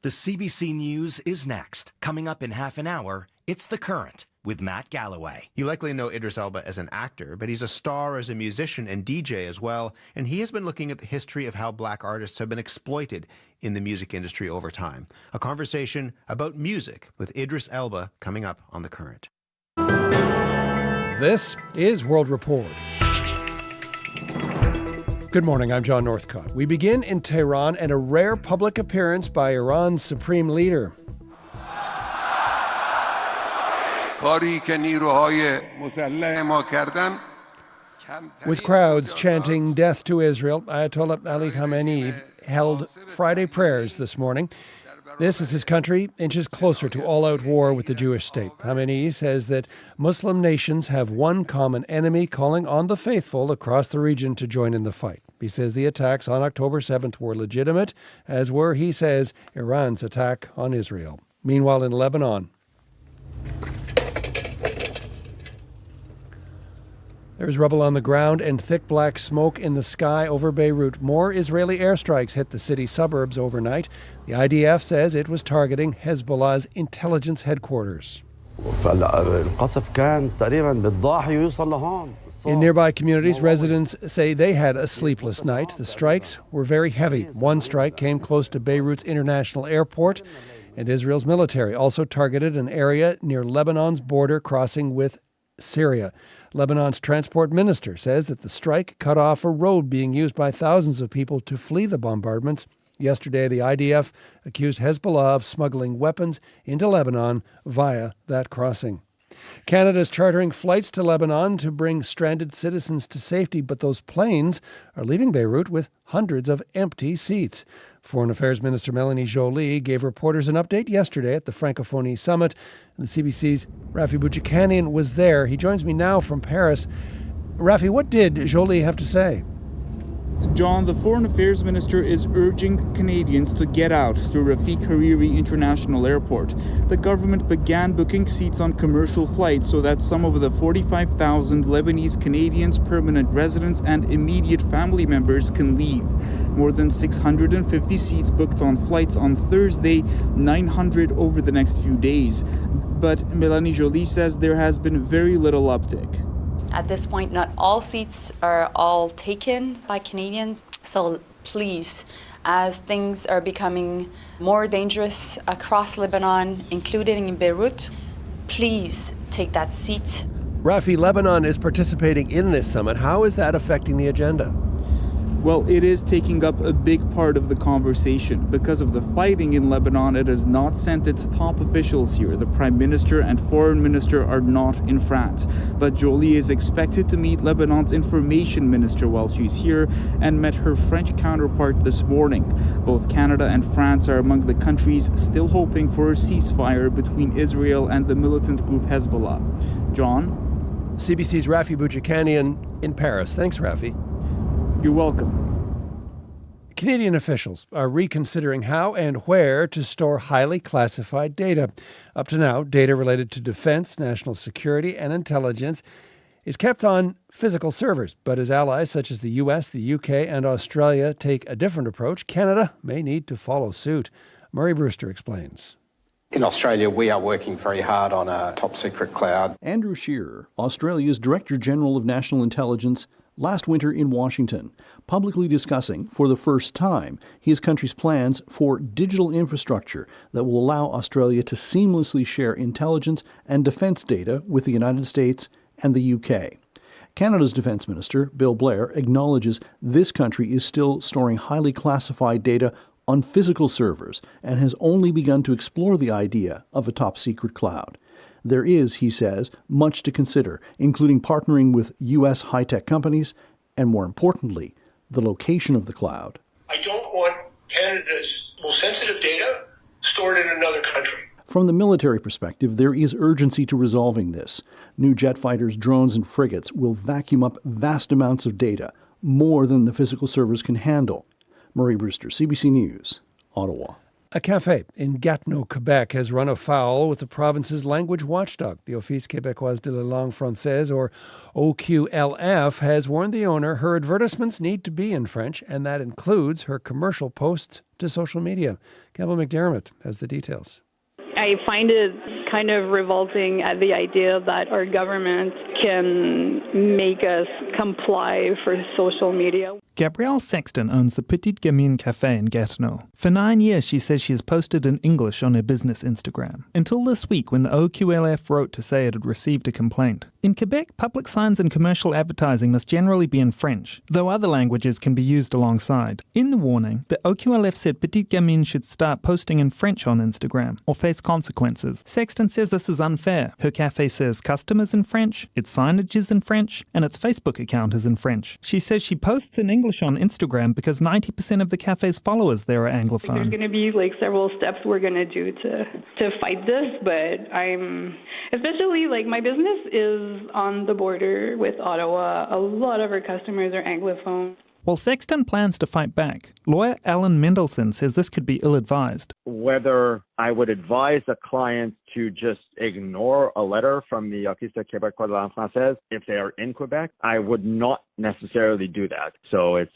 The CBC News is next. Coming up in half an hour, it's The Current with Matt Galloway. You likely know Idris Elba as an actor, but he's a star as a musician and DJ as well, and he has been looking at the history of how black artists have been exploited in the music industry over time. A conversation about music with Idris Elba coming up on The Current. This is World Report. Good morning, I'm John Northcott. We begin in Tehran and a rare public appearance by Iran's supreme leader. With crowds chanting death to Israel, Ayatollah Ali Khamenei held Friday prayers this morning. This, as his country inches closer to all-out war with the Jewish state. Khamenei says that Muslim nations have one common enemy, calling on the faithful across the region to join in the fight. He says the attacks on October 7th were legitimate, as were, he says, Iran's attack on Israel. Meanwhile, in Lebanon, there's rubble on the ground and thick black smoke in the sky over Beirut. More Israeli airstrikes hit the city suburbs overnight. The IDF says it was targeting Hezbollah's intelligence headquarters. In nearby communities, residents say they had a sleepless night. The strikes were very heavy. One strike came close to Beirut's international airport, and Israel's military also targeted an area near Lebanon's border crossing with Syria. Lebanon's transport minister says that the strike cut off a road being used by thousands of people to flee the bombardments. Yesterday, the IDF accused Hezbollah of smuggling weapons into Lebanon via that crossing. Canada is chartering flights to Lebanon to bring stranded citizens to safety, but those planes are leaving Beirut with hundreds of empty seats. Foreign Affairs Minister Melanie Joly gave reporters an update yesterday at the Francophonie Summit. And the CBC's Rafi Bouchikanian was there. He joins me now from Paris. Rafi, what did Joly have to say? John, the Foreign Affairs Minister is urging Canadians to get out to Rafik Hariri International Airport. The government began booking seats on commercial flights so that some of the 45,000 Lebanese Canadians, permanent residents, and immediate family members can leave. More than 650 seats booked on flights on Thursday, 900 over the next few days. But Melanie Joly says there has been very little uptick. At this point, not all seats are all taken by Canadians. So please, as things are becoming more dangerous across Lebanon, including in Beirut, please take that seat. Rafi, Lebanon is participating in this summit. How is that affecting the agenda? Well, it is taking up a big part of the conversation. Because of the fighting in Lebanon, it has not sent its top officials here. The Prime Minister and Foreign Minister are not in France. But Joly is expected to meet Lebanon's Information Minister while she's here and met her French counterpart this morning. Both Canada and France are among the countries still hoping for a ceasefire between Israel and the militant group Hezbollah. John? CBC's Rafi Bouchikanian in Paris. Thanks, Rafi. You're welcome. Canadian officials are reconsidering how and where to store highly classified data. Up to now, data related to defense, national security, and intelligence is kept on physical servers. But as allies such as the US, the UK, and Australia take a different approach, Canada may need to follow suit. Murray Brewster explains. In Australia, we are working very hard on a top-secret cloud. Andrew Shearer, Australia's Director General of National Intelligence, last winter in Washington, publicly discussing, for the first time, his country's plans for digital infrastructure that will allow Australia to seamlessly share intelligence and defense data with the United States and the UK. Canada's Defense Minister, Bill Blair, acknowledges this country is still storing highly classified data on physical servers and has only begun to explore the idea of a top-secret cloud. There is, he says, much to consider, including partnering with U.S. high-tech companies and, more importantly, the location of the cloud. I don't want Canada's most sensitive data stored in another country. From the military perspective, there is urgency to resolving this. New jet fighters, drones, and frigates will vacuum up vast amounts of data, more than the physical servers can handle. Murray Brewster, CBC News, Ottawa. A cafe in Gatineau, Quebec, has run afoul with the province's language watchdog. The Office Québécois de la Langue Française, or OQLF, has warned the owner her advertisements need to be in French, and that includes her commercial posts to social media. Campbell McDermott has the details. I find it kind of revolting at the idea that our government can make us comply for social media. Gabrielle Sexton owns the Petite Gamine Cafe in Gatineau. For 9 years, she says she has posted in English on her business Instagram, until this week when the OQLF wrote to say it had received a complaint. In Quebec, public signs and commercial advertising must generally be in French, though other languages can be used alongside. In the warning, the OQLF said Petite Gamine should start posting in French on Instagram, or face consequences. Sexton says this is unfair. Her cafe serves customers in French, its signage is in French, and its Facebook account is in French. She says she posts in English on Instagram because 90% of the cafe's followers there are Anglophone. There's going to be several steps we're going to do to fight this, but I'm especially my business is on the border with Ottawa. A lot of our customers are Anglophone. While Sexton plans to fight back, lawyer Alan Mendelson says this could be ill-advised. Whether I would advise a client to just ignore a letter from the Office Québécois de la Langue Française if they are in Quebec, I would not necessarily do that. So it's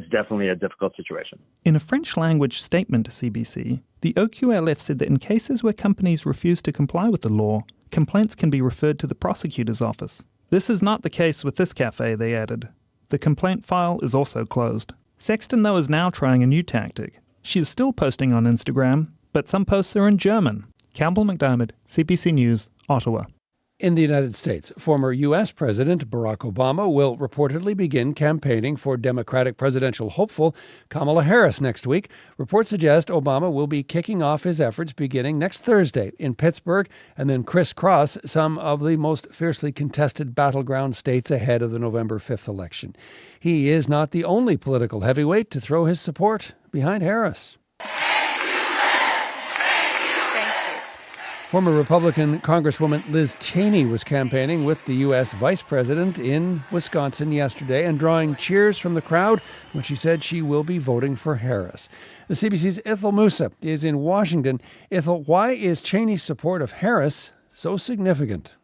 definitely a difficult situation. In a French-language statement to CBC, the OQLF said that in cases where companies refuse to comply with the law, complaints can be referred to the prosecutor's office. This is not the case with this cafe, they added. The complaint file is also closed. Sexton, though, is now trying a new tactic. She is still posting on Instagram, but some posts are in German. Campbell McDermott, CBC News, Ottawa. In the United States, former U.S. President Barack Obama will reportedly begin campaigning for Democratic presidential hopeful Kamala Harris next week. Reports suggest Obama will be kicking off his efforts beginning next Thursday in Pittsburgh and then crisscross some of the most fiercely contested battleground states ahead of the November 5th election. He is not the only political heavyweight to throw his support behind Harris. Former Republican Congresswoman Liz Cheney was campaigning with the U.S. Vice President in Wisconsin yesterday and drawing cheers from the crowd when she said she will be voting for Harris. The CBC's Ithel Musa is in Washington. Ithel, why is Cheney's support of Harris so significant?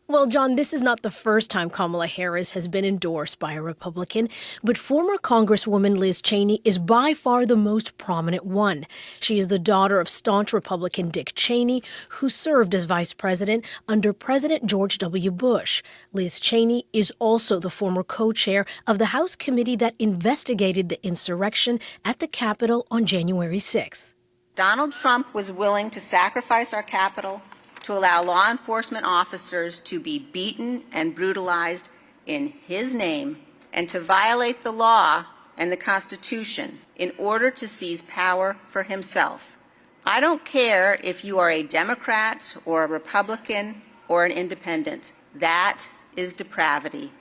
Well, John, this is not the first time Kamala Harris has been endorsed by a Republican, but former Congresswoman Liz Cheney is by far the most prominent one. She is the daughter of staunch Republican Dick Cheney, who served as vice president under President George W. Bush. Liz Cheney is also the former co-chair of the House committee that investigated the insurrection at the Capitol on January 6th. Donald Trump was willing to sacrifice our Capitol to allow law enforcement officers to be beaten and brutalized in his name and to violate the law and the Constitution in order to seize power for himself. I don't care if you are a Democrat or a Republican or an independent. That is depravity.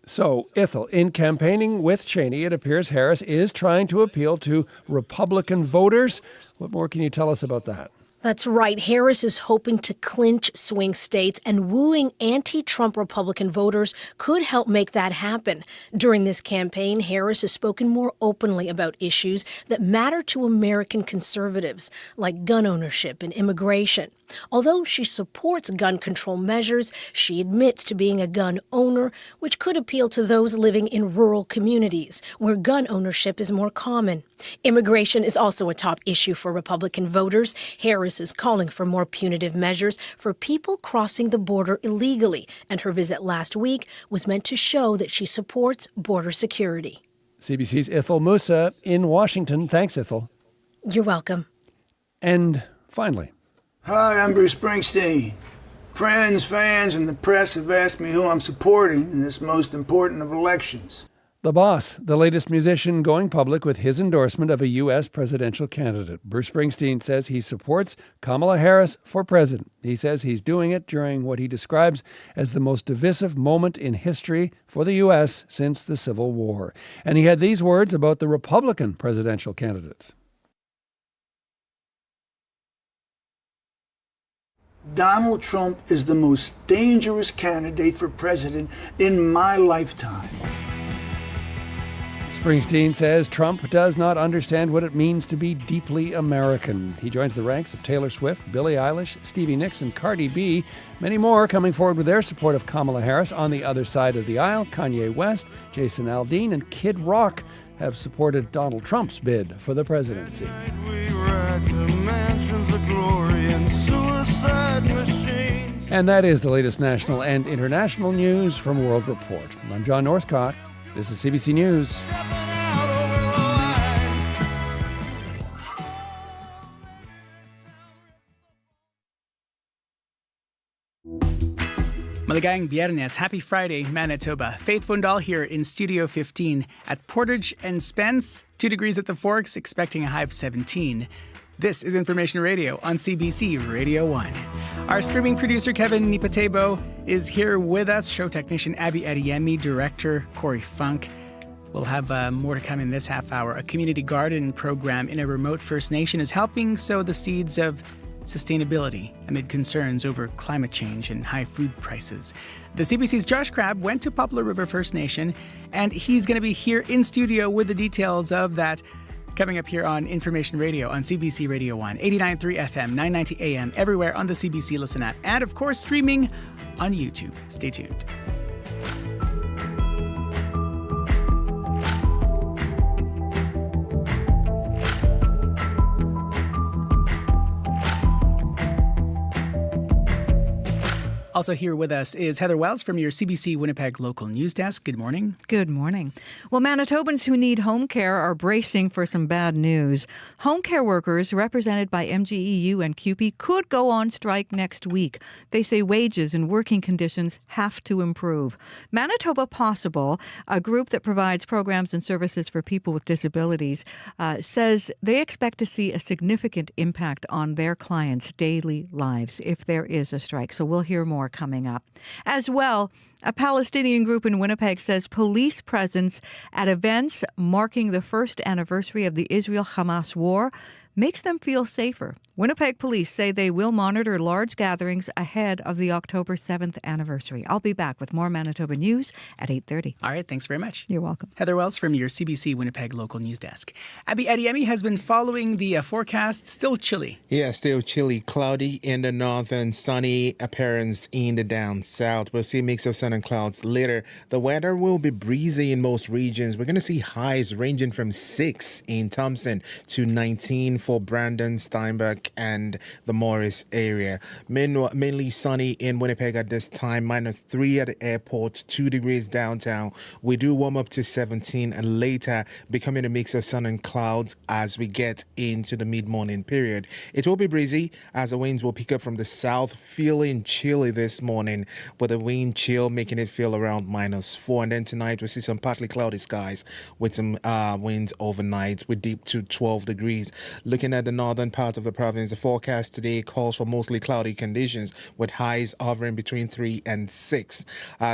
So, Ithel, in campaigning with Cheney, it appears Harris is trying to appeal to Republican voters. What more can you tell us about that? That's right. Harris is hoping to clinch swing states, and wooing anti-Trump Republican voters could help make that happen. During this campaign, Harris has spoken more openly about issues that matter to American conservatives, like gun ownership and immigration. Although she supports gun control measures, she admits to being a gun owner, which could appeal to those living in rural communities, where gun ownership is more common. Immigration is also a top issue for Republican voters. Harris is calling for more punitive measures for people crossing the border illegally, and her visit last week was meant to show that she supports border security. CBC's Ithel Musa in Washington. Thanks, Ithel. You're welcome. And finally. Hi, I'm Bruce Springsteen. Friends, fans, and the press have asked me who I'm supporting in this most important of elections. The Boss, the latest musician going public with his endorsement of a U.S. presidential candidate. Bruce Springsteen says he supports Kamala Harris for president. He says he's doing it during what he describes as the most divisive moment in history for the U.S. since the Civil War. And he had these words about the Republican presidential candidate. Donald Trump is the most dangerous candidate for president in my lifetime. Springsteen says Trump does not understand what it means to be deeply American. He joins the ranks of Taylor Swift, Billie Eilish, Stevie Nicks, and Cardi B. Many more coming forward with their support of Kamala Harris. On the other side of the aisle, Kanye West, Jason Aldean, and Kid Rock have supported Donald Trump's bid for the presidency. And that is the latest national and international news from World Report. I'm John Northcott. This is CBC News. Malagang Biernes, happy Friday, Manitoba. Faith Fundal here in Studio 15 at Portage and Spence, 2 degrees at the Forks, expecting a high of 17. This is Information Radio on CBC Radio 1. Our streaming producer, Kevin Nipatebo, is here with us. Show technician, Abby Adeyemi, director, Corey Funk. We'll have more to come in this half hour. A community garden program in a remote First Nation is helping sow the seeds of sustainability amid concerns over climate change and high food prices. The CBC's Josh Crabb went to Poplar River First Nation, and he's going to be here in studio with the details of that coming up here on Information Radio on CBC Radio 1, 89.3 FM, 990 AM, everywhere on the CBC Listen app, and of course streaming on YouTube. Stay tuned. Also here with us is Heather Wells from your CBC Winnipeg local news desk. Good morning. Good morning. Well, Manitobans who need home care are bracing for some bad news. Home care workers, represented by MGEU and CUPE, could go on strike next week. They say wages and working conditions have to improve. Manitoba Possible, a group that provides programs and services for people with disabilities, says they expect to see a significant impact on their clients' daily lives if there is a strike. So we'll hear more coming up. As well, a Palestinian group in Winnipeg says police presence at events marking the first anniversary of the Israel-Hamas war makes them feel safer. Winnipeg police say they will monitor large gatherings ahead of the October 7th anniversary. I'll be back with more Manitoba news at 8:30. All right, thanks very much. You're welcome. Heather Wells from your CBC Winnipeg local news desk. Abby Adeyemi has been following the forecast. Still chilly. Yeah, still chilly, cloudy in the north and sunny appearance in the down south. We'll see a mix of sun and clouds later. The weather will be breezy in most regions. We're going to see highs ranging from 6 in Thompson to 19 for Brandon, Steinbach, and the Morris area. Mainly sunny in Winnipeg at this time, -3 at the airport, 2 degrees downtown. We do warm up to 17 and later becoming a mix of sun and clouds as we get into the mid-morning period. It will be breezy as the winds will pick up from the south, feeling chilly this morning, but the wind chill making it feel around -4. And then tonight we'll see some partly cloudy skies with some winds overnight. We dip to 12 degrees. Looking at the northern part of the province, the forecast today calls for mostly cloudy conditions with highs hovering between 3 and 6.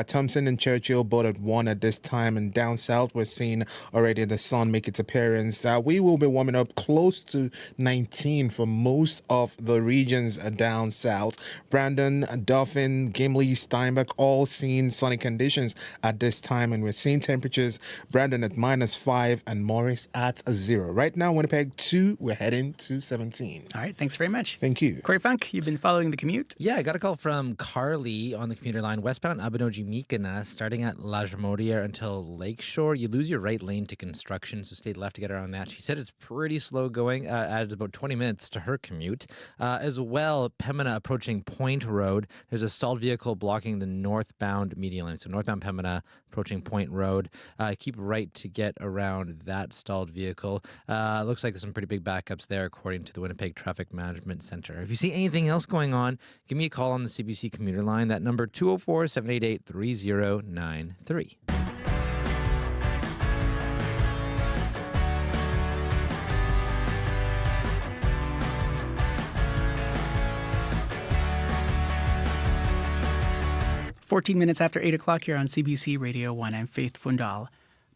Thompson and Churchill both at 1 at this time, and down south we're seeing already the sun make its appearance. We will be warming up close to 19 for most of the regions down south. Brandon, Dauphin, Gimli, Steinbach all seeing sunny conditions at this time, and we're seeing temperatures Brandon at -5 and Morris at 0. Right now Winnipeg 2, we're heading to 17. All right, thanks very much. Thank you. Corey Funk, you've been following the commute? Yeah, I got a call from Carly on the commuter line westbound Abenoji-Mikana, starting at La Jamodière until Lakeshore. You lose your right lane to construction, so stay left to get around that. She said it's pretty slow going, added about 20 minutes to her commute. As well, Pembina approaching Point Road. There's a stalled vehicle blocking the northbound median lane. So northbound Pembina approaching Point Road. Keep right to get around that stalled vehicle. Looks like there's some pretty big backups there, according to the Winnipeg Traffic Management Center. If you see anything else going on, give me a call on the CBC commuter line. That number 204-788-3093. "14 minutes after 8 o'clock here on CBC Radio 1. I'm Faith Fundal.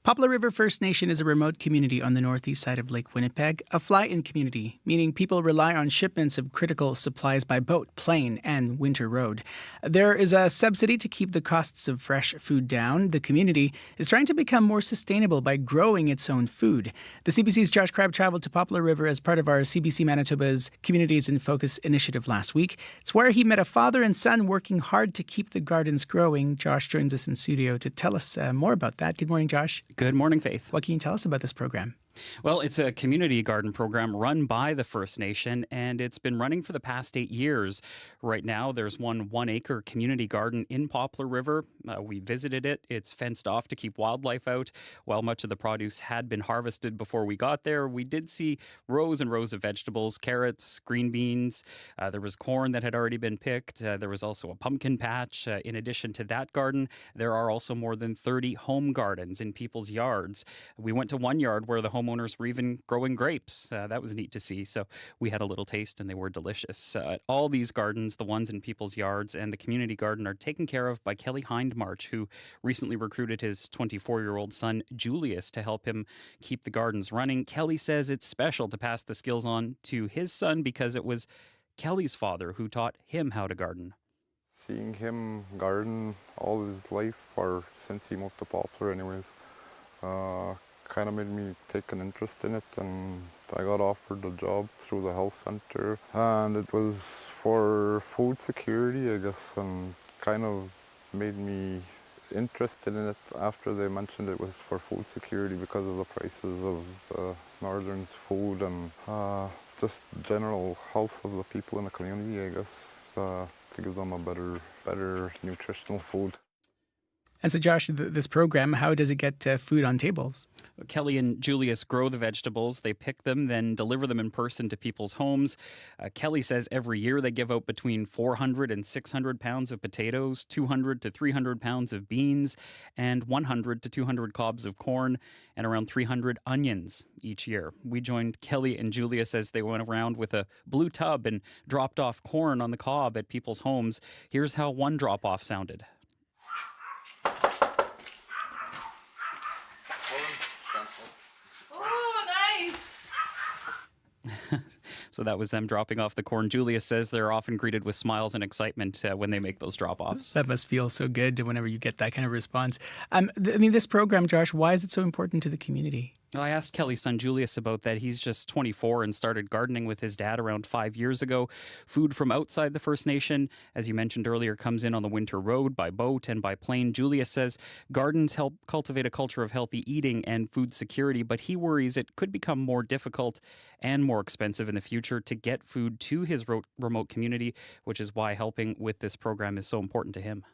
Poplar River First Nation is a remote community on the northeast side of Lake Winnipeg, a fly-in community, meaning people rely on shipments of critical supplies by boat, plane, and winter road. There is a subsidy to keep the costs of fresh food down. The community is trying to become more sustainable by growing its own food. The CBC's Josh Crabb traveled to Poplar River as part of our CBC Manitoba's Communities in Focus initiative last week. It's where he met a father and son working hard to keep the gardens growing. Josh joins us in studio to tell us more about that. Good morning, Josh. Good morning, Faith. What can you tell us about this program? Well, it's a community garden program run by the First Nation, and it's been running for the past 8 years. Right now, there's one 1-acre community garden in Poplar River. We visited it. It's fenced off to keep wildlife out. While much of the produce had been harvested before we got there, we did see rows and rows of vegetables, carrots, green beans. There was corn that had already been picked. There was also a pumpkin patch. In addition to that garden, there are also more than 30 home gardens in people's yards. We went to one yard where the homeowners were even growing grapes. That was neat to see. So we had a little taste and they were delicious. All these gardens, the ones in people's yards and the community garden, are taken care of by Kelly Hindmarch, who recently recruited his 24-year-old son, Julius, to help him keep the gardens running. Kelly says it's special to pass the skills on to his son because it was Kelly's father who taught him how to garden. Seeing him garden all his life, or since he moved to Poplar anyways, kind of made me take an interest in it, and I got offered a job through the health center, and it was for food security, I guess, and kind of made me interested in it after they mentioned it was for food security because of the prices of the northern's food and just general health of the people in the community, I guess, to give them a better nutritional food. And so, Josh, this program, how does it get food on tables? Kelly and Julius grow the vegetables. They pick them, then deliver them in person to people's homes. Kelly says every year they give out between 400 and 600 pounds of potatoes, 200 to 300 pounds of beans, and 100 to 200 cobs of corn, and around 300 onions each year. We joined Kelly and Julius as they went around with a blue tub and dropped off corn on the cob at people's homes. Here's how one drop-off sounded. So that was them dropping off the corn. Julius says they're often greeted with smiles and excitement when they make those drop-offs. That must feel so good whenever you get that kind of response. This program, Josh, why is it so important to the community? I asked Kelly's son Julius about that. He's just 24 and started gardening with his dad around 5 years ago. Food from outside the First Nation, as you mentioned earlier, comes in on the winter road by boat and by plane. Julius says gardens help cultivate a culture of healthy eating and food security, but he worries it could become more difficult and more expensive in the future to get food to his remote community, which is why helping with this program is so important to him.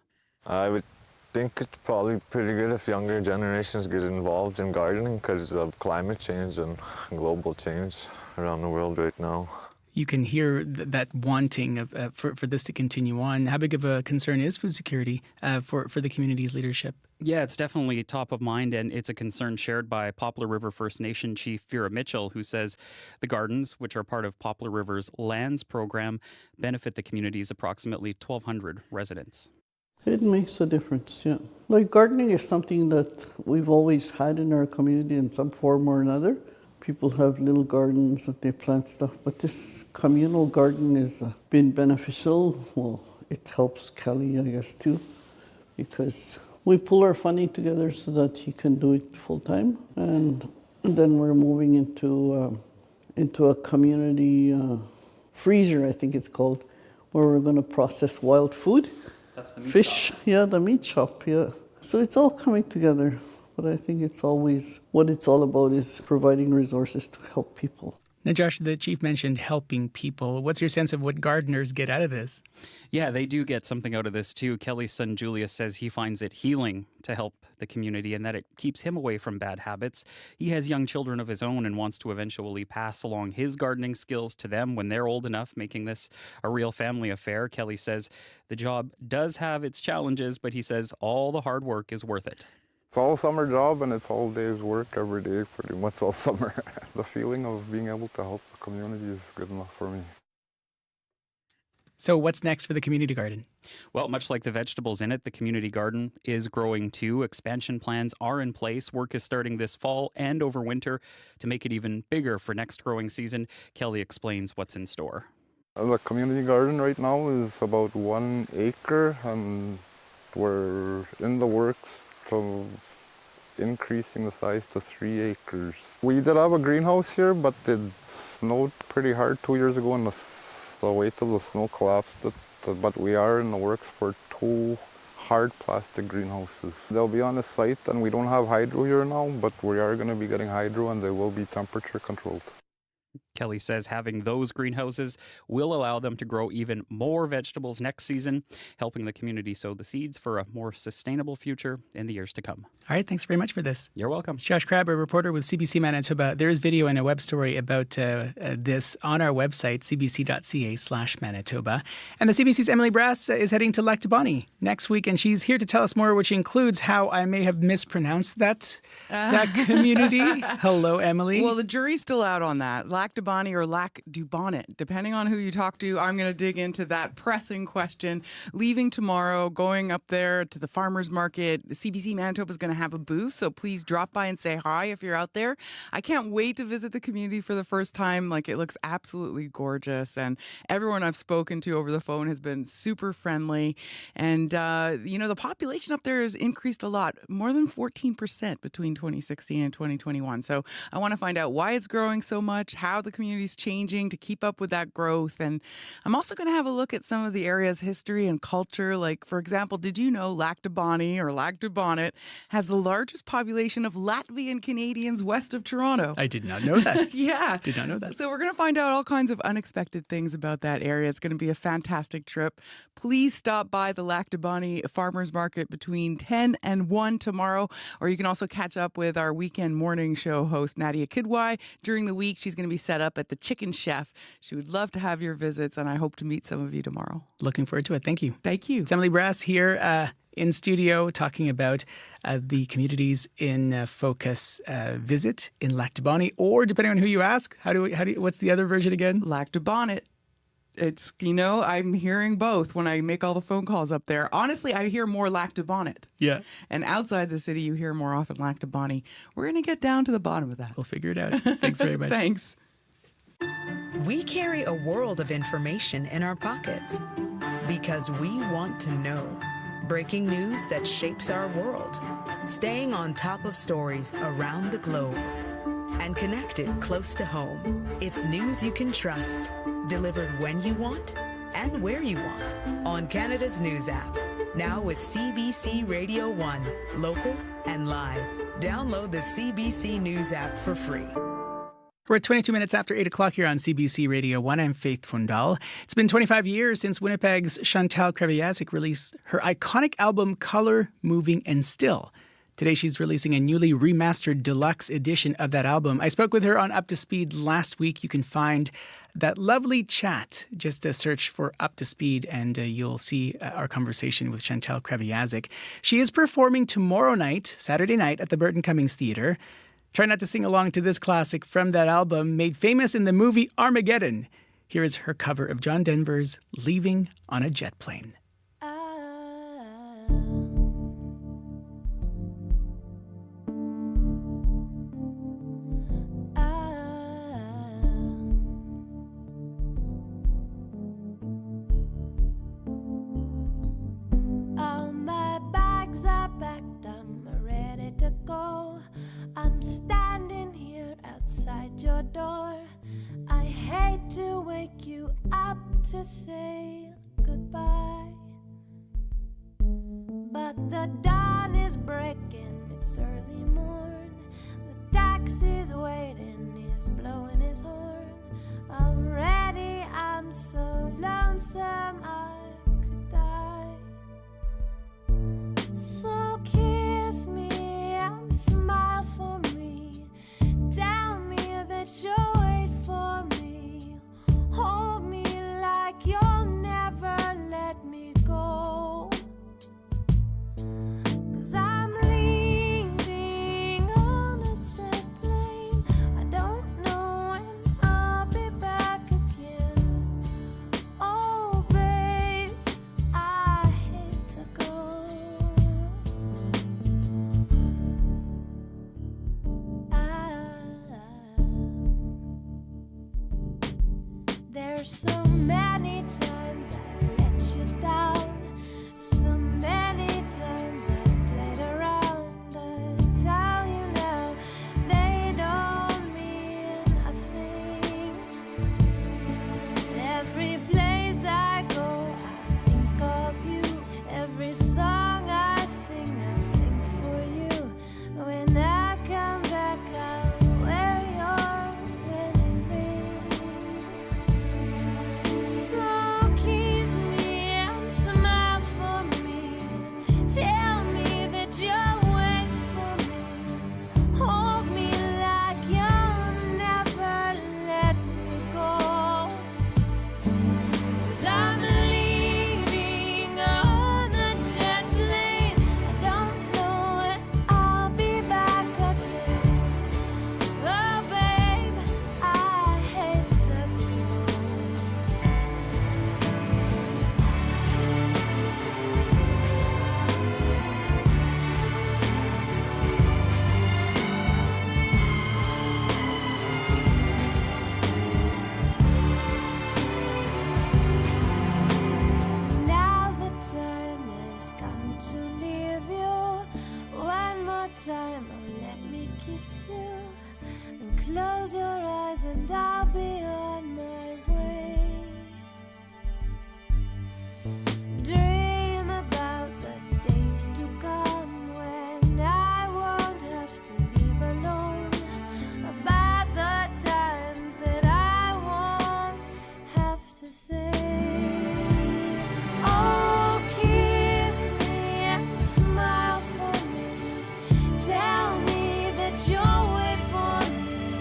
I would think it's probably pretty good if younger generations get involved in gardening because of climate change and global change around the world right now. You can hear that wanting for this to continue on. How big of a concern is food security for the community's leadership? Yeah, it's definitely top of mind, and it's a concern shared by Poplar River First Nation Chief Vera Mitchell, who says the gardens, which are part of Poplar River's Lands program, benefit the community's approximately 1,200 residents. It makes a difference, yeah. Like gardening is something that we've always had in our community in some form or another. People have little gardens that they plant stuff, but this communal garden has been beneficial. Well, it helps Kelly, I guess, too, because we pull our funding together so that he can do it full time, and then we're moving into a community freezer, I think it's called, where we're going to process wild food. That's the meat fish shop. Yeah, the meat shop, yeah. So it's all coming together, but I think it's always what it's all about is providing resources to help people. Now, Josh, the chief mentioned helping people. What's your sense of what gardeners get out of this? Yeah, they do get something out of this too. Kelly's son Julius says he finds it healing to help the community and that it keeps him away from bad habits. He has young children of his own and wants to eventually pass along his gardening skills to them when they're old enough, making this a real family affair. Kelly says the job does have its challenges, but he says all the hard work is worth it. It's all summer job and it's all days work every day, pretty much all summer. The feeling of being able to help the community is good enough for me. So what's next for the community garden? Well, much like the vegetables in it, the community garden is growing too. Expansion plans are in place. Work is starting this fall and over winter to make it even bigger for next growing season. Kelly explains what's in store. The community garden right now is about 1 acre, and we're in the works of increasing the size to 3 acres. We did have a greenhouse here, but it snowed pretty hard 2 years ago, and the weight of the snow collapsed it. But we are in the works for 2 hard plastic greenhouses. They'll be on the site, and we don't have hydro here now, but we are going to be getting hydro, and they will be temperature controlled. Kelly says having those greenhouses will allow them to grow even more vegetables next season, helping the community sow the seeds for a more sustainable future in the years to come. All right, thanks very much for this. You're welcome. Josh Crabb, a reporter with CBC Manitoba. There is video and a web story about this on our website, cbc.ca/Manitoba. And the CBC's Emily Brass is heading to Lac du Bonnet next week, and she's here to tell us more, which includes how I may have mispronounced that community. Hello, Emily. Well, the jury's still out on that. Lac du Bonnet or Lac du Bonnet, depending on who you talk to. I'm going to dig into that pressing question. Leaving tomorrow, going up there to the farmers market. CBC Manitoba is going to have a booth, so please drop by and say hi if you're out there. I can't wait to visit the community for the first time. Like, it looks absolutely gorgeous, and everyone I've spoken to over the phone has been super friendly. And the population up there has increased a lot, more than 14% between 2016 and 2021. So I want to find out why it's growing so much, how the community's changing to keep up with that growth. And I'm also going to have a look at some of the area's history and culture. Like, for example, did you know Lac du Bonnet or Lac du Bonnet has the largest population of Latvian Canadians west of Toronto? I did not know that. Yeah. Did not know that. So we're going to find out all kinds of unexpected things about that area. It's going to be a fantastic trip. Please stop by the Lac du Bonnet Farmers Market between 10 and 1 tomorrow, or you can also catch up with our weekend morning show host, Nadia Kidwai. During the week, she's going to be set up at the Chicken Chef. She would love to have your visits, and I hope to meet some of you tomorrow. Looking forward to it. Thank you. Thank you. It's Emily Brass here in studio talking about the Communities in Focus visit in Lac du Bonnet, or depending on who you ask, what's the other version again? Lac du Bonnet. It's, I'm hearing both when I make all the phone calls up there. Honestly, I hear more Lac du Bonnet. Yeah. And outside the city, you hear more often Lac du Bonnet. We're going to get down to the bottom of that. We'll figure it out. Thanks very much. Thanks. We carry a world of information in our pockets because we want to know. Breaking news that shapes our world. Staying on top of stories around the globe. And connected close to home. It's news you can trust. Delivered when you want and where you want on Canada's news app. Now with CBC Radio 1, local and live. Download the CBC News app for free. We're at 22 minutes after 8 o'clock here on CBC Radio 1. I'm Faith Fundal. It's been 25 years since Winnipeg's Chantal Kreviazuk released her iconic album Color, Moving and Still. Today, she's releasing a newly remastered deluxe edition of that album. I spoke with her on Up to Speed last week. You can find that lovely chat. Just search for Up to Speed and you'll see our conversation with Chantal Kreviazuk. She is performing tomorrow night, Saturday night, at the Burton Cummings Theatre. Try not to sing along to this classic from that album, made famous in the movie Armageddon. Here is her cover of John Denver's Leaving on a Jet Plane. I'm standing here outside your door. I hate to wake you up to say goodbye, but the dawn is breaking, it's early morn. The taxi's waiting, he's blowing his horn. Already I'm so lonesome I could die. So kiss me and smile for me. Tell me that you'll wait for me. Hold me like you'll never let me go. 'Cause I'm leaving on a jet plane. I don't know when I'll be back again. times I've let you down. So many times I've played around. I tell you now, they don't mean a thing. Every place I go, I think of you. Every song I sing for you. When I come back, I'll wear your wedding ring. So kiss me and smile for me. Tell me that you'll wait for me. Hold me like you'll never let me go. 'Cause I'm leaving on a jet plane. I don't know when I'll be back again. Oh, babe, I hate to go. Now the time has come to leave you. One more time, oh, let me kiss you. And close your eyes and I'll be on my way. Dream about the days to come when I won't have to leave alone. About the times that I won't have to say. Oh, kiss me and smile for me. Tell me that you'll wait for me.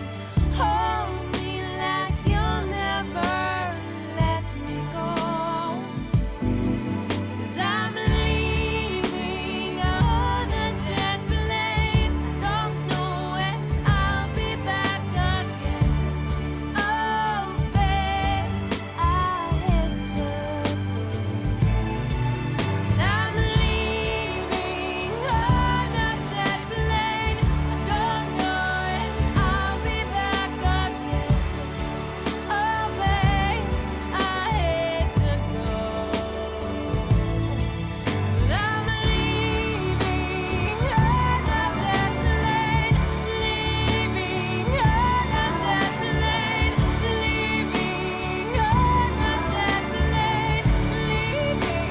Hold me like you'll never let me go. 'Cause I'm leaving on a jet plane. I don't know when I'll be back again. Oh, babe, I hate to go. I'm leaving on a jet plane. I don't know when I'll be back again. Oh, babe, I hate to go. I'm leaving on a jet plane. Leaving on a jet plane. Leaving on a jet plane. Leaving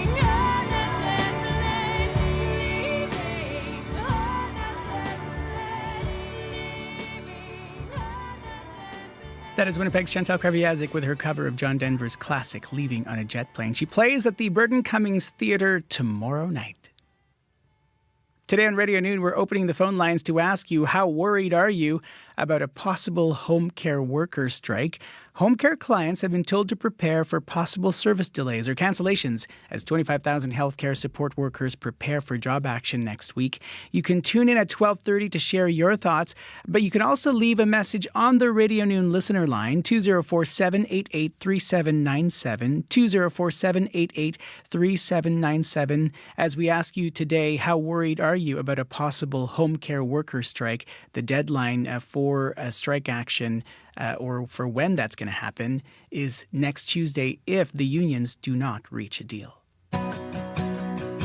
on a jet plane. Leaving on a jet plane. Leaving on a jet That is Winnipeg's Chantal Kreviazik with her cover of John Denver's classic, Leaving on a Jet Plane. She plays at the Burton Cummings Theatre tomorrow night. Today on Radio Noon, we're opening the phone lines to ask you, how worried are you about a possible home care worker strike? Home care clients have been told to prepare for possible service delays or cancellations as 25,000 healthcare support workers prepare for job action next week. You can tune in at 12:30 to share your thoughts, but you can also leave a message on the Radio Noon listener line, 204-788-3797, 204-788-3797, as we ask you today, how worried are you about a possible home care worker strike? The deadline for strike action or for when that's going to happen is next Tuesday if the unions do not reach a deal.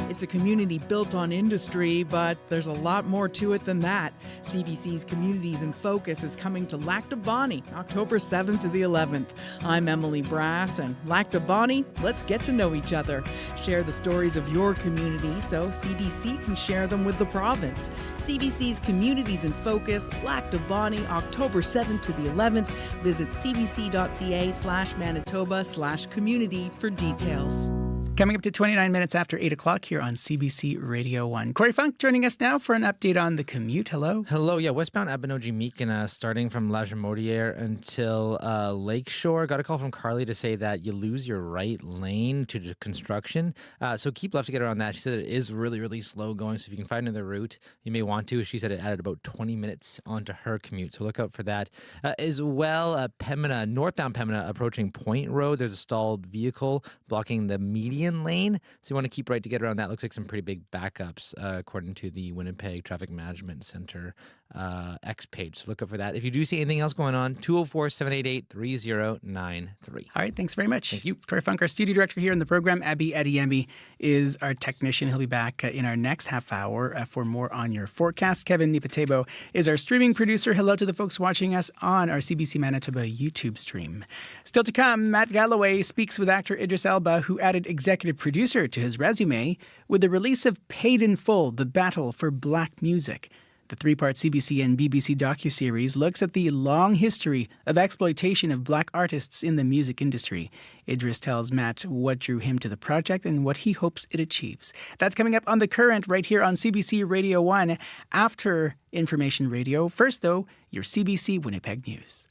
It's a community built on industry, but there's a lot more to it than that. CBC's Communities in Focus is coming to Lac du Bonny, October 7th to the 11th. I'm Emily Brass, and Lac du Bonny, let's get to know each other. Share the stories of your community so CBC can share them with the province. CBC's Communities in Focus, Lac du Bonny, October 7th to the 11th. Visit cbc.ca/Manitoba/community for details. Coming up to 29 minutes after 8 o'clock here on CBC Radio 1. Corey Funk joining us now for an update on the commute. Hello. Hello. Yeah, westbound Abinogi-Meekina starting from La Jamodière until Lakeshore. Got a call from Carly to say that you lose your right lane to the construction. So keep left to get around that. She said it is really, really slow going. So if you can find another route, you may want to. She said it added about 20 minutes onto her commute. So look out for that. As well, Pembina, northbound Pembina approaching Point Road. There's a stalled vehicle blocking the median lane, so you want to keep right to get around that. Looks like some pretty big backups according to the Winnipeg Traffic Management Center X page. So look up for that. If you do see anything else going on, 204-788-3093. All right, thanks very much. Thank you. Corey Funk, our studio director here in the program. Abby Adiemi is our technician. He'll be back in our next half hour for more on your forecast. Kevin Nipatebo is our streaming producer. Hello to the folks watching us on our CBC Manitoba YouTube stream. Still to come, Matt Galloway speaks with actor Idris Elba, who added executive producer to his resume with the release of Paid in Full, The Battle for Black Music. The three-part CBC and BBC docuseries looks at the long history of exploitation of black artists in the music industry. Idris tells Matt what drew him to the project and what he hopes it achieves. That's coming up on The Current right here on CBC Radio 1 after Information Radio. First, though, your CBC Winnipeg News.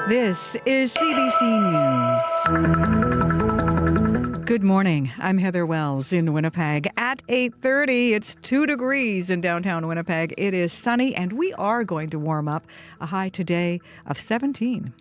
This is CBC News. Good morning. I'm Heather Wells in Winnipeg. At 8:30, it's 2 degrees in downtown Winnipeg. It is sunny, and we are going to warm up. A high today of 17.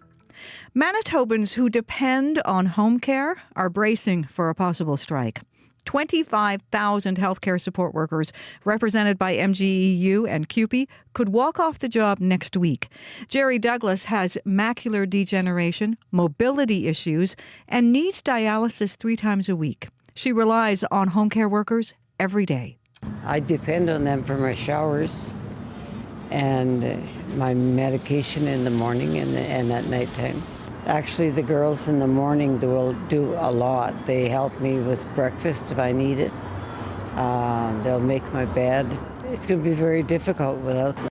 Manitobans who depend on home care are bracing for a possible strike. 25,000 healthcare support workers represented by MGEU and CUPE could walk off the job next week. Jerry Douglas has macular degeneration, mobility issues, and needs dialysis 3 times a week. She relies on home care workers every day. I depend on them for my showers and my medication in the morning and at nighttime. Actually, the girls in the morning will do a lot. They help me with breakfast if I need it. They'll make my bed. It's going to be very difficult without them.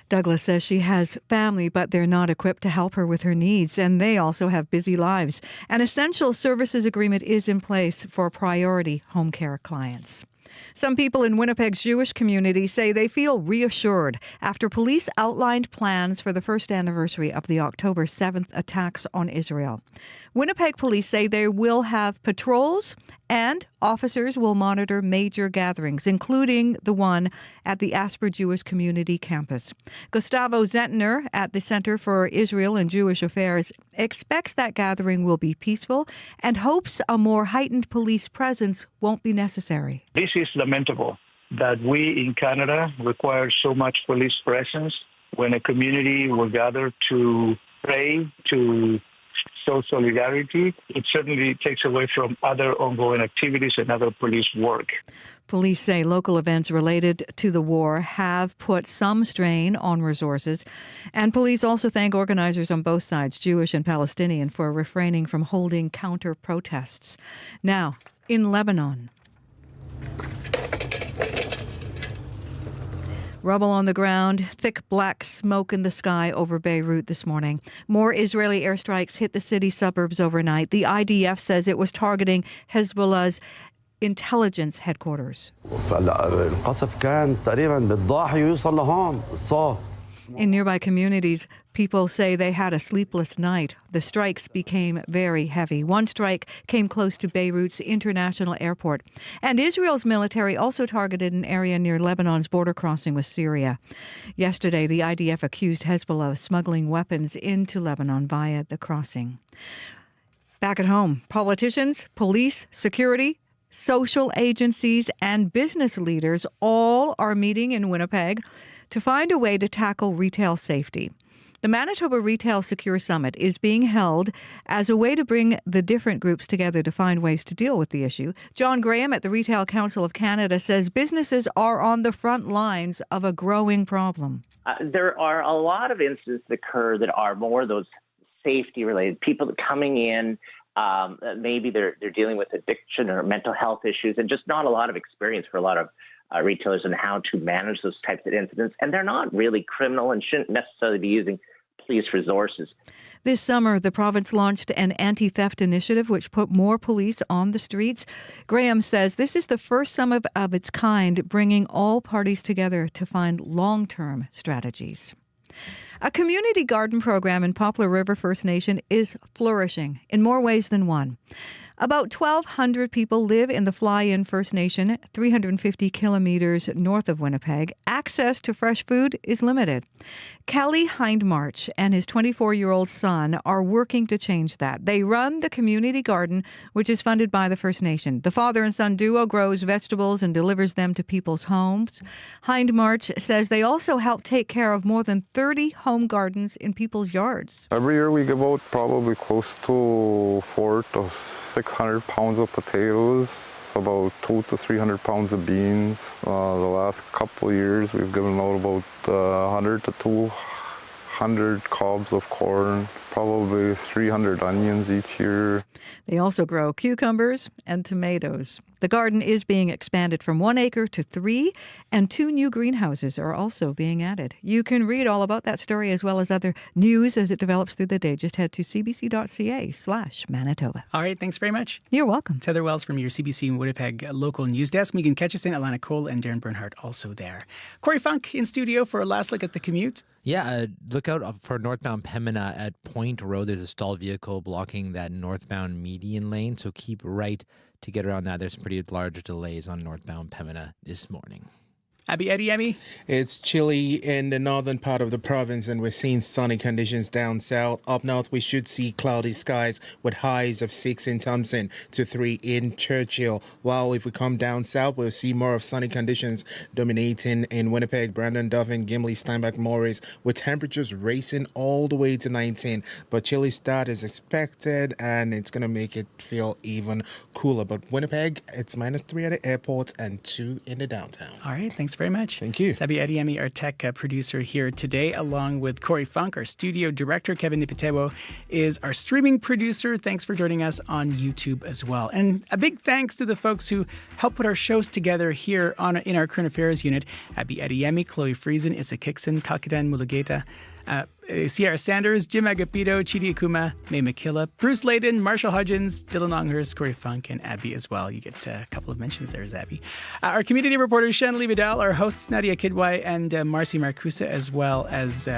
Douglas says she has family, but they're not equipped to help her with her needs, and they also have busy lives. An essential services agreement is in place for priority home care clients. Some people in Winnipeg's Jewish community say they feel reassured after police outlined plans for the first anniversary of the October 7th attacks on Israel. Winnipeg police say they will have patrols and officers will monitor major gatherings, including the one at the Asper Jewish Community Campus. Gustavo Zentner at the Center for Israel and Jewish Affairs expects that gathering will be peaceful and hopes a more heightened police presence won't be necessary. This is lamentable that we in Canada require so much police presence when a community will gather to pray, to show solidarity. It certainly takes away from other ongoing activities and other police work. Police say local events related to the war have put some strain on resources. And police also thank organizers on both sides, Jewish and Palestinian, for refraining from holding counter-protests. Now, in Lebanon. Rubble on the ground, thick black smoke in the sky over Beirut this morning. More Israeli airstrikes hit the city suburbs overnight. The IDF says it was targeting Hezbollah's intelligence headquarters. In nearby communities, people say they had a sleepless night. The strikes became very heavy. One strike came close to Beirut's international airport. And Israel's military also targeted an area near Lebanon's border crossing with Syria. Yesterday, the IDF accused Hezbollah of smuggling weapons into Lebanon via the crossing. Back at home, politicians, police, security, social agencies, and business leaders all are meeting in Winnipeg to find a way to tackle retail safety. The Manitoba Retail Secure Summit is being held as a way to bring the different groups together to find ways to deal with the issue. John Graham at the Retail Council of Canada says businesses are on the front lines of a growing problem. There are a lot of incidents that occur that are more those safety-related. People coming in, maybe they're dealing with addiction or mental health issues, and just not a lot of experience for a lot of retailers on how to manage those types of incidents. And they're not really criminal and shouldn't necessarily be using police resources. This summer, the province launched an anti-theft initiative which put more police on the streets. Graham says this is the first summit of its kind, bringing all parties together to find long-term strategies. A community garden program in Poplar River First Nation is flourishing in more ways than one. About 1,200 people live in the Fly-In First Nation, 350 kilometers north of Winnipeg. Access to fresh food is limited. Kelly Hindmarch and his 24-year-old son are working to change that. They run the community garden, which is funded by the First Nation. The father and son duo grows vegetables and delivers them to people's homes. Hindmarch says they also help take care of more than 30 home gardens in people's yards. Every year we give out probably close to 400 to 600 pounds of potatoes, about 200 to 300 pounds of beans. The last couple of years we've given out about 100 to 200 cobs of corn, probably 300 onions each year. They also grow cucumbers and tomatoes. The garden is being expanded from 1 acre to 3, and 2 new greenhouses are also being added. You can read all about that story as well as other news as it develops through the day. Just head to cbc.ca/Manitoba. All right, thanks very much. You're welcome. It's Heather Wells from your CBC Winnipeg local news desk. Megan Ketchison, Alana Cole, and Darren Bernhardt also there. Corey Funk in studio for a last look at the commute. Yeah, look out for northbound Pembina at Point Road. There's a stalled vehicle blocking that northbound median lane, so keep right to get around that. There's some pretty large delays on northbound Pembina this morning. Abby Ediemi. It's chilly in the northern part of the province, and we're seeing sunny conditions down south. Up north, we should see cloudy skies with highs of 6 in Thompson to 3 in Churchill. While if we come down south, we'll see more of sunny conditions dominating in Winnipeg, Brandon, Dauphin, Gimli, Steinbach, Morris, with temperatures racing all the way to 19. But chilly start is expected, and it's going to make it feel even cooler. But Winnipeg, it's -3 at the airport and 2 in the downtown. All right, thanks very much. Thank you. Sabi Ediemi, our tech producer here today, along with Corey Funk, our studio director. Kevin Nipitebo is our streaming producer. Thanks for joining us on YouTube as well. And a big thanks to the folks who help put our shows together here in our current affairs unit. Abby Ediemi, Chloe Friesen, Issa Kixon, Kalkadan Mulugeta, Sierra Sanders, Jim Agapito, Chidi Akuma, May McKillop, Bruce Layden, Marshall Hudgens, Dylan Longhurst, Corey Funk, and Abby as well. You get a couple of mentions there, Abby. Our community reporters, Shanley Vidal, our hosts, Nadia Kidwai and Marcy Marcusa, as well as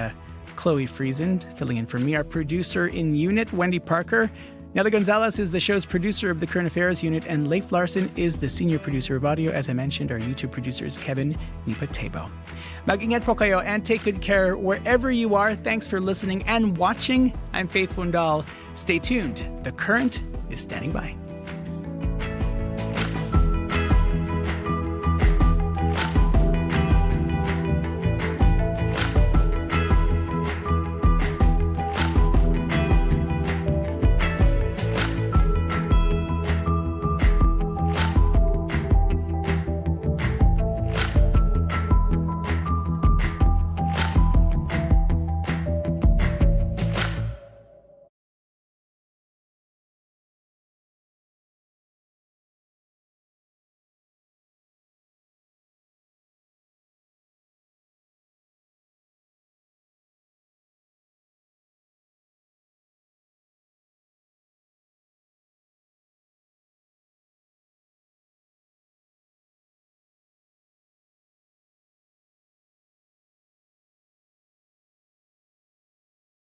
Chloe Friesen, filling in for me. Our producer in unit, Wendy Parker. Nelly Gonzalez is the show's producer of the Current Affairs unit, and Leif Larson is the senior producer of audio. As I mentioned, our YouTube producer is Kevin Nipatebo. Mag-ingat po kayo and take good care wherever you are. Thanks for listening and watching. I'm Faith Wundal. Stay tuned. The Current is standing by.